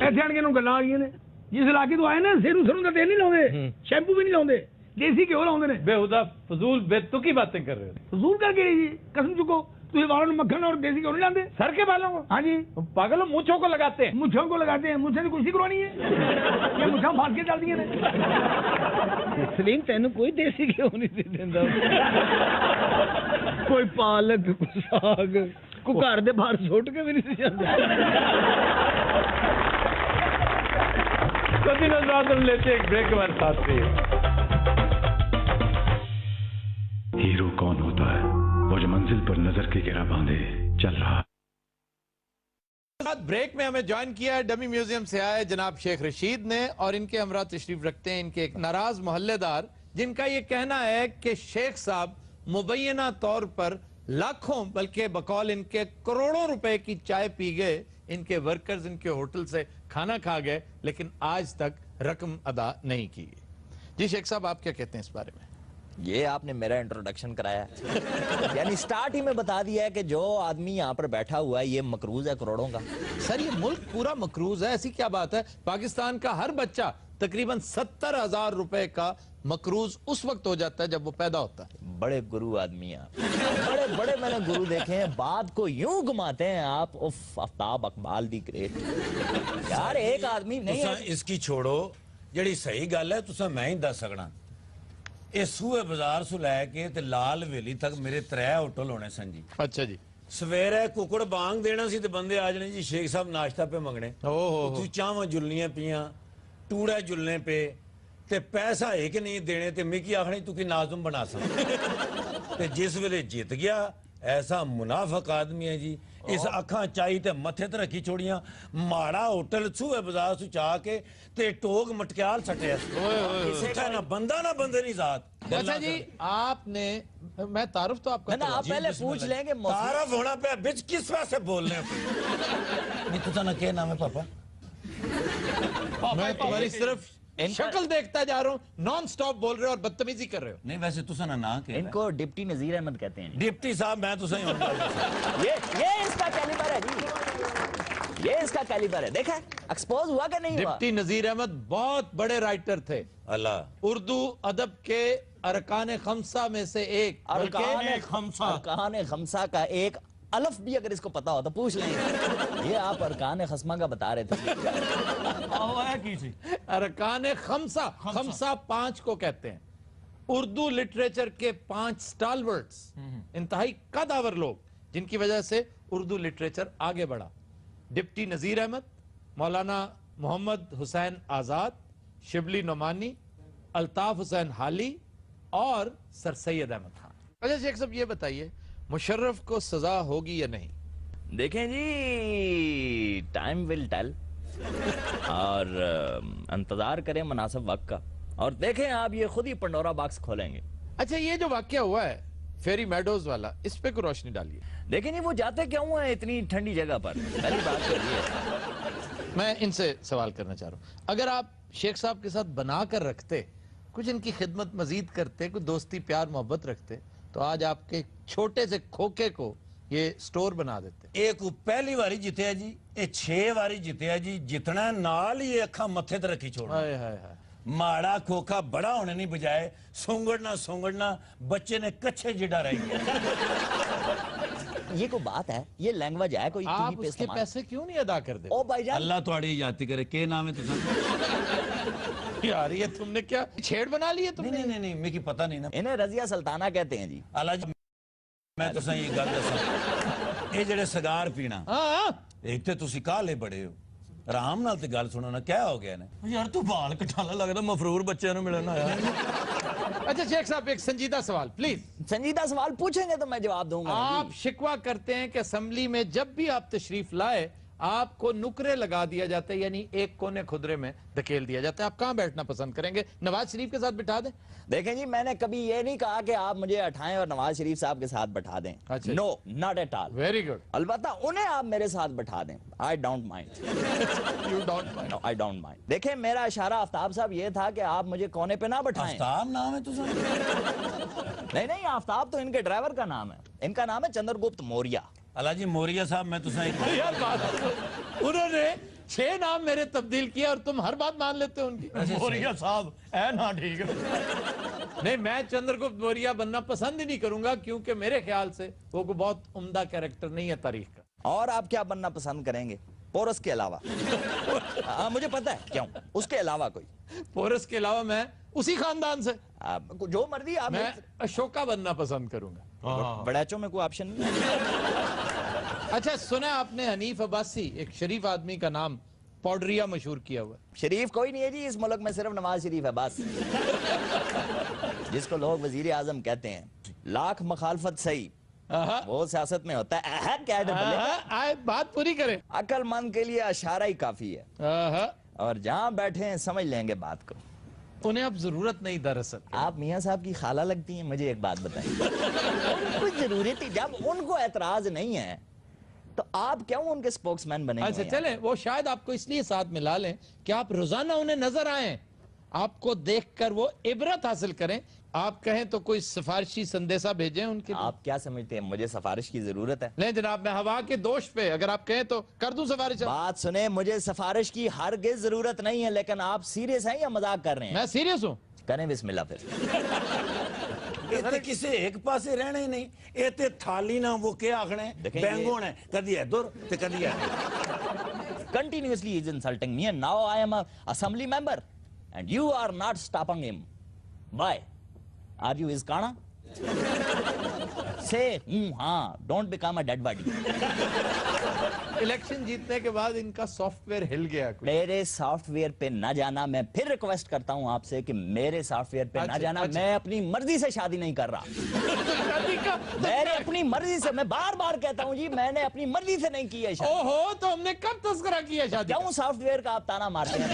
ਇੱਥੇ ਆਣ ਕੇ ਨੂੰ ਗੱਲਾਂ ਆ ਗਈਆਂ ਨੇ। ਜਿਸ ਇਲਾਕੇ ਤੋਂ ਆਏ ਨਾ ਸਿਰੂ ਸਰੋਂ ਦਾ ਤੇਲ ਨਹੀਂ ਲਾਉਂਦੇ, ਸ਼ੈਂਪੂ ਵੀ ਨਹੀਂ ਲਾਉਂਦੇ, ਦੇਸੀ ਘਿਓ ਲਾਉਂਦੇ ਨੇ। बेहुदा फजूल बेतुकी बातें कर रहे हो। ਫਜ਼ੂਲ ਕਰਕੇ ਜੀ ਕਸਮ ਚੁੱਕੋ ਤੁਸੀਂ ਵਾਲਾਂ ਨੂੰ ਮੱਖਣ और देसी घिओ नहीं लाते सर के बालों को? हाँ जी पागल मूंछों को लगाते हैं। मुच्छों को लगाते हैं। मुझसे तो कुर्सी करवानी है ये मुच्छा फाड़ के डाल दिए सलीम तेन कोई देसी घिओ नहीं देता कोई पालक कोई साग कोई घर दे बाहर सुट के भी नहीं जाता। कभी नजर लेते एक ब्रेक के बाद साथ हीरो कौन होता है? वो जो मंजिल पर नजर की घेरा बांधे चल रहा। ब्रेक में हमें ज्वाइन किया है डमी म्यूजियम से आए जनाब शेख रशीद ने, और इनके हमरा तशरीफ रखते हैं इनके एक नाराज मोहल्लेदार जिनका ये कहना है कि शेख साहब मुबैना तौर पर लाखों बल्कि बकौल इनके करोड़ों रुपए की चाय पी गए, इनके वर्कर्स इनके होटल से खाना खा गए, लेकिन आज तक रकम अदा नहीं की। जी शेख साहब आप क्या कहते हैं इस बारे में? ये आपने मेरा इंट्रोडक्शन कराया यानी स्टार्ट ही में बता दिया है कि जो आदमी यहाँ पर बैठा हुआ है ये मकरूज है करोड़ों का। सर ये मुल्क पूरा मकरूज है, ऐसी क्या बात है? पाकिस्तान का हर बच्चा तकरीबन 70,000 रुपए का मकरूज उस वक्त हो जाता है जब वो पैदा होता है। बड़े गुरु आदमी आप, बड़े बड़े मैंने गुरु देखे हैं, बात को यूं घुमाते हैं आप। उफ आफ्ताब अकबाल दी ग्रेट यार एक आदमी नहीं। इसकी छोड़ो जड़ी सही गल है तुसा मैं ही दस सकना। ਇਹ ਸੂਏ ਬਾਜ਼ਾਰ ਸੁ ਲੈ ਕੇ ਤੇ ਲਾਲ ਹਵੇਲੀ ਤੱਕ ਮੇਰੇ 3 ਹੋਟਲ ਹੋਣੇ ਸਨ ਜੀ। ਅੱਛਾ ਜੀ। ਸਵੇਰੇ ਕੁਕੜ ਬਾਂਗ ਦੇਣਾ ਸੀ ਤੇ ਬੰਦੇ ਆ ਜਾਣੇ ਜੀ ਸ਼ੇਖ ਸਾਹਿਬ ਨਾਸ਼ਤਾ ਪੇ ਮੰਗਣੇ। ਤੂੰ ਚਾਵਾਂ ਜੁਲਨੀਆਂ ਪੀਆਂ ਟੂੜੇ ਜੁਲਨੇ ਪੇ ਤੇ ਪੈਸਾ ਇੱਕ ਨਹੀਂ ਦੇਣੇ ਤੇ ਮਿੱਕੀ ਆਖਣੀ ਤੂੰ ਕੀ ਨਾਜ਼ਮ ਬਣਾ ਸਕ। ਤੇ ਜਿਸ ਵੇਲੇ ਜਿੱਤ ਗਿਆ ਐਸਾ ਮੁਨਾਫਕ ਆਦਮੀ ਹੈ ਜੀ इस अखा चाई ते मथे ते रखी छोड़ियां माड़ा होटल सूहे बाजार सु चा के ते टोग मटक्याल सटे किसी ना बंदा ना बंदे नहीं जात। अच्छा जी आपने मैं तारुफ तो आपका ना आप पहले पूछ लेंगे तारुफ होना पे बिच किस वजह से बोलने नहीं तुझा ना क्या नाम है पापा? मैं तुम्हारी सिर्फ शक्ल देखता जा रहा हूँ, नॉन स्टॉप बोल रहे हो और बदतमीजी कर रहे हो। नहीं वैसे तुझा ना के इनको डिप्टी नजीर अहमद कहते हैं। डिप्टी साहब मैं तुझा ये इसका कैलिबर है जी, ये इसका कैलिबर है। देखा एक्सपोज हुआ कि नहीं हुआ? डिप्टी नजीर अहमद बहुत बड़े राइटर थे। अल्लाह उर्दू अदब के अरकान खमसा में से एक। अरकान खमसा का एक अलफ भी अगर इसको पता हो तो पूछ लेंगे। ये आप अरकान खस्मा का बता रहे थे। अरकान खमसा, खमसा 5 को कहते हैं। उर्दू लिटरेचर के 5 स्टालवर्ट्स, इंतहाई कदावर लोग जिनकी वजह से उर्दू लिटरेचर आगे बढ़ा। डिप्टी नजीर अहमद, मौलाना मोहम्मद हुसैन आजाद, शिबली नोमानी, अल्ताफ हुसैन हाली और सर सैयद अहमद खान। अच्छा शेख साहब ये बताइए मुशर्रफ को सजा होगी या नहीं? देखें जी टाइम विल टेल और इंतजार करें मुनासिब वक्त का और देखें आप ये खुद ही पंडोरा बॉक्स खोलेंगे। अच्छा ये जो वाकया हुआ है फेरी मेडोज वाला, इस पे को रोशनी डालिए। लेकिन ये वो जाते क्यों हैं इतनी ठंडी जगह पर, पहली बात तो ये है। मैं इनसे सवाल करना चाह रहा हूँ, अगर आप शेख साहब के साथ बना कर रखते, कुछ इनकी खिदमत मजीद करते, कुछ दोस्ती प्यार मोहब्बत रखते, तो आज आपके छोटे से खोखे को ये स्टोर बना देते। एक पहली बारी जितया जी, ये 6 बारी जितया जी, जितना नाल ही अखा मथे ते रखी छोड़। हाय हाय हाय, माड़ा खोखा बड़ा होने नहीं बजाए सूंगड़ना बच्चे ने कच्चे जिडा रह गया। ये कोई बात है, ये लैंग्वेज है कोई? आप उसके पैसे क्यों नहीं अदा कर दे? ओ भाईजान, अल्लाह तुम्हारी याद करे, के नाम है तुझे? यार ये तुमने क्या छेड़ बना ली है तुमने? नहीं मेरी पता नहीं ना। इन्हें रजिया सुल्ताना कहते हैं जी। अल्लाह जी मैं तुसा ये गल दसा, ये जेड़े सिगार पीना, एक ते तुसी काले बड़े हो, आराम नाल ते गल सुनो ना, क्या हो गया ने? यार तू बाल कटाला लगदा मफरूर बच्चे नु मिलन आया। अच्छा शेख साहब, एक संजीदा सवाल प्लीज। संजीदा सवाल पूछेंगे तो मैं जवाब दूंगा। आप शिकवा करते हैं कि असेंबली में जब भी आप तशरीफ लाए आपको नुकरे लगा दिया जाता है, यानी एक कोने खुदरे में धकेल दिया जाता है। आप कहाँ बैठना पसंद करेंगे? नवाज शरीफ के साथ बिठा दें? देखें जी, मैंने कभी ये नहीं कहा कि आप मुझे उठाएं और नवाज शरीफ साहब के साथ बैठा दें। अच्छा, no, not at all. Very good. अलबत्ता उन्हें आप मेरे साथ बैठा दें, I don't mind. You don't mind? I don't mind. देखें, मेरा इशारा आफ्ताब साहब ये था कि आप मुझे कोने पे ना बैठाएं। आफ्ताब नाम है तुझे? नहीं, आफ्ताब तो इनके ड्राइवर का नाम है, इनका नाम है चंद्रगुप्त मौर्य। अल्लाह जी मौर्य साहब, मैं तुझे यार बात, उन्होंने 6 नाम मेरे तब्दील किया और तुम हर बात मान लेते हो उनकी। मौर्य साहब है ना, ठीक है। नहीं, मैं चंद्रगुप्त मौर्य बनना पसंद ही नहीं करूंगा, क्योंकि मेरे ख्याल से वो कोई बहुत उम्दा कैरेक्टर नहीं है तारीख का। और आप क्या बनना पसंद करेंगे पोरस के अलावा? मुझे पता है क्यों, उसके अलावा कोई? पोरस के अलावा मैं उसी खानदान से जो मर्जी आप। मैं अशोका बनना पसंद करूंगा। बड़ाचों में कोई ऑप्शन नहीं। अच्छा, सुना आपने हनीफ अब्बासी, एक शरीफ आदमी का नाम पौडरिया मशहूर किया हुआ? शरीफ कोई नहीं है जी इस मुल्क में, सिर्फ नवाज शरीफ है बस, जिसको लोग वजीर आजम कहते हैं। लाख मखालफत सही, वो सियासत में होता है। क्या बात पूरी करें। अक्लमंद के लिए इशारा ही काफी है, और जहाँ बैठे हैं समझ लेंगे बात को। उन्हें अब जरूरत नहीं, दरअसल आप मियाँ साहब की खाला लगती हैं। मुझे एक बात बताइए, कुछ जरूरत ही, जब उनको एतराज नहीं है तो आप क्यों उनके स्पोक्समैन बने? अच्छा चलें, वो शायद आपको इसलिए साथ मिला लें कि आप रोजाना उन्हें नजर आए, आपको देखकर वो इबरत हासिल करें। आप कहें तो कोई सिफारिशी संदेशा भेजें उनके लिए। आप क्या समझते हैं मुझे सिफारिश की जरूरत है? नहीं जनाब, मैं हवा के दोष पे, अगर आप कहें तो कर दूं सिफारिश। बात सुने, मुझे सिफारिश की हरगिज जरूरत नहीं है, लेकिन आप सीरियस हैं या मजाक कर रहे हैं? मैं सीरियस हूँ। करें बिस्मिल्लाह फिर। किसी एक पासे रहना ही नहीं, ये ते थाली ना वो क्या आखने बैंगोन है, कदी इधर ते कदी Continuously he is insulting me, and now I am a assembly member and you are not stopping him. Why? Are you his kana? Say हाँ, don't become a dead body. Election जीतने के बाद इनका सॉफ्टवेयर हिल गया। मेरे software पे ना जाना, मैं फिर रिक्वेस्ट करता हूं आपसे कि मेरे सॉफ्टवेयर पे ना जाना। मैं अपनी मर्जी से शादी नहीं कर रहा। मैंने अपनी मर्जी से, मैं बार बार कहता हूं जी, मैंने अपनी मर्जी से नहीं की है शादी। ओहो, तो हमने कब तस्करा किया शादी? क्यों सॉफ्टवेयर का आप ताना मारते हैं?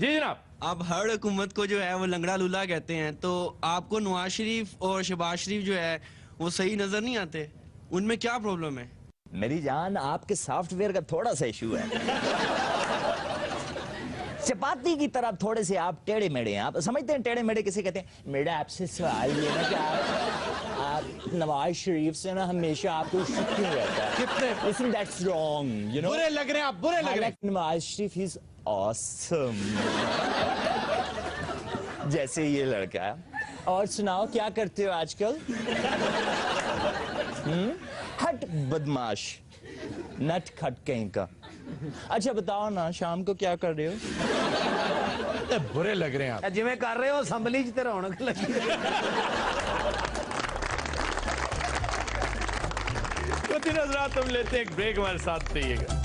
जी जनाब। अब हर हुकूमत को जो है वो लंगड़ा लूला कहते हैं, तो आपको नवाज शरीफ और शहबाज शरीफ जो है वो सही नजर नहीं आते, उनमें क्या प्रॉब्लम है? मेरी जान, आपके सॉफ्टवेयर का थोड़ा सा इशू है। चपाती की तरफ थोड़े से आप टेढ़े मेढ़े हैं। आप समझते हैं टेढ़े मेढ़े किसे कहते हैं? मेरा आपसे सवाल ये ना कि आप नवाज शरीफ से ना हमेशा आपको शक क्यों रहता है? कितने? Listen, that's wrong, you know? बुरे लग रहे हैं आप, बुरे लग रहे हैं। Nawaz Sharif is awesome। जैसे ये लड़का है। और सुनाओ क्या करते हो आजकल? हट बदमाश, नट खट कहीं का। अच्छा बताओ ना, शाम को क्या कर रहे हो? बुरे लग रहे हैं आप। जिवें कर रहे हो असम्बली च ते रौनक लगी। तो दिन हज़रात हम लेते हैं एक ब्रेक, हमारे साथ रहिएगा।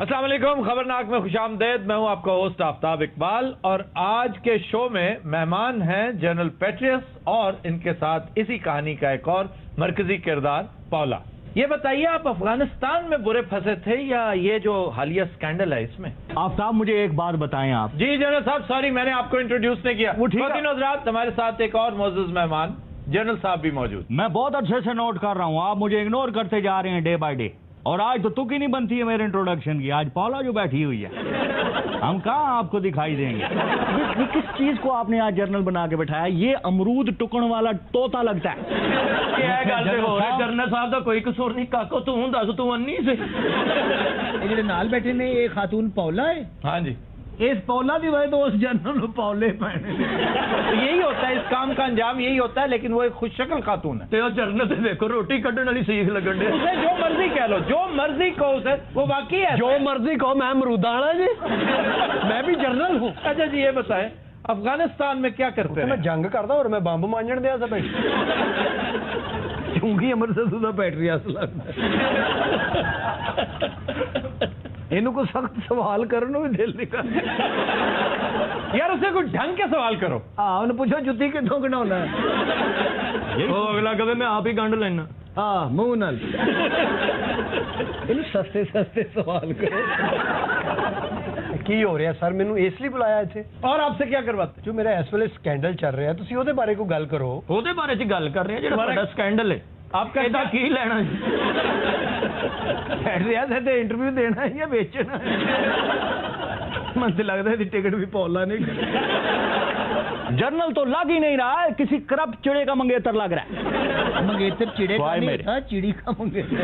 अस्सलाम वालेकुम, खबरनाक में खुशामदेद। मैं हूं आपका होस्ट आफ्ताब इकबाल और आज के शो में मेहमान हैं जनरल पेट्रियस और इनके साथ इसी कहानी का एक और मरकजी किरदार पौला। ये बताइए, आप अफगानिस्तान में बुरे फंसे थे या ये जो हालिया स्कैंडल है इसमें? आफ्ताब मुझे एक बात बताएं आप। जी जनरल साहब, सॉरी मैंने आपको इंट्रोड्यूस नहीं किया। हजरात, हमारे साथ एक और मौजूद मेहमान जनरल साहब भी मौजूद। मैं बहुत अच्छे से नोट कर रहा हूँ, आप मुझे इग्नोर करते जा रहे हैं डे बाय डे। और आज तो तुक ही नहीं बनती है मेरे इंट्रोडक्शन की। आज पौला जो बैठी हुई है, हम कहाँ आपको दिखाई देंगे। ये किस चीज को आपने आज जर्नल बना के बैठाया? ये अमरूद टुकन वाला तोता लगता है। जनरल साहब का कोई कसूर नहीं, काको तू हूं दस, तू अन्नी से जेडे नाल बैठे ने ये खातून पौला है। हाँ जी, इस पौला की वजह तो उस जनरल पौले पैने। यही होता है, इस काम का अंजाम यही होता है, लेकिन वो एक खुश शक्ल खातून है। तो जनरल से देखो रोटी कटने वाली सीख लगन दे। उसे जो मर्जी कह लो, जो मर्जी कहो उसे, वो बाकी है। जो मर्जी कहो, मैं अमरूदा वाला जी, मैं भी जनरल हूँ। अच्छा जी, ये बताएं अफगानिस्तान में क्या करते हैं? मैं जंग करता और मैं बंब मांझण दिया सब चूंकि अमृतसर का बैटरी असला इन्हों को सख्त सवाल करने भी दिल नहीं कर। यार उसे कोई ढंग के सवाल करो। हाँ, उन्हें पूछो जुत्ती कितों कढ़ाना है। वो अगला कदम मैं आप ही गंढ लेना। हाँ, मुंह नाल इन्हें सस्ते सस्ते सवाल करो। की हो रहा सर, मैनू इसलिए बुलाया इत्थे और आपसे क्या करवाते? जो मेरा इस वेले स्कैंडल चल रहा है, तुसी ओदे बारे कोई गल करो। ओदे बारे च गल कर रहे हैं, जेड़ा बड़ा स्कैंडल है। आपका इदा की लेना है? इंटरव्यू देना है या बेचना है? मन तो लगता है टिकट भी पौला नहीं। जर्नल तो लग ही नहीं रहा है, किसी करप्ट चिड़े का मंगेतर लग रहा है। मंगेतर चिड़े का नहीं था, चिड़ी का मंगेतर।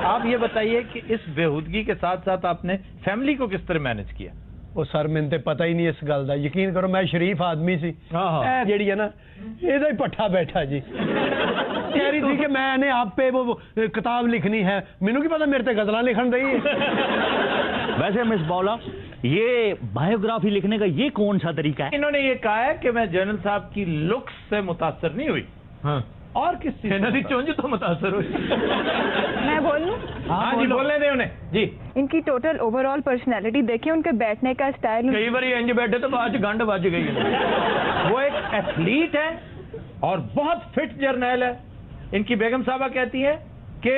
आप ये बताइए कि इस बेहूदगी के साथ साथ आपने फैमिली को किस तरह मैनेज किया? ਉਹ ਸਰ ਮੈਨੂੰ ਤੇ ਪਤਾ ਹੀ ਨਹੀਂ ਇਸ ਗੱਲ ਦਾ। ਯਕੀਨ ਕਰੋ ਮੈਂ ਸ਼ਰੀਫ ਆਦਮੀ ਸੀ। ਇਹ ਜਿਹੜੀ ਹੈ ਨਾ, ਇਹਦਾ ਹੀ ਪੱਠਾ ਬੈਠਾ ਜੀ। कह रही थी कि मैंने आप पे वो किताब लिखनी है, मैनू की पता मेरे ते गजलां लिखन दी। वैसे मिस पौला, ये बायोग्राफी लिखने का ये कौन सा तरीका है? इन्होंने ये कहा है कि मैं जनरल साहब की लुक्स से मुतासर नहीं हुई। हाँ, और किस चीज नदी चुंझ तो मुतासर हुई। मैं बोलूं? हाँ जी, बोलने दे उन्हें जी। इनकी टोटल ओवरऑल पर्सनैलिटी देखिए, उनके बैठने का स्टाइल। कई बार इंज बैठे तो बाद गंढ बज गई। वो एक एथलीट है और बहुत फिट जर्नैल है। इनकी बेगम साहबा कहती है कि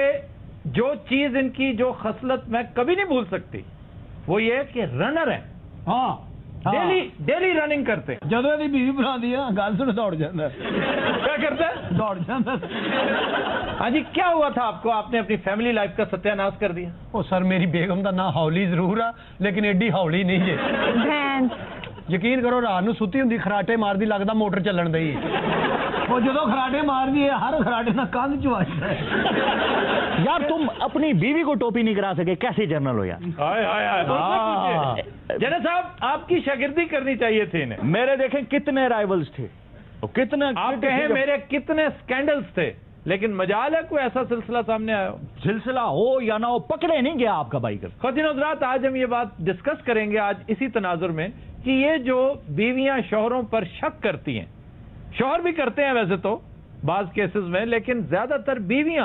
जो चीज इनकी, जो खसलत मैं कभी नहीं भूल सकती, वो ये है कि रनर है। हाँ, डेली रनिंग करते हैं। जदों ਇਹਦੀ बीवी बना दी गल सुन दौड़ जाता। क्या करता है? दौड़ जाता। हाँ जी, क्या हुआ था आपको? आपने अपनी फैमिली लाइफ का सत्यानाश कर दिया। ओ सर, मेरी बेगम का ना हौली जरूर आ, लेकिन एडी हौली नहीं है। यकीन करो, रात ਨੂੰ ਸੁੱਤੀ ਹੁੰਦੀ ਖਰਾਟੇ ਮਾਰਦੀ, ਲੱਗਦਾ ਮੋਟਰ ਚੱਲਣ ਦਈ। वो जो खराटे मार दिए, हर खराटे ना कंध च वजदा है। यार तुम अपनी बीवी को टोपी नहीं करा सके, कैसे जर्नल हो यार? जनरल साहब, आपकी शागिर्दी करनी चाहिए थी इन्हें। मेरे देखें कितने राइवल्स थे, तो कितने आप कहें मेरे कितने स्कैंडल्स थे, लेकिन मजाल है कोई ऐसा सिलसिला सामने आया हो। सिलसिला हो या ना हो, पकड़े नहीं गया आपका बाइकर। ख़वातीन हज़रात, आज हम ये बात डिस्कस करेंगे आज इसी तनाजुर में कि ये जो बीवियां शौहरों पर शक करती हैं, शौहर भी करते हैं वैसे तो बाज केसेस में, लेकिन ज्यादातर बीवियां,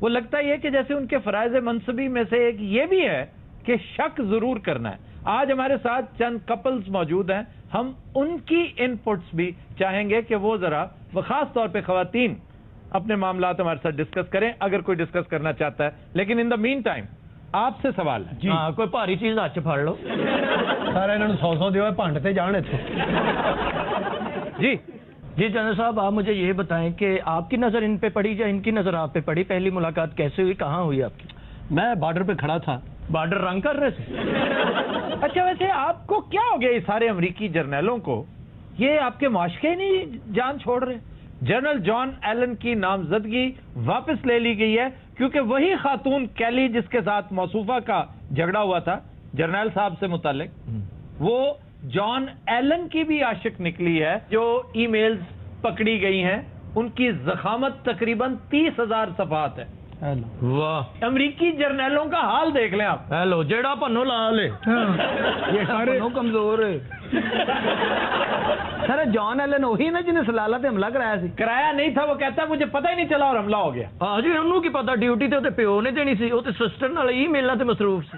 वो लगता ही है कि जैसे उनके फराइज मनसबी में से एक ये भी है कि शक जरूर करना है। आज हमारे साथ चंद कपल्स मौजूद हैं, हम उनकी इनपुट्स भी चाहेंगे कि वो जरा, वो खास तौर पे खवातीन, अपने मामलात हमारे साथ डिस्कस करें अगर कोई डिस्कस करना चाहता है। लेकिन इन द मीन टाइम आपसे सवाल है जी। हाँ, कोई भारी चीज हाथ च फड़ लो। सारा इन्होंने 100 दियो भंड ते जान इत्थों। जी जी जनरल साहब, आप मुझे ये बताएं कि आपकी नजर इन पे पड़ी या इनकी नजर आप पे पड़ी? पहली मुलाकात कैसे हुई, कहाँ हुई आपकी? मैं बॉर्डर पे खड़ा था। बॉर्डर रंग कर रहे थे? अच्छा, वैसे आपको क्या हो गया? ये सारे अमरीकी जर्नैलों को ये आपके मुआशके नहीं जान छोड़ रहे? जनरल जॉन एलन की नामजदगी वापस ले ली गई है क्योंकि वही खातून कैली जिसके साथ मौसूफा का झगड़ा हुआ था जर्नैल साहब से मुतालिक, वो जॉन एलन की भी आशिक निकली है। जो ईमेल्स पकड़ी गई हैं उनकी जखामत तकरीबन 30,000 सफात है। वाह, अमरीकी जर्नैलों का हाल देख लें आप। हेलो, जेड़ा पन्नो ला ले। ये सारे कमजोर है। سر جان ایلن وہی نا جنہیں سلالہ تے حملہ کرایا سی؟ کرایا نہیں تھا, وہ کہتا ہے مجھے پتہ ہی نہیں چلا اور حملہ ہو گیا. ہاں جی, انہوں کی پتا ڈیوٹی تے پیو نے دینی سی, وہ تے سسٹر نال ای میلنا تے مصروف سی.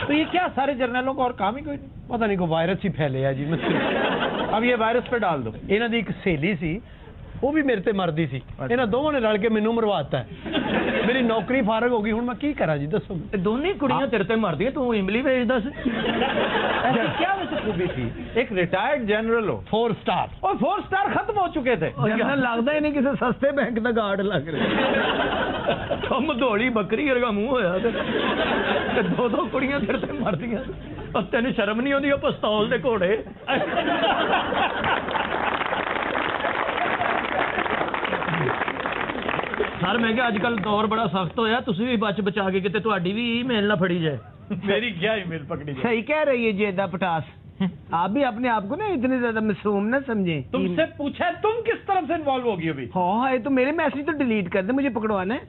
تو یہ کیا سارے جرنیلوں کو اور کام ہی کوئی نہیں؟ پتہ نہیں کو وائرس ہی پھیلے ہے جی. اب یہ وائرس پہ ڈال دو. انہاں دی ایک سہیلی سی, وہ بھی میرے تے مردی سی, انہاں دونوں نے رل کے مینوں مرواتا ہے. میری نوکری فارغ ہو گئی, ہن میں کی کراں جی دسو. دونوں کڑیاں تیرے تے مردی, تو املی ویچدا سی. ایسی کیا ویسے خوبی تھی؟ ایک ریٹائرڈ جنرل ہو, 4 سٹار, اور 4 سٹار ختم ہو چکے تھے. جنرل لگتا ہی نہیں کسی سستے بینک دا گارڈ لگ رہا. کم دوڑی بکری ورگا منہ ہویا تے دو کڑیاں تیرے تے مردیاں, اور تینوں شرم نہیں آتی پستول دے گھوڑے. سر میں کہ اج کل دور بڑا سخت ہویا, تسی بھی بچ بچا کے کتے تہاڈی بھی ای میل نہ پھڑی جائے. میری کیا ای میل پکڑی جائے؟ صحیح کہہ رہی ہے جیدہ پٹاس. آپ بھی اپنے آپ کو نا اتنے زیادہ معصوم نہ سمجھیں. تم سے پوچھا ہے تم کس طرف سے انوالو ہوگی ابھی؟ ہاں, یہ تو میرے میسج تو ڈیلیٹ کر دیں, مجھے پکڑوانا ہے.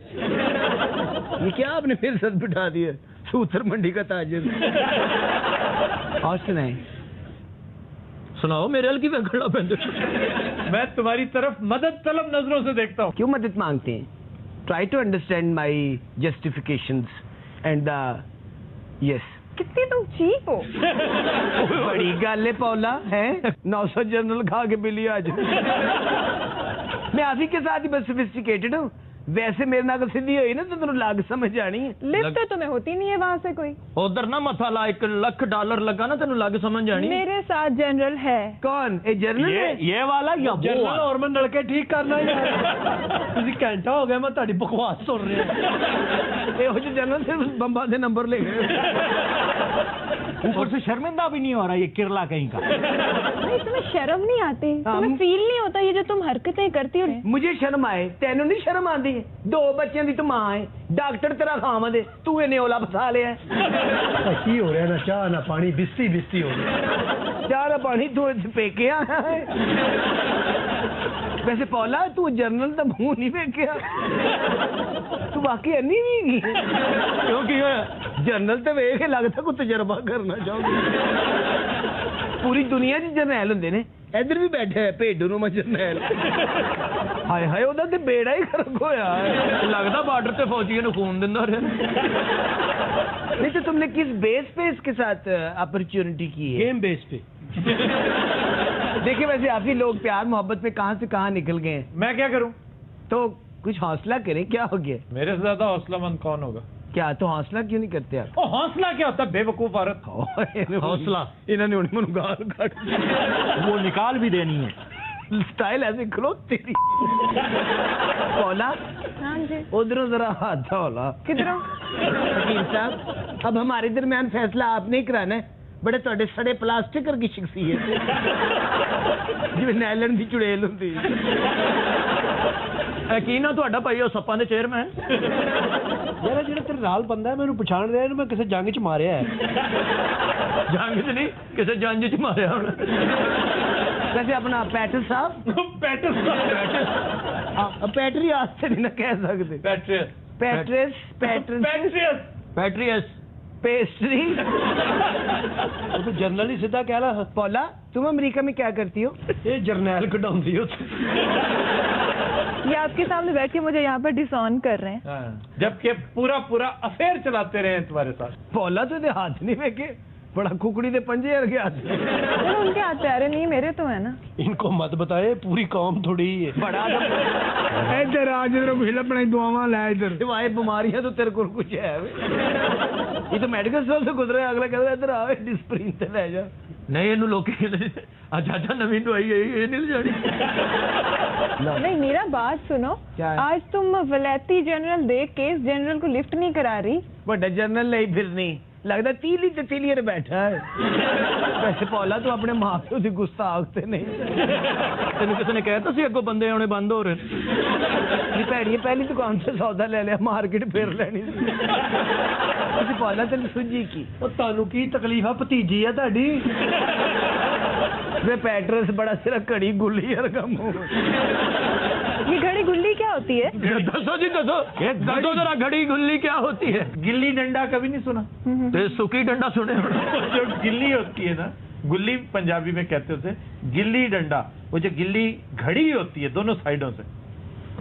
یہ کیا آپ نے پھر سر بٹھا دیا, سوتر منڈی کا تاجر. اور سنائیں, سناؤ میرے ال کی وکڑا پہنتے. میں تمہاری طرف مدد طلب نظروں سے دیکھتا ہوں. کیوں مدد مانگتے ہیں؟ Try to understand my justifications and yes. کتنی تم چیپ ہو. بڑی گل ہے پولا, ہے 900 جنرل کھا کے بلی آج. میں آپ ہی کے ساتھ ہی بس سوفسٹیکیٹڈ ہوں. ویسے میرے ناگل سیدھی ہوئی نا تو تمہیں لگ سمجھ آنی ہے. لفٹ تو تمہیں ہوتی نہیں ہے وہاں سے کوئی. ادھر نہ متھا لا, $1,00,000 لگا نا تینوں لگ سمجھ آنی. میرے ساتھ جنرل ہے. کون؟ اے جنرل ہے یہ والا یا جنرل اور میں نلکے ٹھیک کرنا ہے. تسی گھنٹہ ہو گیا میں تہاڈی بکواس سن رہا. یہ ہو جنرل صرف بمبا دے نمبر لے گئے. اوپر سے شرمندہ بھی نہیں ہو رہا یہ کرلا کہیں کا. نہیں تمہیں شرم نہیں آتی, تمہیں فیل نہیں ہوتا یہ جو تم حرکتیں کرتی ہو؟ مجھے شرم آئے, تینوں نہیں شرم آتی؟ 2 بچوں دی تو ماں ہے, ڈاکٹر تیرا خام دے, تو یہ نیولا پسا لیا. کی ہو رہا ہے؟ نہ چاہ نہ پانی, بستی بستی ہو رہی. چاہ نہ پانی, تو پیکے آیا ہے. ویسے پولا تو جنرل دا منہ نہیں ویکھیا, تو واقعی انی بھی گی کیونکہ جنرل تے ویکھ کے لگتا کوئی تجربہ کرنا چاہوں. پوری دنیا چ جرنیل ہوندے نے, ادھر بھی بیٹھے ہے بھیڈو نو جرنیل. ہائے ہائے وہ تے بیڑا ہی خراب ہویا ہے. لگتا بارڈر تے فوجیوں نو خون دیندا رہیا. نہیں تو تم نے کس بیس پہ اس کے ساتھ اپرچونٹی کی ہے؟ گیم بیس پہ. دیکھیں ویسے آپ ہی لوگ پیار محبت پہ کہاں سے کہاں نکل گئے ہیں. میں کیا کروں؟ تو کچھ حوصلہ کریں, کیا ہو گیا؟ میرے سے زیادہ حوصلہ مند کون ہوگا؟ کیا تو حوصلہ کیوں نہیں کرتے آپ؟ حوصلہ کیا ہوتا ہے بے وقوف عورت؟ حوصلہ انہوں نے انہیں گال کاٹ, وہ نکال بھی دینی ہے. سٹائل ایسے کھلو تیری. پولا ہاں جی, ادھروں ذرا ہاتھ ہولا. کدھروں؟ حکیم صاحب اب ہمارے درمیان فیصلہ آپ نہیں کرانا ہے. بڑے تھوڑے سڑے پلاسٹکر کی شخصیت جی نیلن دی چڑیل ہوندی. یقینا تہاڈا بھائی او سپاں دے چیئرمین. یار جڑا تیرے نال بندہ ہے مینوں پہچان رہا ہے, میں کسی جنگ چ ماریا ہے. جنگ چ نہیں, کسی جنج چ ماریا ہونا. ویسے اپنا پیٹر صاحب, پیٹری آستے نہیں نہ کہہ سکتے. پیٹریس پیسٹری. تو جنرل ہی سیدھا کہہ رہا. پولا تم امریکہ میں کیا کرتی ہو؟ یہ جرنیل کڈاؤندی ہو. یہ آپ کے سامنے بیٹھ کے مجھے یہاں پر ڈسون کر رہے ہیں, جبکہ پورا افیئر چلاتے رہے ہیں تمہارے ساتھ. پولا تو ہاتھ نہیں ویکھے, بڑا ککڑی دے پنجے ارگے ہاتھ. ان کے ہاتھ پیارے نہیں, میرے تو ہے نا. ان کو مت بتائے, پوری قوم تھوڑی ہے. بڑا ادھر آ جدھر پچھلے اپنے دعاواں لے ادھر. سوائے بیماریاں تو تیرے کو کچھ ہے. یہ تو میڈیکل اسٹور سے گزرے, اگلا کہتا ادھر آ ڈسپرین تے لے جا. نہیں یہ لوگ چاچا نوی دوائی یہ نہیں لے جانی. نہیں میرا بات سنو, آج تم ولیتی جنرل دیکھ کے اس جنرل کو لفٹ نہیں کرا رہی. بڑا جنرل نہیں پھرنی, لگتا تیلی تے تیلی بیٹھا ہے. ویسے پولا تو اپنے ماں پیو دی گستاخ تے نہیں. تینوں کسی نے کہتا سی اگوں بندے آنے بند ہو رہے ہیں. پیڑی پہلی دکان سے سودا لے لیا, مارکیٹ پھر لینی. پولا تین سجی کی تانوں کی تکلیف ہے, بھتیجی ہے تہاڈی. میں پیٹرس بڑا سرا کڑی گلی ورگا منہ. یہ گھڑی گلی کیا ہوتی ہے؟ دسو جی دسو ذرا گھڑی گلی کیا ہوتی ہے؟ گلی ڈنڈا کبھی نہیں سنا؟ تو سکی ڈنڈا سنے. جو گلی ہوتی ہے نا गुल्ली पंजाबी में कहते हैं उसे। गिल्ली डंडा, वो जो गिल्ली घड़ी होती है दोनों साइडों से,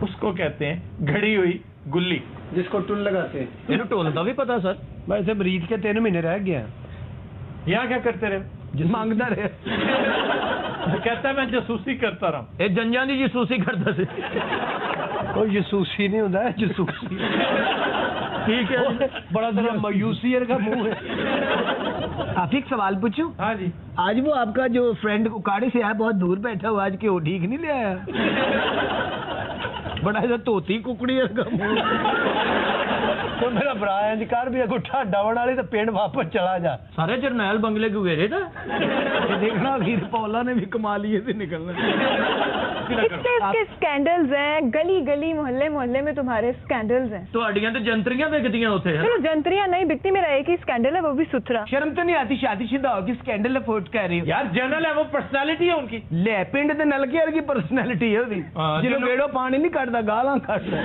उसको कहते हैं घड़ी हुई गुल्ली, जिसको टुल लगाते हैं। ਇਹਨੂੰ ਢੋਲ ਦਾ ਵੀ ਪਤਾ ਸਰ। वैसे मरीज के 3 महीने रह गया। यहाँ क्या करते रहे? ਮੰਗਦਾ ਰਿਹਾ। कहता है मैं जासूसी करता रहा। ਇਹ ਜੰਜਾਂ ਦੀ ਜਸੂਸੀ ਕਰਦਾ ਸੀ। वो जसूसी नहीं होता है, जसूसी। ठीक है, बड़ा जरा मायूसी का मुंह है। आप एक सवाल पूछूं? हाँ जी। आज वो आपका जो फ्रेंड उकाड़े से आया, बहुत दूर बैठा हुआ, आज के वो ठीक नहीं ले आया? बड़ा ऐसा तोती कुकड़ी का मुंह। तो मेरा भरा इंज कर भी गुठा डावण वाली तो पिंड वापस चला जा। सारे जरनैल बंगले को घेरे था। ये देखना वीर पौला ने भी कमा लिए थे निकलना। इसके स्कैंडल्स हैं, गली गली मोहल्ले मोहल्ले में तुम्हारे स्कैंडल्स हैं। तो अडियां तो जंतरियां बिकदियां होते हैं। चलो जंतरियां नहीं बिकती, मेरा एक ही स्कैंडल है, वो भी सुथरा। शर्म तो नहीं आती? शादीशुदा होगी स्कैंडल अफोर्ड कह रही हो यार? जनरल है वो, पर्सनालिटी है उनकी। ले पिंड ते नलके वर्गी पर्सनालिटी है उसदी, जिन्हों बेड़ो पानी नहीं कटदा, गालां कटदा।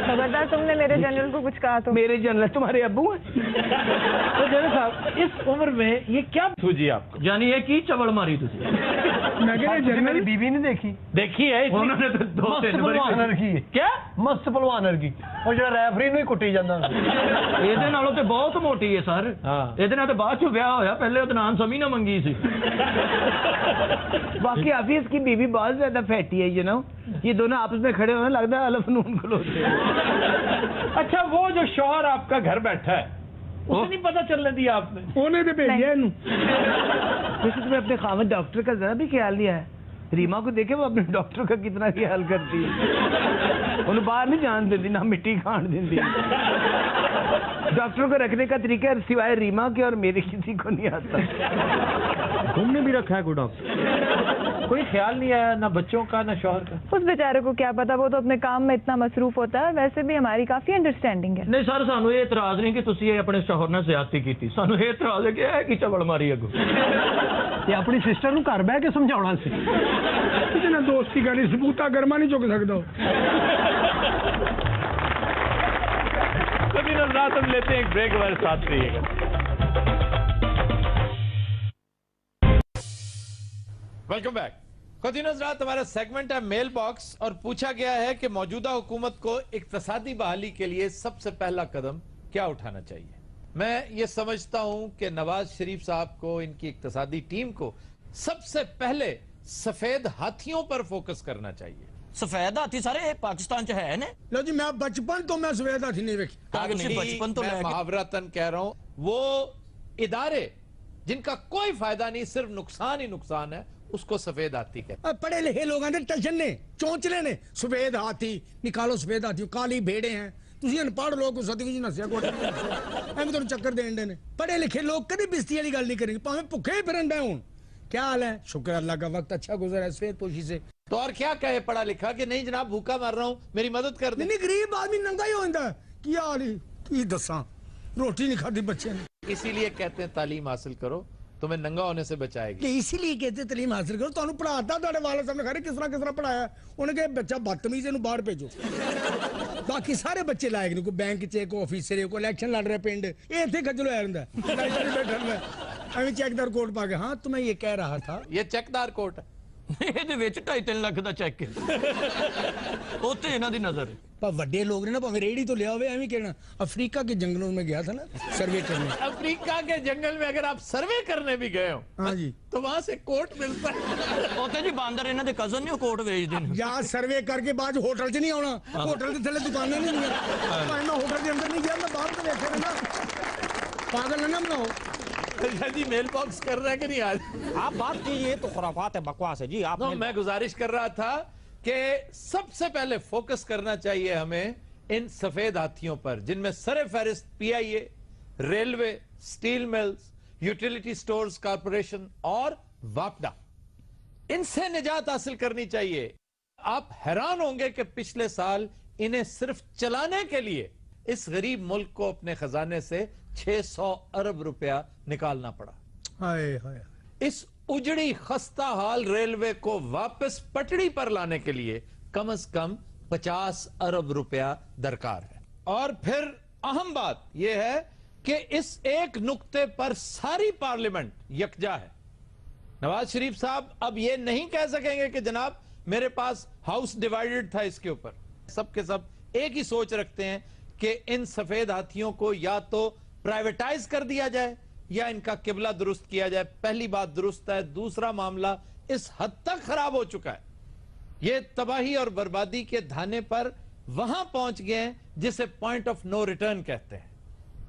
खबरदार तुमने मेरे जनरल को कुछ कहा तो। मेरे जनरल तुम्हारे अब्बू हैं। तो जनरल साहब इस उम्र में ये क्या सूझी आपको? जानी है की चवड़ मारी तुझे? मैं कह रहा मेरी बीवी नहीं देखी। देखी है उन्होंने तो 2-3 पहलवान रखी है। क्या मस्त पहलवान रखी, और जो रेफरी ਨੂੰ ਹੀ ਕੁੱਟੀ ਜਾਂਦਾ। ਇਹਦੇ ਨਾਲੋਂ ਤੇ ਬਹੁਤ ਮੋਟੀ ਹੈ ਸਰ। ਇਹਦੇ ਨਾਲ ਤੇ ਬਾਅਦ ਚ ਵਿਆਹ ਹੋਇਆ, ਪਹਿਲੇ ਉਹਦਾ ਨਾਮ ਸਮੀ ਨਾ ਮੰਗੀ ਸੀ। बाकी हाफिज की बीवी बहुत ज्यादा फैटी है, यू नो। ये दोनों आपस में खड़े होने लगता है अलफ नून खलोते। अच्छा, वो जो शौहर आपका घर बैठा है उसे नहीं पता चलने दिया आपने? ਉਹਨੇ ਤੇ ਭੇਜਿਆ ਇਹਨੂੰ। वैसे तुम्हें अपने खामद डॉक्टर का जरा भी ख्याल लिया है? रीमा को देखे वो अपने डॉक्टर का कितना ख्याल करती है। उन्हें बाहर नहीं जान देती, ना मिट्टी खान देती। डॉक्टर को रखने का तरीका सिवाय रीमा के और मेरे किसी को नहीं आता। तुमने भी रखा है कोई डॉक्टर? कोई ख्याल नहीं आया ना बच्चों का ना शौहर का? उस बेचारे को क्या पता, वो तो अपने काम में इतना मसरूफ होता है। वैसे भी हमारी काफी अंडरस्टैंडिंग है। नहीं सर, सानू ये इतराज नहीं कि तुसी अपने शौहर ने ज्यादती की, सानू ये इतराज है कि है कि चवड़ मारी अगो। ये अपनी सिस्टर ਨੂੰ ਘਰ ਬਹਿ ਕੇ ਸਮਝਾਉਣਾ ਸੀ। ਕਿਸੇ ਨਾਲ ਦੋਸਤੀ ਕਰਨੀ, ਸਬੂਤਾ ਗਰਮਾ ਨਹੀਂ ਚੁੱਕ ਸਕਦਾ। कभी ना रात हम लेते हैं एक ब्रेक, हमारे साथ रहिएगा। Welcome back. खुद हजरात, हमारा सेगमेंट है मेल बॉक्स, और पूछा गया है कि मौजूदा हुकूमत को इक्तसादी बहाली के लिए सबसे पहला कदम क्या उठाना चाहिए। मैं ये समझता हूं कि नवाज शरीफ साहब को, इनकी इक्तसादी टीम को सबसे पहले सफेद हाथियों पर फोकस करना चाहिए। सफेद हाथी सारे पाकिस्तान च है ने? लो जी, मैं बचपन तो मैं सफेद हाथी नहीं देखी। बचपन तो मैं मुहावरतन कह रहा हूं, वो इदारे जिनका कोई फायदा नहीं, सिर्फ नुकसान ही नुकसान है, उसको सफेद हाथी कहते। पढ़े लिखे लोग आते टशन ने, चौंचले ने, सफेद हाथी निकालो, सफेद हाथी काली भेड़े हैं। ਤੁਸੀਂ ਅਨਪੜ੍ਹ ਲੋਕ ਸਦਕੀ ਜੀ ਨਸਿਆ ਕੋਟੇ ਐਵੇਂ ਤੁਹਾਨੂੰ ਚੱਕਰ ਦੇਣ ਦੇ ਨੇ। ਪੜ੍ਹੇ ਲਿਖੇ ਲੋਕ ਕਦੇ ਬਿਸਤੀ ਵਾਲੀ ਗੱਲ ਨਹੀਂ ਕਰਨਗੇ, ਭਾਵੇਂ ਭੁੱਖੇ ਹੀ ਫਿਰਨ ਦੇ ਹੋਣ। क्या हाल है? शुक्र अल्लाह का वक्त अच्छा गुजरा है सफेद पोशी से। तो और क्या कहे पढ़ा लिखा कि नहीं जनाब भूखा मर रहा हूं, मेरी मदद कर दे। नहीं, गरीब आदमी नंगा ही होता है। क्या हाल है की दसा, रोटी नहीं खाती बच्चे ने। इसीलिए कहते हैं तालीम हासिल करो, तुम्हें नंगा होने से बचाएगी। इसीलिए कहते हैं तालीम हासिल करो। ਤੁਹਾਨੂੰ ਪੜਾਤਾ ਤੁਹਾਡੇ ਵਾਲੇ ਸਾਹਿਬ ਨੇ ਖਰੇ ਕਿਸ ਤਰ੍ਹਾਂ ਪੜਾਇਆ। ਉਹਨੇ ਕਿਹਾ ਬੱਚਾ ਬਦਤਮੀਜ਼ ਇਹਨੂੰ ਬਾਹਰ ਭੇਜੋ। ਬਾਕੀ ਸਾਰੇ ਬੱਚੇ ਲਾਇਕ ਨੇ, ਕੋਈ ਬੈਂਕ 'ਚ, ਕੋਈ ਆਫਿਸਰ, ਕੋਈ ਇਲੈਕਸ਼ਨ ਲੜ ਰਿਹਾ ਪਿੰਡ, ਇਹ ਇੱਥੇ ਖੱਜਲ ਹੋਇਆ ਰਹਿੰਦਾ। ਬੈਠਾ ਰਹਿੰਦਾ ਐਵੇਂ ਚੈਕਦਾਰ ਕੋਟ ਪਾ ਕੇ। ਹਾਂ तो मैं ये कह रहा था, ये चेकदार कोट है। ਇਹਦੇ ਵਿੱਚ 2.5-3 ਲੱਖ ਦਾ ਚੈੱਕ ਹੈ। ਉੱਥੇ ਇਹਨਾਂ ਦੀ ਨਜ਼ਰ ਹੈ। पर ਵੱਡੇ लोग ने ना, भाਵੇਂ रेडी तो लिया हुए, एवं कहना। अफ्रीका के जंगलों में गया था ना सर्वे करने। अफ्रीका के जंगल में अगर आप सर्वे करने भी गए हो, हाँ जी, तो वहां से कोट मिलता है। ਉੱਥੇ ਜੀ ਬਾਂਦਰ ਇਹਨਾਂ ਦੇ ਕਜ਼ਨ ਨੇ, ਉਹ ਕੋਟ ਵੇਚਦੇ ਨੇ। या सर्वे करके बाद होटल च नहीं आना, होटल के थले दुकानें नहीं होंगी। मैं होटल के अंदर नहीं गया, मैं बाहर तो देखा ना। पागल है ना बनाओ। जी मेल बॉक्स कर रहे हैं कि नहीं आज? आप बात कीजिए तो खुराफात है, बकवास है जी। आप मैं गुजारिश कर रहा था कि सबसे पहले फोकस करना चाहिए हमें इन सफेद हाथियों पर, जिनमें सरे फहरिस्त PIA, railway, steel mills, utility stores corporation और वापडा। इनसे निजात हासिल करनी चाहिए। आप हैरान होंगे कि पिछले साल इन्हें सिर्फ चलाने के लिए इस गरीब मुल्क को अपने खजाने से 600 अरब रुपया निकालना पड़ा। हाय हाय। इस उजड़ी खस्ता हाल रेलवे को वापस पटड़ी पर लाने के लिए कम से कम 50 अरब रुपया दरकार है। और फिर अहम बात यह है कि इस एक नुक्ते पर सारी पार्लियामेंट यकजा है। नवाज शरीफ साहब अब ये नहीं कह सकेंगे कि जनाब मेरे पास हाउस डिवाइडेड था इसके ऊपर। सब के सब एक ही सोच रखते हैं कि इन सफेद हाथियों को या तो प्राइवेटाइज कर दिया जाए या इनका किबला दुरुस्त किया जाए। पहली बात दुरुस्त है, दूसरा मामला इस हद तक खराब हो चुका है, ये तबाही और बर्बादी के धाने पर वहां पहुंच गए हैं जिसे पॉइंट ऑफ नो रिटर्न कहते हैं।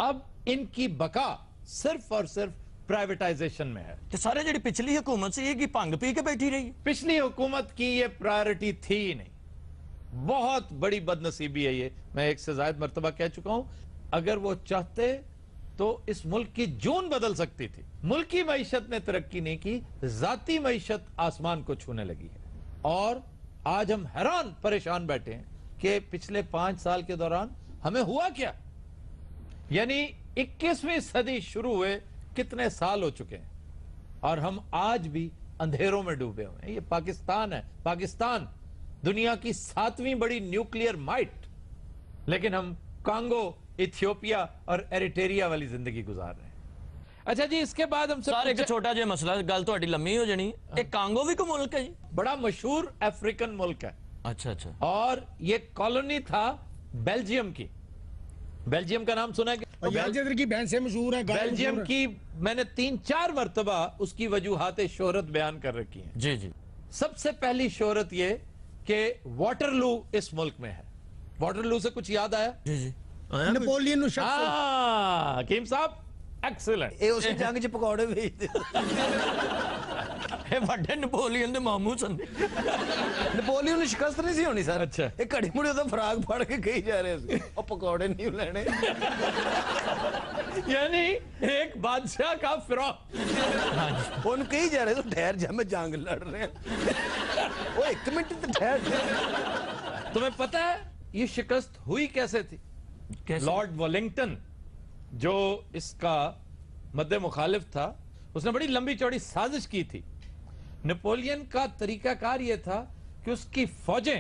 अब इनकी बका सिर्फ और सिर्फ प्राइवेटाइजेशन में है। तो सारे जी पिछली हुकूमत से ये भंग पी के बैठी रही। पिछली हुकूमत की ये प्रायोरिटी थी ही नहीं। बहुत बड़ी बदनसीबी है ये, मैं एक से ज्यादा मर्तबा कह चुका हूं। अगर वो चाहते तो इस मुल्क की जून बदल सकती थी। मुल्की मईशत ने तरक्की नहीं की, जाती मईशत आसमान को छूने लगी है। और आज हम हैरान परेशान बैठे हैं कि पिछले 5 साल के दौरान हमें हुआ क्या। यानी 21वीं सदी शुरू हुए कितने साल हो चुके हैं और हम आज भी अंधेरों में डूबे हुए हैं। ये पाकिस्तान है, पाकिस्तान दुनिया की 7वीं बड़ी न्यूक्लियर माइट, लेकिन हम कांगो, इथियोपिया और एरिटेरिया वाली जिंदगी गुजार रहे हैं। अच्छा जी, इसके बाद हम सर एक छोटा जिहा मसला, गल तो लंबी हो जानी। एक कांगो भी कोई मुल्क है जी? बड़ा मशहूर अफ्रीकन मुल्क है। अच्छा अच्छा। और ये कॉलोनी था बेल्जियम की। बेल्जियम का नाम सुना है? की बहन से मशहूर है। बेल्जियम की मैंने 3-4 मरतबा उसकी वजूहात शोहरत बयान कर रखी है। जी जी। सबसे पहली शोहरत ये कि वाटरलू इस मुल्क में है। वाटरलू से कुछ याद आया? जी जी। नेपोलियन हकीम साहब एक्सीलेंट। ये उस जंग च पकौड़े भेजते ਵੱਡੇ ਨੇਪੋਲੀਅਨ ਦੇ ਮਾਮੂ ਸਨ। ਨੇਪੋਲੀਅਨ ਨੂੰ ਸ਼ਿਕਸਤ ਨਹੀਂ ਸੀ ਹੋਣੀ ਸਰ। ਅੱਛਾ। ਇਹ ਘੜੀ ਮੁੜੀ ਉਹਦਾ ਫਰਾਗ ਫੜ ਕੇ ਕਹੀ ਜਾ ਰਹੇ ਸੀ ਉਹ ਪਕੌੜੇ ਨਹੀਂ ਲੈਣੇ। यानी एक बादशाह का फिरौन ਉਹਨੂੰ ਕਹੀ ਜਾ ਰਹੇ ਤੂੰ ਠਹਿਰ ਜਾ ਮੈਂ ਜੰਗ ਲੜ ਰਿਹਾ। ਉਹ 1 ਮਿੰਟ ਤੇ ਠਹਿਰ ਜਾ। तुम्हें पता है ये शिकस्त हुई कैसे थी? लॉर्ड वेलिंगटन जो इसका मद्दे मुखालिफ था, उसने बड़ी लंबी चौड़ी साजिश की थी। नेपोलियन का तरीकाकार यह था कि उसकी फौजें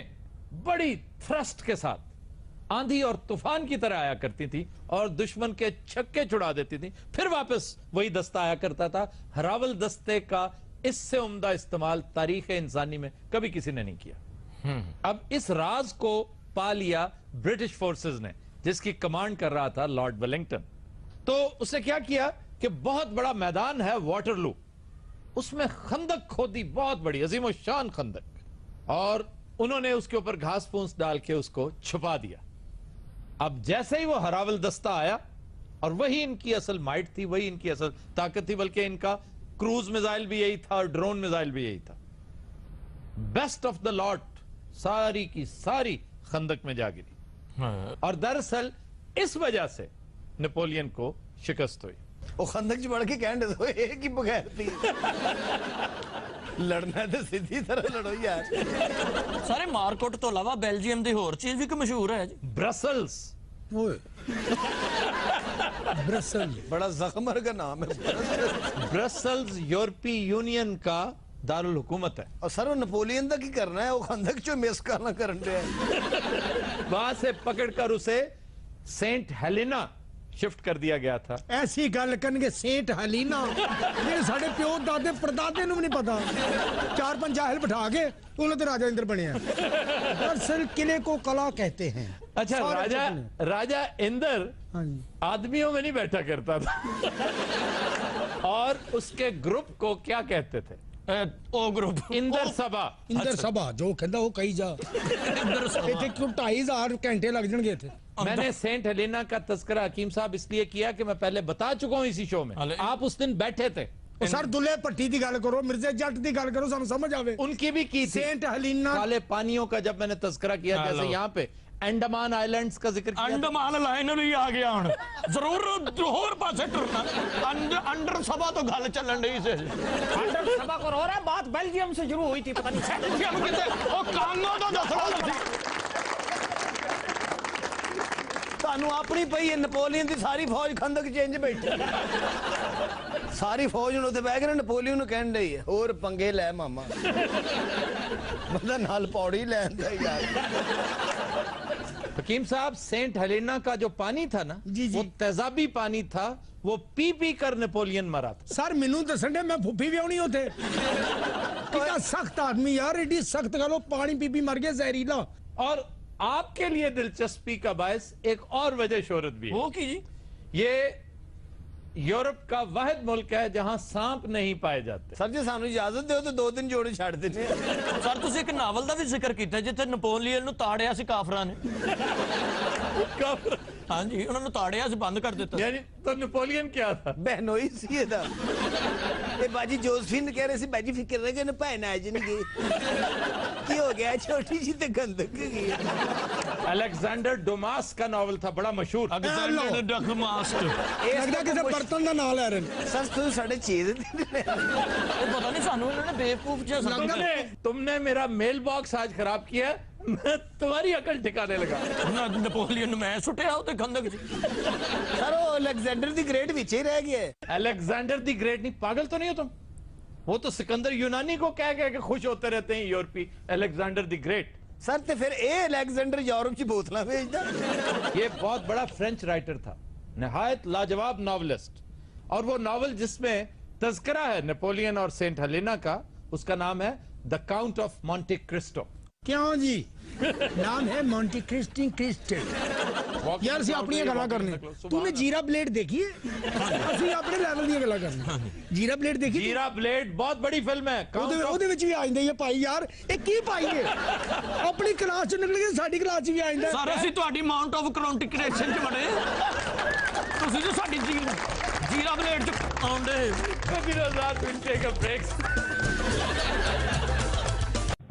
बड़ी थ्रस्ट के साथ आंधी और तूफान की तरह आया करती थी और दुश्मन के छक्के छुड़ा देती थी, फिर वापस वही दस्ता आया करता था। हरावल दस्ते का इससे उम्दा इस्तेमाल तारीख इंसानी में कभी किसी ने नहीं किया। अब इस राज को पा लिया ब्रिटिश फोर्सेस ने, जिसकी कमांड कर रहा था लॉर्ड वेलिंगटन। तो उसने क्या किया कि बहुत बड़ा मैदान है वाटरलू, उसमें खंदक खोदी, बहुत बड़ी अजीम शान खंदक, और उन्होंने उसके ऊपर घास फूस डाल के उसको छुपा दिया। अब जैसे ही वो हरावल दस्ता आया, और वही इनकी असल माइट थी, वही इनकी असल ताकत थी, बल्कि इनका क्रूज मिसाइल भी यही था और ड्रोन मिसाइल भी यही था। बेस्ट ऑफ द लॉट सारी की सारी खंदक में जा गिरी। और दरअसल इस वजह से नेपोलियन को शिकस्त हुई। वो खंदक च बढ़ के कहने दो एक ही बगैर थी। लड़ना तो सीधी तरह लड़ो यार। सारे मारकोट तो अलावा बेल्जियम दी होर चीज भी कोई मशहूर है जी? ब्रसल्स। ब्रसल बड़ा जख्मर का नाम है। ब्रसल्स यूरोपीय यूनियन का दारुल हुकूमत है। और सर वो नेपोलियन तक ही करना है, वो खंदक चो मिस करना करने है। वहां से पकड़कर उसे सेंट हेलेना शिफ्ट कर दिया गया था। ऐसी गल करनगे सेंट हेलेना, ये साडे प्यो दादे परदादे नु नहीं पता। 4-5 जाहिल बिठा के उन्होंने तो राजा इंद्र बने हैं। दरअसल किले को कला कहते हैं। अच्छा, राजा इंद्र आदमियों में नहीं बैठा करता था। और उसके ग्रुप को क्या कहते थे? ओ ग्रुप इंदर सभा। इंदर सभा जो कहता वो कही जा। इतने 2,500 घंटे लग जाएंगे थे। मैंने सेंट हेलेना का तस्करा हकीम साहब इसलिए किया कि मैं पहले बता चुका हूं इसी शो में। आप उस दिन बैठे थे। सर दुल्हे पट्टी की गल करो, मिर्जे जट की गल करो, सानू समझ आवे। उनकी भी की थी। सेंट हेलेना काले पानियों का जब मैंने तस्करा किया, जैसे यहाँ पे अंडमान आइलैंड्स का जिक्र किया। अंडमान लाइन ही आ गया हूं। जरूर होर पासे टुरना। अंडर सभा तो गल चलन रही से। अंडर सभा को हो रहा है, बात बेल्जियम से शुरू हुई थी, पता नहीं बेल्जियम किते ओ कांगो तो दसो। तानू अपनी पई नेपोलियन की सारी फौज खंदक चेंज बैठी। सारी फौज हूं उत्ते बैठ के नेपोलियन नूं कहण डई है होर पंगे लै मामा। बंदा नाल पौड़ी लैंदा यार। हकीम साहब, सेंट हेलेना का जो पानी था ना, वो तेजाबी पानी था, वो पी पी कर नेपोलियन मरा था। सर मैनू दसन दे, मैं फुफी भी आनी होते। कितना सख्त आदमी यार, एडी सख्त गलो, पानी पी पी मर गया जहरीला। और आपके लिए दिलचस्पी का बायस एक और वजह शोहरत भी है। वो की जी? ये यूरोप का वाहिद मुल्क है जहां सांप नहीं पाए जाते। सर जी सानू इजाजत दो तो 2 दिन जोड़े छड़ देने। सर तुसी एक नावल का भी जिक्र किया जिथे नपोलीਅਨ ਨੂੰ ਤਾੜਿਆ ਸੀ ਕਾਫਰਾਂ ਨੇ। काफर? हाँ जी, उन्होंने ताड़िया से बंद कर देता। यानी तो नेपोलियन क्या था? बहनोई सी ਇਹਦਾ। ਇਹ ਬਾਜੀ ਜੋਸਫਿਨ ਕਹਿ ਰਹੇ ਸੀ ਬਾਜੀ ਫਿਕਰ ਨਾ ਕਰਨ ਭੈਣ ਆ ਜਾਣਗੇ। ਕੀ ਹੋ ਗਿਆ, ਛੋਟੀ ਜੀ ਤੇ ਗੰਦਕ ਗਈ। अलेक्जेंडर डुमास का नावल था, बड़ा मशहूर। Alexander Dumas. ਇਹ ਲੱਗਦਾ ਕਿਸੇ ਬਰਤਨ ਦਾ ਨਾਮ ਲੈ ਰਹੇ ਨੇ। ਸਰ ਤੁਸੀਂ ਸਾਡੇ ਚੀਜ਼ पता नहीं सानू इन्होंने बेवकूफ जैसा समझा। तुमने मेरा मेल बॉक्स आज खराब किया, मैं तुम्हारी अकल ठिकाने लगा। नेपोलियन मैं सुटिया होते गंदक जी। सर वो अलेक्जेंडर दी ग्रेट पीछे ही रह गया है। अलेक्जेंडर दी ग्रेट नहीं, पागल तो नहीं हो तुम? वो तो सिकंदर यूनानी को कह के खुश होते रहते हैं यूरोपी। Alexander the Great. सर तो फिर ए अलेक्जेंडर यूरोप की बोतला भेजदा। ये बहुत बड़ा फ्रेंच राइटर था, निहायत लाजवाब नॉवलिस्ट। और वो नॉवल जिसमें तज़किरा है नेपोलियन और सेंट हेलेना का, उसका नाम है the count of Monte Christo. क्यों जी? नाम है मॉन्टी क्रिस्टी क्रिस्टल। यार सी अपनी गल्ला करनी। तूने जीरा ब्लेड देखी है? ਅਸੀਂ ਆਪਣੇ ਲੈਵਲ ਦੀਆਂ ਗੱਲਾਂ ਕਰਨੀ। जीरा ब्लेड देखी? जीरा ब्लेड बहुत बड़ी फिल्म है। ਉਹਦੇ ਵਿੱਚ ਵੀ ਆ ਜਾਂਦੇ ਇਹ ਭਾਈ ਯਾਰ, ਇਹ ਕੀ ਭਾਈ ਨੇ ਆਪਣੀ ਕਲਾਸ ਚ ਨਿਕਲ ਕੇ ਸਾਡੀ ਕਲਾਸ ਚ ਵੀ ਆ ਜਾਂਦਾ। ਸਰ ਅਸੀਂ ਤੁਹਾਡੀ ਮਾਊਂਟ ਆਫ ਕ੍ਰੋਨਿਕੇਸ਼ਨ ਚ ਬੜੇ, ਤੁਸੀਂ ਜੋ ਸਾਡੀ जीरा ब्लेड ਚ ਆਉਂਦੇ।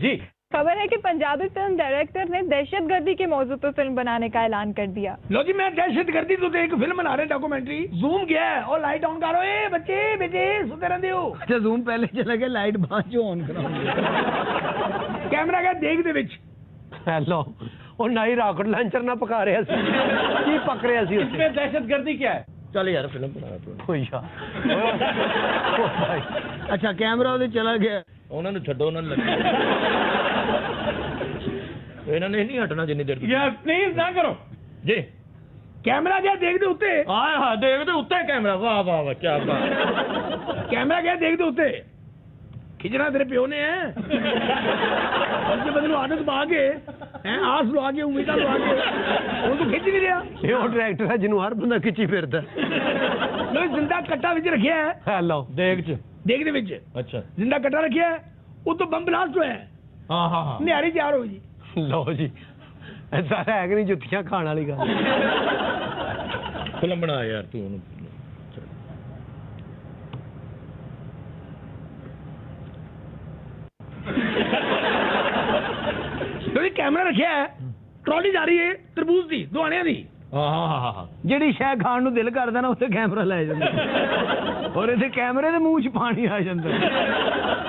जी खबर है कि पंजाबी फिल्म डायरेक्टर ने दहशतगर्दी के मौजू पर फिल्म बनाने का ऐलान कर दिया। लो जी, मैं दहशतगर्दी तो एक फिल्म बना रहे डॉक्यूमेंट्री। जूम गया है और लाइट ऑन करो। ए बच्चे बेटे सोते रहते हो। अच्छा जूम पहले चला गया, लाइट बाद जो ऑन करो। कैमरा गया देख दे विच। हेलो और ना ही रॉकेट लॉन्चर ना पका रहे सी की पक रहे सी। इसमें दहशतगर्दी क्या है? चल यार फिल्म बना कोई अच्छा कैमरा उधर चला गया। उन्होंने छड्डो, उन्होंने इन्होंने नहीं हटना जिन्नी देर यार प्लीज ना करो जी। कैमरा गया देख दे उत्ते। हाँ हाँ देख दे उत्ते कैमरा। वाह वाह वाह क्या बात। कैमरा गया देख दे उत्ते। खिचना तेरे प्यो ने है। उसके बदले आदत पा के आस लवा के उम्मीद लवा के वो तो खिंच नहीं रहा। ये वो डायरेक्टर है जिन्होंने हर बंदा खिंची फिरता। लो जिंदा कट्टा विच रखिया है। हेलो देख च देख दे विच। अच्छा जिंदा कट्टा रखिया है, वो तो बम ब्लास्ट होया है। हाँ हाँ हाँ निहारी तैयार हो जी। लो जी ऐसा है कि नहीं जुत्तियां खाने वाली गल। फिल्म बना यार तू। कैमरा रखिया है, ट्रॉली जा रही है तरबूज दी दुआने दी। ਜਿਹੜੀ ਸ਼ੈ ਖਾਣ ਨੂੰ ਦਿਲ ਕਰਦਾ ਨਾ ਉੱਥੇ ਕੈਮਰਾ ਲੈ ਜਾਂਦਾ ਔਰ ਇਹਦੇ ਕੈਮਰੇ ਦੇ ਮੂੰਹ 'ਚ ਪਾਣੀ ਆ ਜਾਂਦਾ।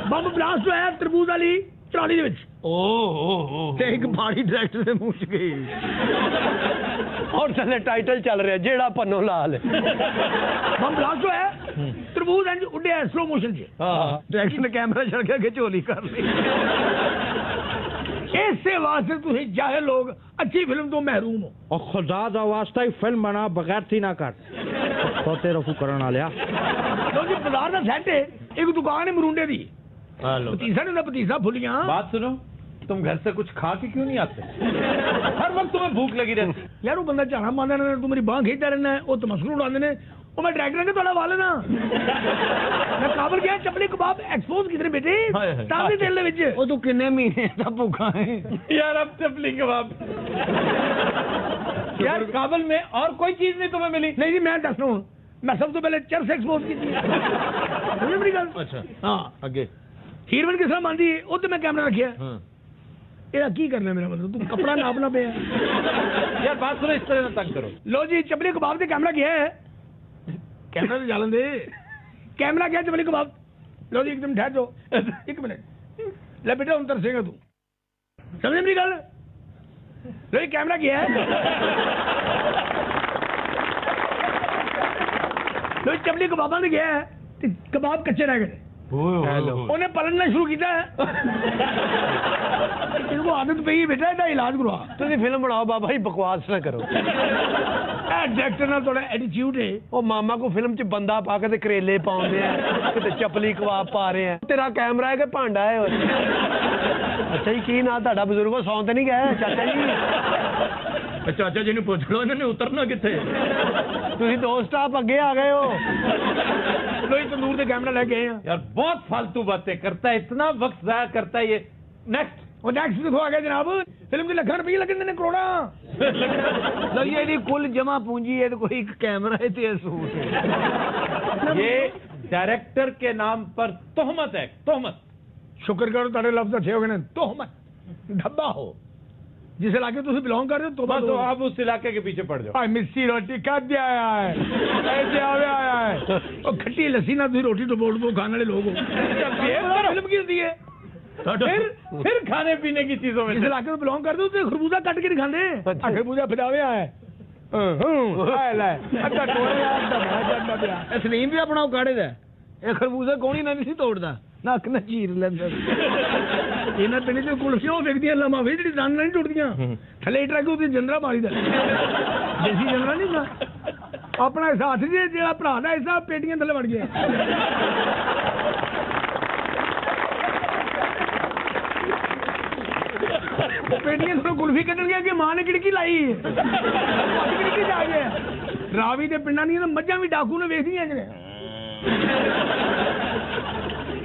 ਬੰਬ ਬਲਾਸਟ ਹੋਇਆ ਤਰਬੂਜ਼ ਵਾਲੀ ਟਰਾਲੀ ਦੇ ਵਿੱਚ। ਓਹ ਤੇ ਇੱਕ ਪਾਣੀ ਡਾਇਰੈਕਟਰ ਦੇ ਮੂੰਹ 'ਚ ਗਈ ਔਰ ਥੱਲੇ ਟਾਈਟਲ ਚੱਲ ਰਿਹਾ ਜਿਹੜਾ ਪੰਨੋ ਲਾਲ। ਬੰਬ ਬਲਾਸਟ ਹੋਇਆ ਤਰਬੂਜ਼ ਇੰਜ ਉੱਡਿਆ ਸਲੋ ਮੋਸ਼ਨ 'ਚ। ਡਾਇਰੈਕਟਰ ਨੇ ਕੈਮਰਾ ਛੱਡ ਕੇ ਅੱਗੇ ਝੋਲੀ ਕਰ ਲਈ। इससे वास्ते तुझे जाहिल लोग अच्छी फिल्म तो महरूम हो। और खुदा दा वास्ता ही फिल्म बना बगैर थी ना कर खोते रफू करन वालिया। लो जी बाजार दा सेट है, एक दुकान है मरूंडे दी। हेलो पतीसा ने पतीसा फुलियां। बात सुनो, तुम घर से कुछ खा के क्यों नहीं आते? हर वक्त तुम्हें भूख लगी रहती यार। वो बंदा झाना मारना रहना, तू मेरी बांह खींचता रहना है, वो तमस्कुर उड़ाते हैं। वो मैं डायरेक्टर के थोड़ा वाले ना मैं काबल गया चपली कबाब एक्सपोज किधर बेटे ताज़े तेल दे विच। ओ तू किन्ने महीने दा भूखा है यार। अब चपली कबाब यार काबल में और कोई चीज नहीं तुम्हें मिली? नहीं जी मैं दस रहा हूं, मैं सब तो पहले चर्च एक्सपोज की थी। मेरी गल अच्छा हां आगे हीरोइन किस तरह मानदी है, ओ ते मैं कैमरा रखिया। ये की करना मेरा मतलब तू कपड़ा नापना पे यार। बात सुनो, इस तरह ना तंग करो। लो जी चपली कबाब से कैमरा गया है, कैमरा तो जालन दे। कैमरा क्या चपली कबाब। लो जी एकदम ठहर जाओ एक मिनट। ले बेटा उन तरसेगा तू, समझे मेरी गल? लो जी कैमरा क्या है। लो जी चपली कबाबा ने गया है, कबाब कच्चे रह गए। उन्हें पलटना शुरू किया है। اس کو عادت پئی بیٹا ਇਹਦਾ ਇਲਾਜ ਕਰਵਾ ਤੁਸੀਂ ਫਿਲਮ ਬਣਾਓ ਬਾਬਾ ਜੀ, ਬਕਵਾਸ ਨਾ ਕਰੋ। ਇਹ ਡਾਇਰੈਕਟਰ ਨਾਲ ਥੋੜਾ ਐਟੀਟਿਊਡ ਹੈ। ਉਹ ਮਾਮਾ ਕੋ ਫਿਲਮ 'ਚ ਬੰਦਾ ਪਾ ਕੇ ਤੇ ਕਰੇਲੇ ਪਾਉਂਦੇ ਆ, ਕਿਤੇ ਚਪਲੀ ਕਬਾਬ ਪਾ ਰਹੇ ਆ। ਤੇਰਾ ਕੈਮਰਾ ਹੈ ਕਿ ਭਾਂਡਾ ਹੈ? ਅੱਛਾ ਜੀ, ਕੀ ਨਾਂ ਤੁਹਾਡਾ ਬਜ਼ੁਰਗੋ? ਸੌਂ ਤੇ ਨਹੀਂ ਗਏ ਚਾਚਾ ਜੀ? ਚਾਚਾ ਜੀ ਨੂੰ ਪੁੱਛ ਲਓ, ਇਹਨਾਂ ਨੇ ਉਤਰਨਾ ਕਿੱਥੇ? ਤੁਸੀਂ 2 ਸਟਾਪ ਅੱਗੇ ਆ ਗਏ ਹੋ। ਲੋਈ ਤੰਦੂਰ ਦੇ ਕੈਮਰਾ ਲੈ ਕੇ ਆਏ ਆ। यार बहुत फालतू बातें करता है, इतना वक्त जाया करता है ये। नेक्स्ट ਉਹ ਨੈਕਸਟ ਦਿਖੋ ਆ ਗਿਆ ਜਨਾਬ। ਫਿਲਮ ਦੇ ਲੱਖਾਂ ਰੁਪਏ ਲੱਗਣ ਨੇ, ਕਰੋੜਾਂ। ਲਓ ਜੀ, ਇਹਦੀ ਕੁੱਲ ਜਮਾ ਪੂੰਜੀ ਹੈ ਤੇ ਕੋਈ ਇੱਕ ਕੈਮਰਾ ਹੈ ਤੇ ਸੂਟ ਹੈ। ये डायरेक्टर के नाम पर तोहमत है, तोहमत। ਸ਼ੁਕਰ ਕਰੋ ਤੁਹਾਡੇ ਲਫ਼ਜ਼ ਅੱਛੇ ਹੋ ਗਏ ਨੇ। ਤੋਹਮਤ ਡੱਬਾ ਹੋ ਜਿਸ ਇਲਾਕੇ ਤੁਸੀਂ ਬਿਲੋਂਗ ਕਰ ਰਹੇ ਹੋ। ਤੋਬਾ तो आप उस इलाके के पीछे पड़ जाओ। ਭਾਈ ਮਿੱਸੀ ਰੋਟੀ ਕਾਹਦੇ ਆਇਆ ਹੈ? ਐਸੇ ਆਇਆ ਹੈ। ਉਹ ਖੱਟੀ ਲੱਸੀ ਨਾਲ ਤੁਸੀਂ ਰੋਟੀ ਟਬੋੜ ਤੋਂ ਖਾਣ ਵਾਲੇ ਲੋਕ ਹੋ। ਫਿਲਮ ਕੀ ਹੁੰਦੀ ਹੈ? फिर खाने पीने की चीजों में जिस इलाके में बिलोंग करते हो खरबूजा कट के नहीं खाते। खरबूजा फिजावे है ਸਲੀਮ ਵੀ ਆਪਣਾ ਕਾੜੇ ਦਾ ਇਹ ਖਰਬੂਜ਼ਾ ਕੋਣੀ ਨਾ ਨਹੀਂ ਤੋੜਦਾ, ਨੱਕ ਨਾ ਚੀਰ ਲੈਂਦਾ। ਇਹਨਾਂ ਪਿੰਡ ਦੇ ਕੁਲਫੀਆਂ ਵੇਖਦੀਆਂ ਲਮਾ ਵੇ ਜਿਹੜੀ ਦੰਦ ਨਹੀਂ ਟੁੱਟਦੀਆਂ ਥੱਲੇ ਟਰੱਕ ਉਹਦੇ ਜੰਦਰਾ ਮਾਰੀਦਾ। ਦੇਸੀ ਜੰਦਰਾ ਨਹੀਂ ਨਾ ਆਪਣਾ ਸਾਥ ਜੀ ਜਿਹੜਾ ਭਰਾ ਦਾ ਹਿੱਸਾ ਪੇਟੀਆਂ ਥੱਲੇ ਵੜ ਗਿਆ। ਪੇਟੀਆਂ ਥੋੜਾ ਕੁਲਫੀ ਕੱਢਣ ਗਿਆ ਕਿ ਮਾਂ ਨੇ ਕਿੜਕੀ ਲਾਈ ਕਿੜਕੀ ਜਾ ਗਿਆ। ਰਾਵੀ ਦੇ ਪਿੰਡਾਂ ਦੀਆਂ ਮੱਝਾਂ ਵੀ ਡਾਕੂ ਨੇ ਵੇਖਦੀਆਂ ਜਿਹੜੇ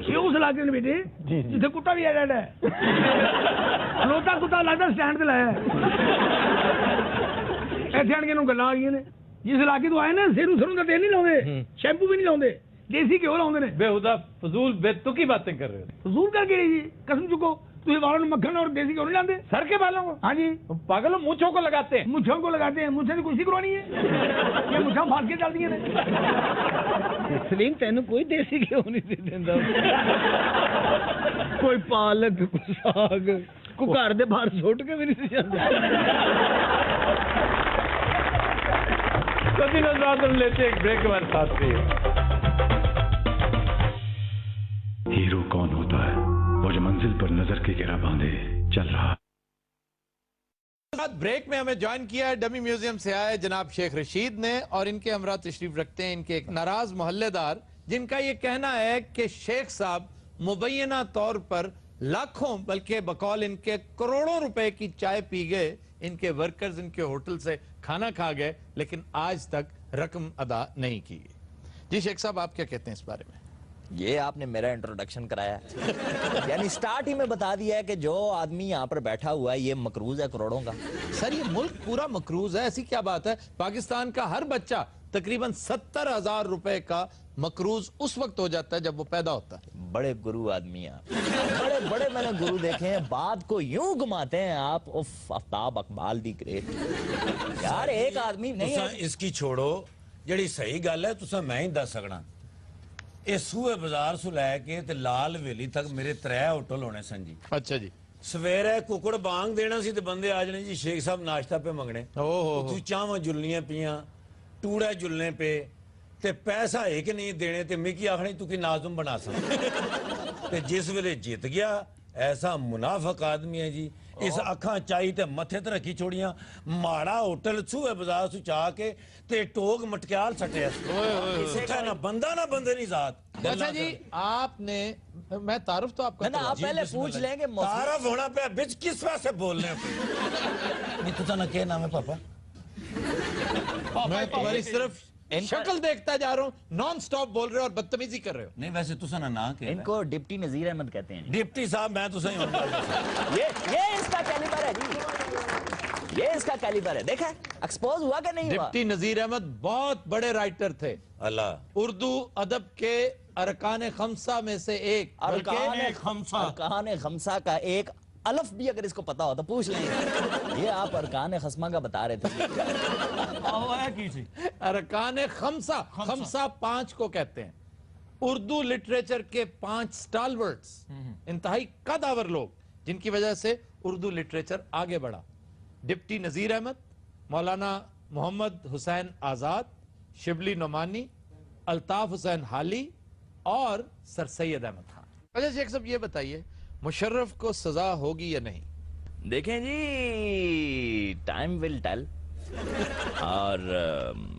ਇਹ ਉਸ ਇਲਾਕੇ ਨੇ ਬੇਟੇ ਜਿੱਥੇ ਕੁੱਤਾ ਵੀ ਆ ਜਾਂਦਾ ਖਲੋਤਾ ਕੁੱਤਾ ਲੱਗਦਾ ਸਟੈਂਡ ਤੇ ਲਾਇਆ ਇੱਥੇ ਆਣ ਕੇ ਨੂੰ ਗੱਲਾਂ ਆ ਗਈਆਂ ਨੇ। ਜਿਸ ਇਲਾਕੇ ਤੋਂ ਆਏ ਨਾ ਸਿਰ ਸਰੋਂ ਦਾ ਤੇਲ ਨਹੀਂ ਲਾਉਂਦੇ, ਸ਼ੈਂਪੂ ਵੀ ਨਹੀਂ ਲਾਉਂਦੇ, ਦੇਸੀ ਘਿਓ ਲਾਉਂਦੇ ਨੇ। बेहुदा फजूल बेतुकी बातें कर रहे हो। ਫਜ਼ੂਲ ਕਰਕੇ ਜੀ ਕਸਮ ਚੁੱਕੋ ਤੁਸੀਂ ਵਾलों ਨੂੰ ਮੱਖਣ और देसी घिओ नहीं लाते? सर के बालों को? हाँ जी। पागल हो, मूंछों को लगाते हैं। मूंछों को लगाते हैं, मूंछें की कुर्सी करवानी है। ये मूंछां फाड़ के चलती हैं। ਸਲੀਮ ਤੈਨੂੰ ਕੋਈ ਦੇਸੀ ਘਿਓ ਨਹੀਂ ਸੀ ਦਿੰਦਾ? ਕੋਈ ਪਾਲਕ, ਕੋਈ ਸਾਗ, ਕੋਈ ਘਰ ਦੇ ਬਾਹਰ ਸੁੱਟ ਕੇ ਵੀ ਨਹੀਂ ਸੀ ਜਾਂਦਾ। कभी नजर लेते एक ब्रेक के बाद साथ में। हीरो कौन होता है? वो जो मंजिल पर नजर की घेरा बांधे चल रहा। ब्रेक में हमें ज्वाइन किया है डमी म्यूजियम से आए जनाब शेख रशीद ने, और इनके हमरा तशरीफ रखते हैं इनके एक नाराज मोहल्लेदार जिनका ये कहना है कि शेख साहब मुबैना तौर पर लाखों बल्कि बकौल इनके करोड़ों रुपए की चाय पी गए, इनके वर्कर्स इनके होटल से खाना खा गए, लेकिन आज तक रकम अदा नहीं की गई। जी शेख साहब, आप क्या कहते हैं इस बारे में? ये आपने मेरा इंट्रोडक्शन कराया यानी स्टार्ट ही में बता दिया है कि जो आदमी यहाँ पर बैठा हुआ है ये मकरूज है करोड़ों का। सर ये मुल्क पूरा मकरूज है, ऐसी क्या बात है? पाकिस्तान का हर बच्चा तकरीबन 70,000 रुपए का मकरूज उस वक्त हो जाता है जब वो पैदा होता है। बड़े गुरु आदमी हैं, बड़े बड़े मैंने गुरु देखे हैं, बात को यूं घुमाते हैं आप। उफ, आफ्ताब अकबाल दी ग्रेट यार। एक आदमी नहीं है। इसकी छोड़ो, जड़ी सही गल है तुसा मैं ही दस सकना। ਇਹ ਸੂਏ ਬਾਜ਼ਾਰ ਸੁ ਲੈ ਕੇ ਤੇ ਲਾਲ ਹਵੇਲੀ ਤੱਕ ਮੇਰੇ 3 ਹੋਟਲ ਹੋਣੇ ਸਨ ਜੀ। ਅੱਛਾ ਜੀ। ਸਵੇਰੇ ਕੁਕੜ ਬਾਂਗ ਦੇਣਾ ਸੀ ਤੇ ਬੰਦੇ ਆ ਜਾਣੇ ਜੀ ਸ਼ੇਖ ਸਾਹਿਬ ਨਾਸ਼ਤਾ ਪੇ ਮੰਗਣੇ। ਤੂੰ ਚਾਹਾਂ ਜੁਲਨੀਆਂ ਪੀਆਂ, ਟੂੜਾ ਜੁਲਨੇ ਪੇ ਤੇ ਪੈਸਾ ਹੈ ਕਿ ਨਹੀਂ ਦੇਣੇ ਤੇ ਮਿੱਕੀ ਆਖਣੀ ਤੂੰ ਕੀ ਨਾਜ਼ਮ ਬਣਾ ਸਕਦਾ। ਤੇ ਜਿਸ ਵੇਲੇ ਜਿੱਤ ਗਿਆ ਐਸਾ ਮੁਨਾਫਕ ਆਦਮੀ ਹੈ ਜੀ, ਇਸ ਅੱਖਾਂ ਚਾਈ ਤੇ ਮੱਥੇ ਤੇ ਰੱਖੀ ਛੋੜੀਆਂ, ਮਾੜਾ ਹੋਟਲ ਸੂਏ ਬਾਜ਼ਾਰ ਸੁ ਚਾ ਕੇ ਤੇ ਟੋਗ ਮਟਕਿਆਲ ਸਟਿਆ। ਓਏ ना बंदा ना बंदे नहीं जात। अच्छा जी, आपने मैं तारुफ तो आपका ना आप पहले पूछ लेंगे। तारुफ होना पे बिच किस वजह से बोलने नहीं तो ना क्या नाम है पापा? मैं तुम्हारी सिर्फ शक्ल देखता जा रहा हूँ, नॉन स्टॉप बोल रहे हो और बदतमीजी कर रहे हो। नहीं वैसे तुसा ना के इनको डिप्टी नजीर अहमद कहते हैं। डिप्टी साहब मैं तुसा ये इसका कैलिबर है जी, ये इसका कैलिबर है। देखा एक्सपोज हुआ कि नहीं हुआ? डिप्टी नजीर अहमद बहुत बड़े राइटर थे। अल्लाह उर्दू अदब के अरकान खमसा में से एक। अरकान खमसा का एक अलफ भी अगर इसको पता हो तो पूछ लेंगे। ये आप अरकान खसमा का बता रहे थे। अरकान खमसा, खमसा 5 को कहते हैं। उर्दू लिटरेचर के 5 स्टालवर्ट्स, इंतहाई कदावर लोग जिनकी वजह से उर्दू लिटरेचर आगे बढ़ा। डिप्टी नजीर अहमद, मौलाना मोहम्मद हुसैन आज़ाद, शिबली नोमानी, अल्ताफ हुसैन हाली और सर सैयद अहमद खान। अच्छा शेख साहब ये बताइए, मुशर्रफ को सजा होगी या नहीं? دیکھیں جی ٹائم ول ٹیل اور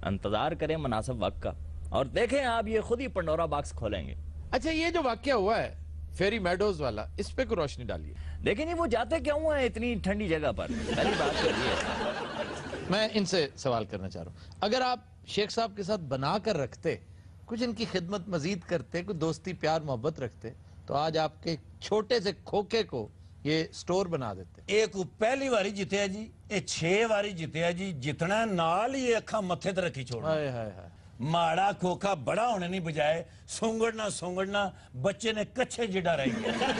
انتظار کریں مناسب وقت کا اور دیکھیں آپ یہ خود ہی پنڈورا باکس کھولیں گے. اچھا یہ جو واقعہ ہوا ہے فیری میڈوز والا اس پہ کوئی روشنی ڈالیے. دیکھیں جی وہ جاتے کیوں ہیں اتنی ٹھنڈی جگہ پر؟ پہلی بات تو یہ ہے. میں ان سے سوال کرنا چاہ رہا ہوں اگر آپ شیخ صاحب کے ساتھ بنا کر رکھتے کچھ ان کی خدمت مزید کرتے کچھ دوستی پیار محبت رکھتے تو آج آپ کے چھوٹے سے کھوکے کو یہ سٹور بنا دیتے. ایک پہلی واری جیتے جی یہ 6 واری جیتے جی جتنا نال ہی اکھا متھے تے رکھی چھوڑنا. ہائے ہائے ہائے ماڑا کھوکھا بڑا ہونے نہیں بجائے سونگڑنا بچے نے کچھے جڑا رہی گیا.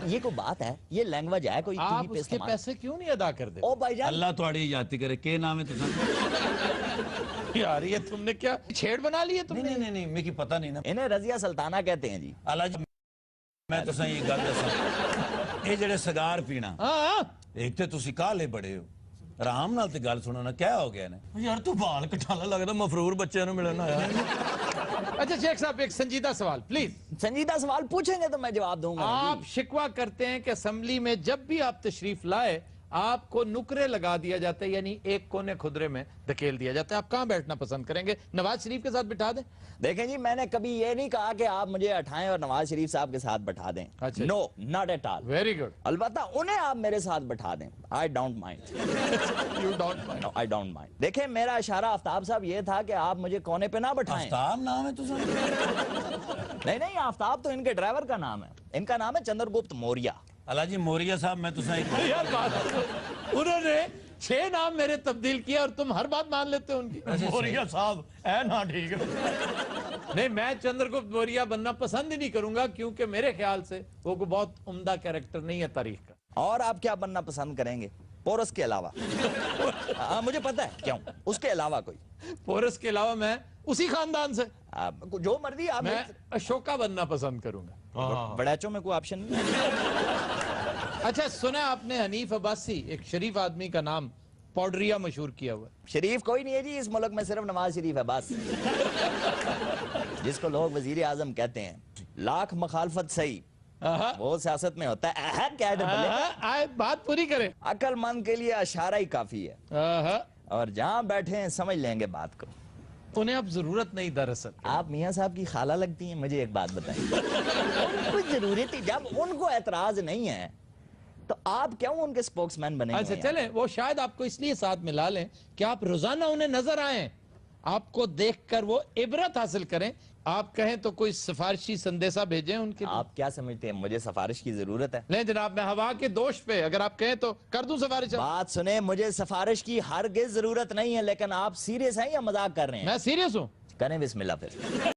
یہ کوئی بات ہے یہ لینگویج ہے کوئی آپ اس کے پیسے کیوں نہیں ادا کر دیتے؟ او بھائی جان اللہ تھوڑی یادی کرے کہ نام ہے تسا یار یہ تم نے کیا چھیڑ بنا لی ہے تم نے؟ نہیں مجھے پتہ نہیں نا. انہیں رضیہ سلطانہ کہتے ہیں جی. اللہ جی میں تسا یہ گل دساں یہ جڑے سگار پینا ایک تے تسی کالے بڑے ہو آرام نال تے گل سنو نا کیا ہو گیا نے یار تو بال کٹالا لگدا مفرور بچے نوں ملنا آیا. اچھا شیخ صاحب ایک سنجیدہ سوال پلیز. سنجیدہ سوال پوچھیں گے تو میں جواب دوں گا. آپ شکوہ کرتے ہیں کہ اسمبلی میں جب بھی آپ تشریف لائے آپ کو نکرے لگا دیا جاتا ہے یعنی ایک کونے خدرے میں دھکیل دیا جاتا ہے. آپ کہاں بیٹھنا پسند کریں گے؟ نواز شریف کے ساتھ بٹھا دیں؟ دیکھیں جی میں نے کبھی یہ نہیں کہا کہ آپ مجھے اٹھائیں اور نواز شریف صاحب کے ساتھ بٹھا دیں. No not at all. Very good. البتہ انہیں آپ میرے ساتھ بٹھا دیں. I don't mind. You don't mind. I don't mind. دیکھیں میرا اشارہ آفتاب صاحب یہ تھا کہ آپ مجھے کونے پہ نہ بٹھائیں. آفتاب نام ہے تسا؟ نہیں آفتاب تو ان کے ڈرائیور کا نام ہے. ان کا نام ہے چندر گپت موریہ. اللہ جی موریہ صاحب میں تسا یار بات انہوں نے 6 نام میرے تبدیل کیا اور تم ہر بات مان لیتے ہو ان کی. موریہ صاحب اے نا ٹھیک ہے. نہیں میں چندر گپت موریہ بننا پسند ہی نہیں کروں گا کیونکہ میرے خیال سے وہ کوئی بہت عمدہ کیریکٹر نہیں ہے تاریخ کا. اور آپ کیا بننا پسند کریں گے پورس کے علاوہ؟ مجھے پتا ہے کیوں اس کے علاوہ کوئی. پورس کے علاوہ میں اسی خاندان سے جو مرضی آپ. میں اشوکا بننا پسند کروں گا. بڑیچوں میں کوئی آپشن نہیں. اچھا سنا آپ نے حنیف عباسی ایک شریف آدمی کا نام پوڈریا مشہور کیا ہوا ہے؟ شریف کوئی نہیں ہے جی اس ملک میں صرف نواز شریف ہے بس جس کو لوگ وزیر اعظم کہتے ہیں. لاکھ مخالفت صحیح وہ سیاست میں ہوتا ہے. بات پوری کریں. عقل مند کے لیے اشارہ ہی کافی ہے اور جہاں بیٹھے ہیں سمجھ لیں گے بات کو. انہیں اب ضرورت نہیں دراصل. آپ میاں صاحب کی خالہ لگتی ہیں. مجھے ایک بات بتائیں کوئی ضرورت ہی جب ان کو اعتراض نہیں ہے تو آپ کیوں ان کے سپوکس مین بنے؟ اچھا چلیں وہ شاید آپ کو اس لیے ساتھ ملا لیں کہ آپ روزانہ انہیں نظر آئیں آپ کو دیکھ کر وہ عبرت حاصل کریں. آپ کہیں تو کوئی سفارشی سندیسہ بھیجیں ان کے. آپ کیا سمجھتے ہیں مجھے سفارش کی ضرورت ہے؟ نہیں جناب میں ہوا کے دوش پہ اگر آپ کہیں تو کر دوں سفارش. بات سنیں مجھے سفارش کی ہرگز ضرورت نہیں ہے لیکن آپ سیریس ہیں یا مذاق کر رہے ہیں؟ میں سیریس ہوں. کریں بسم اللہ پھر.